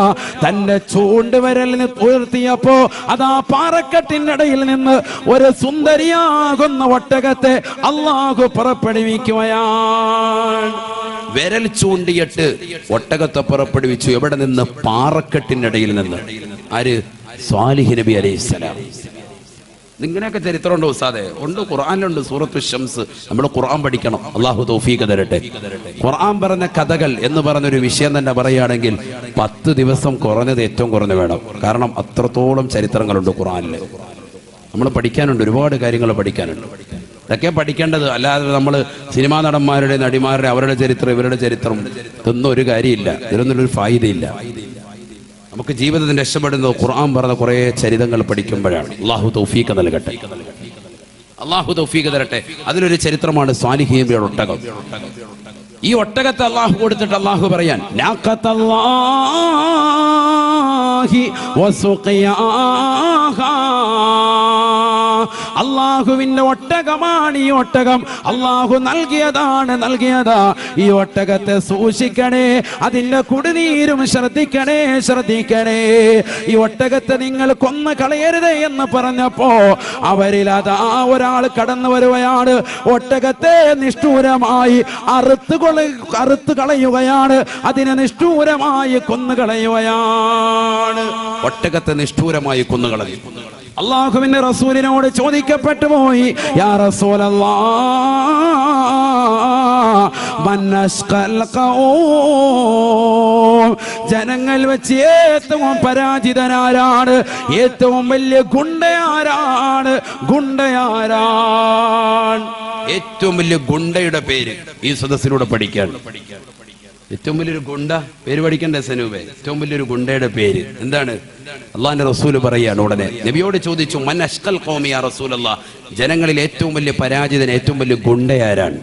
തന്റെ ചൂണ്ടുവിരലിന് ഉയർത്തിയപ്പോ അതാ പാറക്കെട്ടിനിടയിൽ നിന്ന് ഒരു സുന്ദരിയാകുന്ന ഒട്ടകത്തെ അല്ലാഹു പുറപ്പെടുവിക്കുകയാണ്. വിരൽ ചൂണ്ടിയിട്ട് ഒട്ടകത്തെ പുറപ്പെടുവിച്ചു. എവിടെ നിന്ന്? പാറക്കെട്ടിനിടയിൽ നിന്ന്. ആര്? സ്വാലിഹ് നബി അലൈഹിസ്സലാം. ഇങ്ങനെയൊക്കെ ചരിത്രമുണ്ടോ ഉസ്താദേ? ഉണ്ട്, ഖുർആനിലുണ്ട്. സൂറത്തു ശംസ്. നമ്മൾ ഖുർആൻ പഠിക്കണം. അല്ലാഹു തൗഫീഖ് തരട്ടെ. ഖുർആൻ പറഞ്ഞ കഥകൾ എന്ന് പറഞ്ഞൊരു വിഷയം തന്നെ പറയുകയാണെങ്കിൽ 10 ദിവസം കുറഞ്ഞത് ഏറ്റവും കുറഞ്ഞ് വേണം. കാരണം അത്രത്തോളം ചരിത്രങ്ങളുണ്ട് ഖുർആനിൽ. നമ്മൾ പഠിക്കാനുണ്ട്, ഒരുപാട് കാര്യങ്ങൾ പഠിക്കാനുണ്ട്. ഇതൊക്കെ പഠിക്കേണ്ടത്. അല്ലാതെ നമ്മൾ സിനിമാ നടന്മാരുടെ, നടിമാരുടെ, അവരുടെ ചരിത്രം, ഇവരുടെ ചരിത്രം ഇതൊന്നും ഒരു കാര്യമില്ല. ഇതിലൊന്നും ഒരു ഫായിദയില്ല. നമുക്ക് ജീവിതത്തിൽ രക്ഷപ്പെടുന്നത് ഖുർആൻ പറഞ്ഞ കുറേ ചരിതങ്ങൾ പഠിക്കുമ്പോഴാണ്. അല്ലാഹു തൗഫീഖ് നൽകട്ടെ, അല്ലാഹു തൗഫീഖ് തരട്ടെ. അതിലൊരു ചരിത്രമാണ് സ്വാലിഹ് നബിയുടെ ഒട്ടകം. ഈ ഒട്ടകത്തെ അല്ലാഹു കൊടുത്തിട്ട് അല്ലാഹു പറയാൻ അല്ലാഹുവിന്റെ ഒട്ടകമാണ് ഈ ഒട്ടകം. അല്ലാഹു നൽകിയതാ. ഈ ഒട്ടകത്തെ സൂക്ഷിക്കണേ, അതിന്റെ കുടിനീരും ശ്രദ്ധിക്കണേ. ഈ ഒട്ടകത്തെ നിങ്ങൾ കൊന്നു കളയരുതേ എന്ന് പറഞ്ഞപ്പോ അവരിൽ അതാ ഒരാൾ കടന്നു വരുകയാണ്. ഒട്ടകത്തെ നിഷ്ഠൂരമായി അറുത്ത് കളയുകയാണ്. അതിനെ നിഷ്ഠൂരമായി കൊന്നുകളയുകയാണ്. ഒട്ടകത്തെ നിഷ്ഠൂരമായി കൊന്നുകളഞ്ഞു. അല്ലാഹുവിന്റെ റസൂലിനോട് ചോദിക്കപ്പെട്ടു പോയി, യാ റസൂലല്ലാഹ് മൻ അശ്ഖൽ ഖൗം, ജനങ്ങൾ വെച്ച് ഏറ്റവും പരാജിതനാരാണ്? ഏറ്റവും വലിയ ഗുണ്ടയാരാണ്? ഏറ്റവും വലിയ ഗുണ്ടയുടെ പേര് ഈ സദസ്സിലൂടെ പഠിക്കാൻ. ഏറ്റവും വലിയൊരു ഗുണ്ട പേര് പഠിക്കണ്ടേ സനൂപേ? ഏറ്റവും വലിയൊരു ഗുണ്ടയുടെ പേര് എന്താണ്? അള്ളാഹിന്റെ റസൂല് പറയാണ്. ഉടനെ നബിയോട് ചോദിച്ചു, മൻ അശ്ഖൽ ഖൗമി യാ റസൂലല്ലാഹ്, ജനങ്ങളിൽ ഏറ്റവും വലിയ പരാജിതൻ, ഏറ്റവും വലിയ ഗുണ്ടയാരാണ്?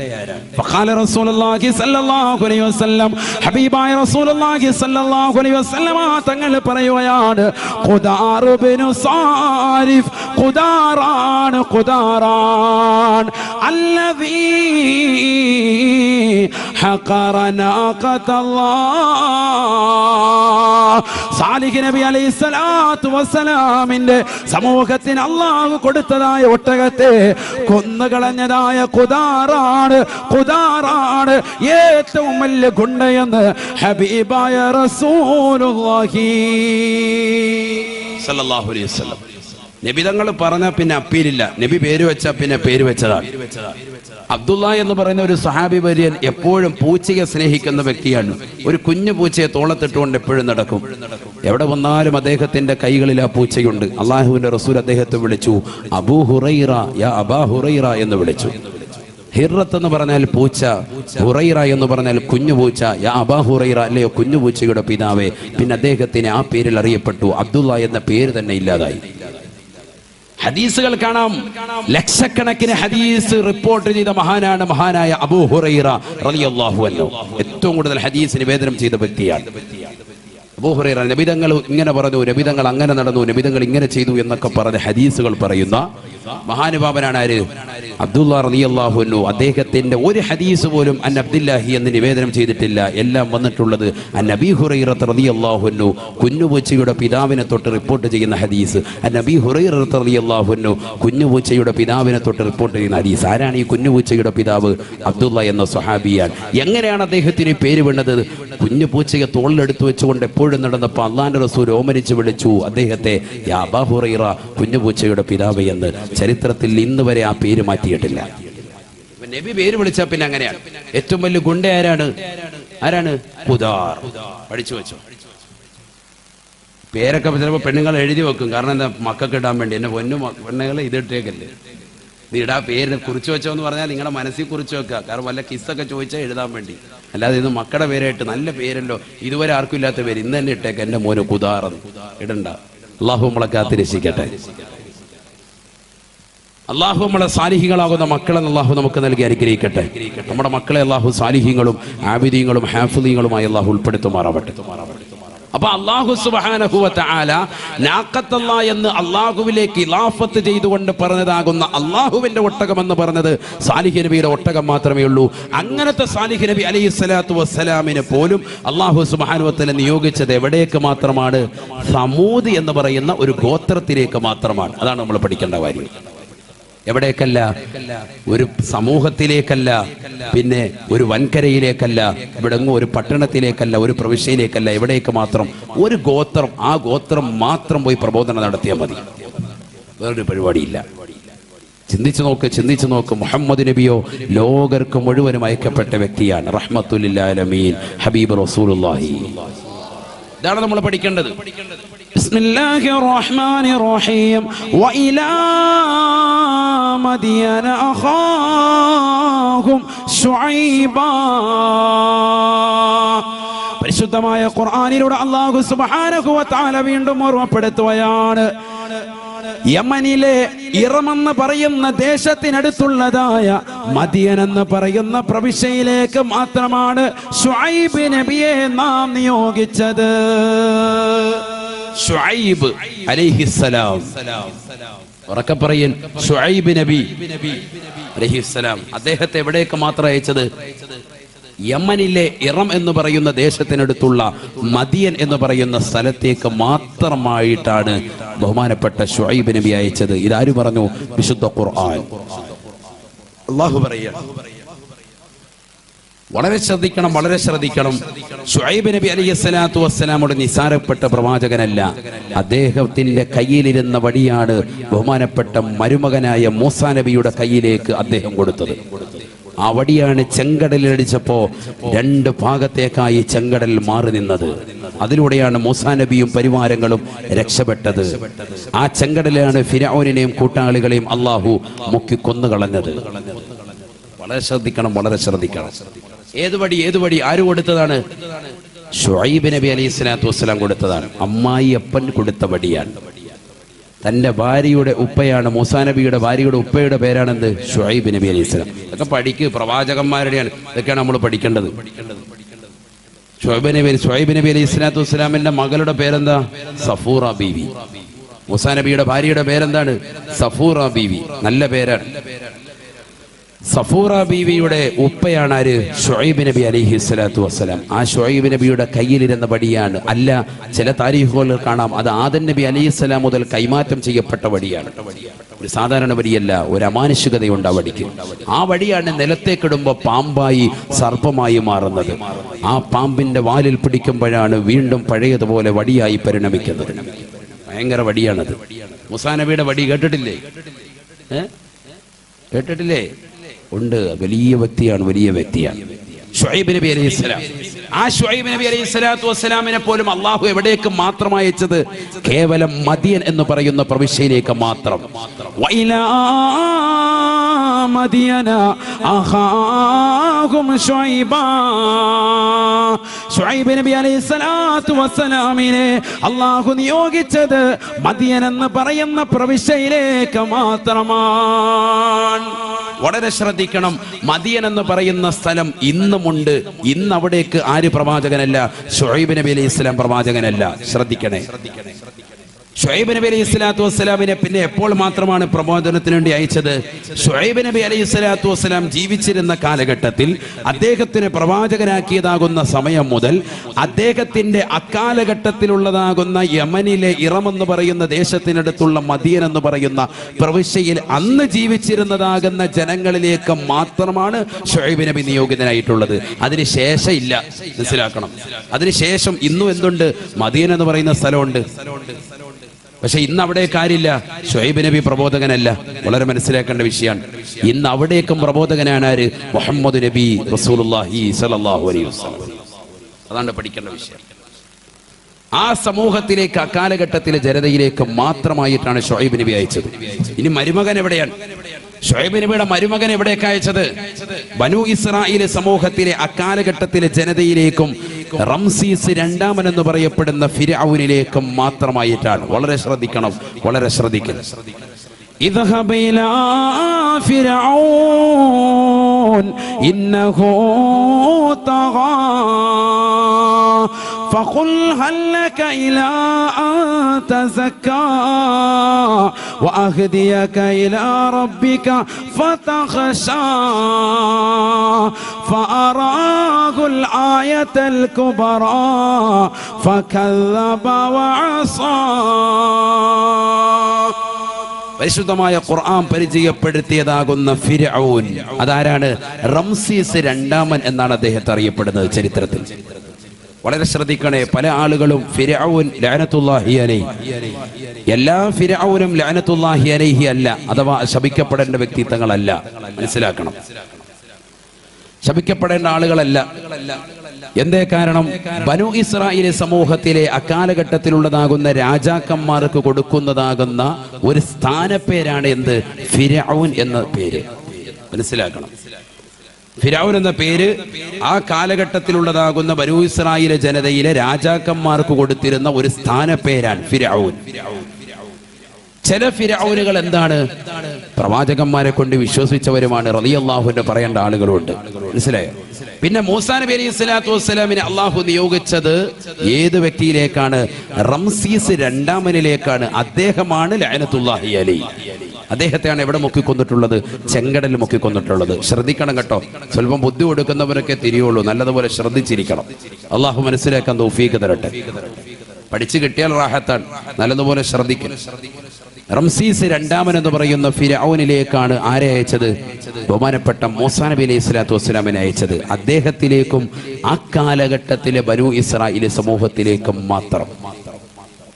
ഫഖാല റസൂലുള്ളാഹി സ്വല്ലല്ലാഹു അലൈഹി വസല്ലം, ഹബീബായ റസൂലുള്ളാഹി സ്വല്ലല്ലാഹു അലൈഹി വസല്ലം തങ്ങൾ പറയുകയാണ്, ഖുദാർ ഇബ്നു സാരിഫ്, ഖുദാറാൻ അല്ലദീ ഹഖറ നാഖത്തല്ലാഹ്. സാലിഹ് നബി അലൈഹിസ്സലാത്തു വസ്സലാമിന്റെ സമൂഹത്തിന് അല്ലാഹു കൊടുത്തതായ ഒട്ടകത്തെ കൊന്നുകളഞ്ഞതായ ഖുദാറാണ് ഏറ്റവും വലിയ ഗുണ്ടയെന്ന് ഹബീബായ റസൂലുള്ളാഹി സ്വല്ലല്ലാഹു അലൈഹി വസല്ലം. നബി തങ്ങൾ പറഞ്ഞ പിന്നെ അപ്പീലില്ല. നബി പേര് വെച്ച പിന്നെ പേര് വെച്ചതാണ്. അബ്ദുള്ള എന്ന് പറയുന്ന ഒരു സഹാബി വര്യൻ എപ്പോഴും പൂച്ചയെ സ്നേഹിക്കുന്ന വ്യക്തിയാണ്. ഒരു കുഞ്ഞു പൂച്ചയെ തോളത്തിട്ടുകൊണ്ട് എപ്പോഴും നടക്കും. എവിടെ വന്നാലും അദ്ദേഹത്തിന്റെ കൈകളിൽ ആ പൂച്ചയുണ്ട്. അള്ളാഹുവിന്റെ റസൂൽ അദ്ദേഹത്തെ വിളിച്ചു അബൂ ഹുറൈറ, യാ അബാ ഹുറൈറ എന്ന് വിളിച്ചു. ഹിറത്ത് എന്ന് പറഞ്ഞാൽ പൂച്ച, ഹുറൈറ എന്ന് പറഞ്ഞാൽ കുഞ്ഞു പൂച്ച. യാ അബാ ഹുറൈറ, അല്ലയോ കുഞ്ഞു പൂച്ചയുടെ പിതാവേ. പിന്നെ അദ്ദേഹത്തിന് ആ പേരിൽ അറിയപ്പെട്ടു. അബ്ദുള്ള എന്ന പേര് തന്നെ ഇല്ലാതായി. ഹദീസുകൾ കാണാം. ലക്ഷക്കണക്കിന് ഹദീസ് റിപ്പോർട്ട് ചെയ്ത മഹാനായ അബൂ ഹുറൈറ റളിയല്ലാഹു അൻഹു. ഏറ്റവും കൂടുതൽ ഹദീസ് നിവേദനം ചെയ്ത വ്യക്തിയാണ് അബൂ ഹുറൈറ. നബിതങ്ങൾ ഇങ്ങനെ പറഞ്ഞു, നബിതങ്ങൾ അങ്ങനെ നടന്നു, നബിതങ്ങൾ ഇങ്ങനെ ചെയ്തു എന്നൊക്കെ പറഞ്ഞ ഹദീസുകൾ പറയുന്ന മഹാനുഭാവനാണ് ആര്? അബ്ദുള്ള റളിയല്ലാഹു അൻഹു. അദ്ദേഹത്തിന്റെ ഒരു ഹദീസ് പോലും അൻ അബ്ദുല്ലാഹി എന്ന് നിവേദനം ചെയ്തിട്ടില്ല. എല്ലാം വന്നിട്ടുള്ളത് അൻ അബീ ഹുറൈറ റളിയല്ലാഹു അൻഹു, കുഞ്ഞുപൂച്ചയുടെ പിതാവിനെ തൊട്ട് റിപ്പോർട്ട് ചെയ്യുന്ന ഹദീസ്. അൻ അബീ ഹുറൈറ റളിയല്ലാഹു അൻഹു, കുഞ്ഞുപൂച്ചയുടെ പിതാവിനെ തൊട്ട് റിപ്പോർട്ട് ചെയ്യുന്ന ഹദീസ്. ആരാണ് ഈ കുഞ്ഞുപൂച്ചയുടെ പിതാവ്? അബ്ദുള്ള എന്ന സ്വഹാബിയാണ്. എങ്ങനെയാണ് അദ്ദേഹത്തിന് പേര് വീണത്? കുഞ്ഞുപൂച്ചയെ തോളിലെടുത്തു വെച്ചുകൊണ്ട് എപ്പോഴും നടന്നപ്പോൾ അള്ളാന്റെ റസൂൽ ഓമനിച്ച് വിളിച്ചു അദ്ദേഹത്തെ യാ അബാ ഹുറൈറ, കുഞ്ഞുപൂച്ചയുടെ പിതാവ് എന്ന്. ചരിത്രത്തിൽ ഇന്ന് വരെ ആ പേര് മാറ്റിയിട്ടില്ല. നബി പേര് വിളിച്ച പിന്നെ അങ്ങനെയാണ്. ഏറ്റവും വലിയ ഗുണ്ട ആരാണ്? ഖുദാർ. പഠിച്ചു വെച്ചോ. പേരൊക്കെ ചിലപ്പോൾ പെണ്ണുങ്ങൾ എഴുതി വെക്കും. കാരണം എന്താ? മക്കൾക്ക് ഇടാൻ വേണ്ടി. എന്നെ പെണ്ണുങ്ങളെ ഇതിട്ടേക്കല്ലേ, നീ ഇടാ പേര് കുറിച്ച് വെച്ചോ എന്ന് പറഞ്ഞാൽ നിങ്ങളുടെ മനസ്സിൽ കുറിച്ച് വെക്കുക. കാരണം വല്ല കിസ്സൊക്കെ ചോദിച്ചാൽ എഴുതാൻ വേണ്ടി. അല്ലാതെ ഇത് മക്കളുടെ പേരായിട്ട് നല്ല പേരല്ലോ, ഇതുവരെ ആർക്കും ഇല്ലാത്ത പേര് ഇന്ന് തന്നെ ഇട്ടേക്ക്, എൻ്റെ മോന് ഖുദാർ ഇടണ്ട. അല്ലാഹു നമ്മളെ കാത്ത് രക്ഷിക്കട്ടെ. അള്ളാഹു നമ്മളെ സാലിഹികളാകുന്ന മക്കളെ അള്ളാഹു നമുക്ക് നൽകി അനുഗ്രഹിക്കട്ടെ. നമ്മുടെ മക്കളെ അള്ളാഹു സാലിഹീങ്ങളും ആബിദീങ്ങളും ഹാഫിദീങ്ങളുമായി അള്ളാഹു ഉൾപ്പെടുത്തുമാറാവട്ടെ. അപ്പൊ അല്ലാഹു സുബ്ഹാനഹു വ തആല നാഖത്തല്ലാ എന്ന് അല്ലാഹുവിലേക്ക് ഇലാഫത്ത് ചെയ്തുകൊണ്ട് പറഞ്ഞതാകുന്ന അല്ലാഹുവിന്റെ ഒട്ടകം എന്ന് പറഞ്ഞത് സാലിഹ് നബിയുടെ ഒട്ടകം മാത്രമേ ഉള്ളൂ. അങ്ങനത്തെ സാലിഹ് നബി അലൈഹിസ്സലാത്തു വസ്സലാമിനെ പോലും അല്ലാഹു സുബ്ഹാനഹു വ തആല നിയോഗിച്ചത് എവിടേക്ക് മാത്രമാണ്? സമൂദ് എന്ന് പറയുന്ന ഒരു ഗോത്രത്തിലേക്ക് മാത്രമാണ്. അതാണ് നമ്മൾ പഠിക്കേണ്ട കാര്യം. എവിടേക്കല്ല? ഒരു സമൂഹത്തിലേക്കല്ല, പിന്നെ ഒരു വൻകരയിലേക്കല്ല, ഇവിടെങ്ങും ഒരു പട്ടണത്തിലേക്കല്ല, ഒരു പ്രവിശ്യയിലേക്കല്ല. എവിടേക്ക് മാത്രം? ഒരു ഗോത്രം, ആ ഗോത്രം മാത്രം പോയി പ്രബോധനം നടത്തിയാൽ മതി, വേറൊരു പരിപാടിയില്ല. ചിന്തിച്ചു നോക്ക്. മുഹമ്മദ് നബിയോ ലോകർക്ക് മുഴുവനും അയക്കപ്പെട്ട വ്യക്തിയാണ്. റഹ്മത്തുൽ ലിൽ ആലമീൻ ഹബീബ് റസൂലുള്ളാഹി. ഇതാണ് നമ്മൾ പഠിക്കേണ്ടത്. ബിസ്മില്ലാഹിർ റഹ്മാനിർ റഹീം. വഇലാ മദിയന അഖാഹും ശുഐബാ. പരിശുദ്ധമായ ഖുർആനിലൂടെ അല്ലാഹു സുബ്ഹാനഹു വ തആല വീണ്ടും ഓർമ്മപ്പെടുത്തുകയാണ്. യമനിലെ ഇറമെന്ന് പറയുന്ന ദേശത്തിനടുത്തുള്ളതായ മദിയൻ എന്ന് പറയുന്ന പ്രവിശ്യയിലേക്ക് മാത്രമാണ് ശുഐബ് നബിയെ നാം നിയോഗിച്ചത്. ശുഐബ് അലൈഹിസ്സലാം, ഉറക്കെ പറയൻ, ശുഐബ് നബി അലൈഹിസ്സലാം. അദ്ദേഹത്തെ എവിടേക്ക് മാത്രം അയച്ചത്? യമനിലെ ഇറം എന്ന് പറയുന്ന ദേശത്തിനടുത്തുള്ള മദിയൻ എന്ന് പറയുന്ന സ്ഥലത്തേക്ക് മാത്രമായിട്ടാണ് ബഹുമാനപ്പെട്ട ശുഐബ് നബി അയച്ചത്. ഇതാര് പറഞ്ഞു? വിശുദ്ധ ഖുർആൻ. അല്ലാഹു പറയുന്നു, വളരെ ശ്രദ്ധിക്കണം. ശുഐബ് നബി അലൈഹിസ്സലാത്തു വസ്സലാമോട് നിസാരപ്പെട്ട പ്രവാചകനല്ല. അദ്ദേഹത്തിന്റെ കയ്യിലിരുന്ന വടിയാണ് ബഹുമാനപ്പെട്ട മരുമകനായ മൂസാ നബിയുടെ കയ്യിലേക്ക് അദ്ദേഹം കൊടുത്തത്. ആ വടിയാണ് ചെങ്കടലിലടിച്ചപ്പോ രണ്ട് ഭാഗത്തേക്കായി ചെങ്കടൽ മാറി നിന്നത്. അതിലൂടെയാണ് മൂസാ നബിയും പരിവാരങ്ങളും രക്ഷപ്പെട്ടത്. ആ ചെങ്കടലാണ് ഫിർഔനിനെയും കൂട്ടാളികളെയും അല്ലാഹു മുക്കി കൊന്നുകളഞ്ഞത്. വളരെ ശ്രദ്ധിക്കണം. ഏത് വടി ആര് കൊടുത്തതാണ്? ശുഐബ് നബി അലൈഹിസ്സലാത്തു വസ്സലാം കൊടുത്തതാണ്. അമ്മായി അപ്പൻ കൊടുത്ത വടിയാണ്. തന്റെ ഭാര്യയുടെ ഉപ്പയാണ്, മൂസാ നബിയുടെ ഭാര്യയുടെ ഉപ്പയുടെ പേരാണെന്ത്? ശുഐബ് നബി അലൈഹിസ്സലാം. ഇതൊക്കെ പഠിക്കുക, പ്രവാചകന്മാരുടെയാണ്, ഇതൊക്കെയാണ് നമ്മൾ പഠിക്കേണ്ടത്. ശുഐബ് നബി അലൈഹിസ്സലാത്തു വസ്സലാമിന്റെ മകളുടെ പേരെന്താ? സഫൂറ ബീവി. മൂസാ നബിയുടെ ഭാര്യയുടെ പേരെന്താണ്? സഫൂറ ബീവി. നല്ല പേരാണ്. സഫൂറ ബീവിയുടെ ഉപ്പയാണ് ആര്? ശുഐബ് നബി അലൈഹിസ്സലാത്തു വസ്സലാം. ആ ശുഐബ് നബിയുടെ കയ്യിലിരുന്ന വടിയാണ്. അല്ല, ചില താരീഖുകളിൽ കാണാം അത് ആദം നബി അലൈഹിസ്സലാം മുതൽ കൈമാറ്റം ചെയ്യപ്പെട്ട വടിയാണ്. ഒരു സാധാരണ വടിയല്ല, ഒരു അമാനുഷികതയുണ്ട് ആ വടിക്ക്. ആ വടിയാണ് നിലത്തേക്കിടുമ്പോൾ പാമ്പായി സർപ്പമായി മാറുന്നത്. ആ പാമ്പിന്റെ വാലിൽ പിടിക്കുമ്പോഴാണ് വീണ്ടും പഴയതുപോലെ വടിയായി പരിണമിക്കുന്നത്. ഭയങ്കര വടിയാണത്. മൂസാ നബിയുടെ വടി കേട്ടിട്ടില്ലേ? ഉണ്ട്. വലിയ വ്യക്തിയാണ് ശുഐബ് നബി അലൈഹിസ്സലാം. ആ ശുഐബ് നബി അലൈഹിസ്സലാത്തു വസ്സലാമിനെ പോലും അല്ലാഹു എവിടേക്ക് മാത്രം അയച്ചത്? കേവലം മദിയൻ എന്ന് പറയുന്ന പ്രവിശ്യയിലേക്ക് മാത്രം. വഇലാ മദിയന അഖാഹും ശുഐബാ. ശുഐബ് നബി അലൈഹിസ്സലാത്തു വസ്സലാമിനെ അല്ലാഹു നിയോഗിച്ചത് മദിയൻ എന്ന് പറയുന്ന പ്രവിശ്യയിലേക്ക് മാത്രമാണ്. വളരെ ശ്രദ്ധിക്കണം. മദിയൻ എന്ന് പറയുന്ന സ്ഥലം ഇന്നുമുണ്ട്. ഇന്ന് അവിടേക്ക് ആര് പ്രവാചകനല്ല? ശുഐബ് നബി അലൈഹിസ്സലാം പ്രവാചകനല്ല. ശ്രദ്ധിക്കണേ. ശുഐബ് നബി അലൈഹിസ്സലാത്തു വസ്സലാമിനെ പിന്നെ എപ്പോൾ മാത്രമാണ് പ്രബോധനത്തിന് വേണ്ടി അയച്ചത്? ശുഐബ് നബി അലൈഹിസ്സലാത്തു വസ്സലാം ജീവിച്ചിരുന്ന കാലഘട്ടത്തിൽ അദ്ദേഹത്തിന് പ്രവാചകനാക്കിയതാകുന്ന സമയം മുതൽ അദ്ദേഹത്തിന്റെ അക്കാലഘട്ടത്തിലുള്ളതാകുന്ന യമനിലെ ഇറമെന്ന് പറയുന്ന ദേശത്തിനടുത്തുള്ള മദിയൻ എന്ന് പറയുന്ന പ്രവിശ്യയിൽ അന്ന് ജീവിച്ചിരുന്നതാകുന്ന ജനങ്ങളിലേക്ക് മാത്രമാണ് ശുഐബ് നബി നിയോഗിതനായിട്ടുള്ളത്. അതിനുശേഷം ഇല്ല. മനസ്സിലാക്കണം. അതിനുശേഷം ഇന്നും എന്തുണ്ട്? മദിയൻ എന്ന് പറയുന്ന സ്ഥലമുണ്ട്. പക്ഷെ ഇന്ന് അവിടെ കാര്യമില്ല. ശുഐബ് നബി പ്രബോധകനല്ല. വളരെ മനസ്സിലാക്കേണ്ട വിഷയമാണ്. ഇന്ന് അവിടേക്കും പ്രബോധകനാണ് ആര്? മുഹമ്മദ് നബി റസൂലുള്ളാഹി സ്വല്ലല്ലാഹു അലൈഹി വസല്ലം. അതാണ് പഠിക്കേണ്ട വിഷയം. ആ സമൂഹത്തിലേക്ക്, അക്കാലഘട്ടത്തിലെ ജനതയിലേക്ക് മാത്രമായിട്ടാണ് ശുഐബ് നബി അയച്ചത്. ഇനി മരുമകൻ എവിടെയാണ്? ശുഐബ് നബിയുടെ മരുമകൻ എവിടേക്ക് അയച്ചത്? ബനു ഇസ്രായേൽ സമൂഹത്തിലെ അക്കാലഘട്ടത്തിലെ ജനതയിലേക്കും റംസീസ് രണ്ടാമൻ എന്ന് പറയപ്പെടുന്ന ഫിർഔനിലേക്കും മാത്രമായിട്ടാണ്. വളരെ ശ്രദ്ധിക്കണം. اذهب إلى فرعون إنه طغى فقل هل لك إلى أن تزكى وأهديك إلى ربك فتخشى فأراه الآية الكبرى فكذب وعصى. പരിശുദ്ധമായ ഖുർആൻ പരിചയപ്പെടുത്തിയതാകുന്ന ഫിർഔൻ അതാരാണ്? റംസീസ് രണ്ടാമൻ എന്നാണ് അദ്ദേഹത്തെ അറിയപ്പെടുന്നത് ചരിത്രത്തിൽ. വളരെ ശ്രദ്ധിക്കണേ, പല ആളുകളും ഫിർഔൻ ലഅനത്തുല്ലാഹി അലൈഹി, എല്ലാ ഫിർഔനും ലഅനത്തുല്ലാഹി അലൈഹി അല്ല, അഥവാ ശപിക്കപ്പെടേണ്ട വ്യക്തിത്വങ്ങളല്ല. മനസ്സിലാക്കണം, ശപിക്കപ്പെടേണ്ട ആളുകളല്ല. എന്തേ കാരണം? ബനു ഇസ്രായേൽ സമൂഹത്തിലെ അക്കാലഘട്ടത്തിലുള്ളതാകുന്ന രാജാക്കന്മാർക്ക് കൊടുക്കുന്നതാകുന്ന ഒരു സ്ഥാനപ്പേരാണ് എന്ത്? ഫിർഔൻ എന്ന പേര്. മനസ്സിലാക്കണം, ഫിർഔൻ എന്ന പേര് ആ കാലഘട്ടത്തിലുള്ളതാകുന്ന ബനു ഇസ്രായേൽ ജനതയിലെ രാജാക്കന്മാർക്ക് കൊടുത്തിരുന്ന ഒരു സ്ഥാനപ്പേരാണ് ഫിർഔൻ. ചില ഫിർഔനുകൾ എന്താണ്? പ്രവാചകന്മാരെ കൊണ്ട് വിശ്വസിച്ചവരുമാണ്. റളിയല്ലാഹുവിന്റെ പറയേണ്ട ആളുകളുണ്ട്. മനസ്സിലായോ? പിന്നെ മൂസാ നബി അലൈഹി സ്വലാത്തു വസ്സലാമിനെ അള്ളാഹു നിയോഗിച്ചത് ഏത് വ്യക്തിയിലേക്കാണ്? റംസീസ് രണ്ടാമനിലേക്കാണ്. അദ്ദേഹമാണ് ലഅനത്തുല്ലാഹി അലൈഹി. അദ്ദേഹത്തെയാണ് എവിടെ മുക്കിക്കൊന്നിട്ടുള്ളത്? ചെങ്കടലിൽ മുക്കിക്കൊന്നിട്ടുള്ളത്. ശ്രദ്ധിക്കണം കേട്ടോ, സ്വല്പം ബുദ്ധി കൊടുക്കുന്നവരൊക്കെ തിരിയുള്ളൂ. നല്ലതുപോലെ ശ്രദ്ധിച്ചിരിക്കണം. അള്ളാഹു മനസ്സിലാക്കാൻ തൗഫീഖ് തരട്ടെ. പഠിച്ചു കിട്ടിയാൽ റാഹത്താണ്. നല്ലതുപോലെ ശ്രദ്ധിക്കണം. റംസീസ് രണ്ടാമൻ എന്ന് പറയുന്ന ഫിർഔനിലേക്കാണ് ആരെ അയച്ചത്? ബഹുമാനപ്പെട്ട മൂസാ നബി അലൈഹി സ്വലാത്തു വസ്സലാമിനെ അയച്ചത്. അദ്ദേഹത്തിലേക്കും ആ കാലഘട്ടത്തിലെ ബനു ഇസ്രായേൽ സമൂഹത്തിലേക്കും മാത്രം.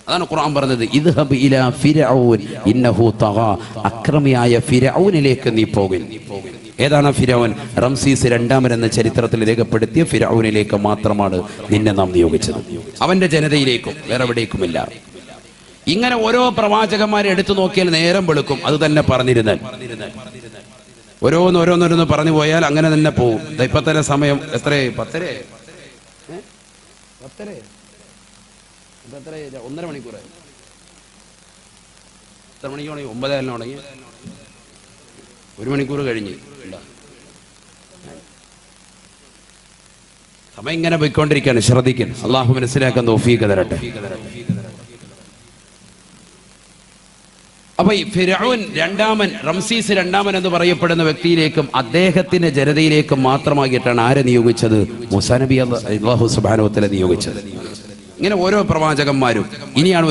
അതാണ് ഖുർആൻ പറഞ്ഞത്, ഇദ്ഹബ് ഇലാ ഫിർഔൻ ഇന്നഹു തഗാ, അക്രമിയായ ഫിർഔനിലേക്ക് നീ പോകുക. ഏതാണ് ഫിർഔൻ? റംസീസ് രണ്ടാമൻ എന്ന ചരിത്രത്തിൽ രേഖപ്പെടുത്തിയ ഫിർഔനിലേക്ക് മാത്രമാണ് നിന്നെ നാം നിയോഗിച്ചത്. അവന്റെ ജനതയിലേക്കും വേറെ എവിടേക്കുമില്ല. ഇങ്ങനെ ഓരോ പ്രവാചകന്മാരെ എടുത്തു നോക്കിയാൽ നേരം വെളുക്കും. അത് തന്നെ പറഞ്ഞിരുന്നാൽ ഓരോന്നോരോന്നോരോന്ന് പറഞ്ഞു പോയാൽ അങ്ങനെ തന്നെ പോകും. ഇപ്പൊ തന്നെ സമയം എത്ര? 10:30. 1.5 മണിക്കൂർ. എത്ര മണിക്ക് തുടങ്ങി? 9 തുടങ്ങി. 1 മണിക്കൂർ കഴിഞ്ഞ്. സമയം ഇങ്ങനെ പോയിക്കൊണ്ടിരിക്കുകയാണ്. ശ്രദ്ധിക്കണം. അള്ളാഹു മനസ്സിലാക്കാൻ തൗഫീഖ് തരട്ടെ. അപ്പൊ ഈ ഫിർഔൻ രണ്ടാമൻ, റംസീസ് രണ്ടാമൻ എന്ന് പറയപ്പെടുന്ന വ്യക്തിയിലേക്കും അദ്ദേഹത്തിന്റെ ജനതയിലേക്കും മാത്രമായിട്ടാണ് ആരെ നിയോഗിച്ചത്? മൂസാ നബി അല്ലാഹു സുബ്ഹാനഹു വ തആല നിയോഗിച്ചത്. ഇങ്ങനെ ഓരോ പ്രവാചകന്മാരും. ഇനിയാണ് ഒരു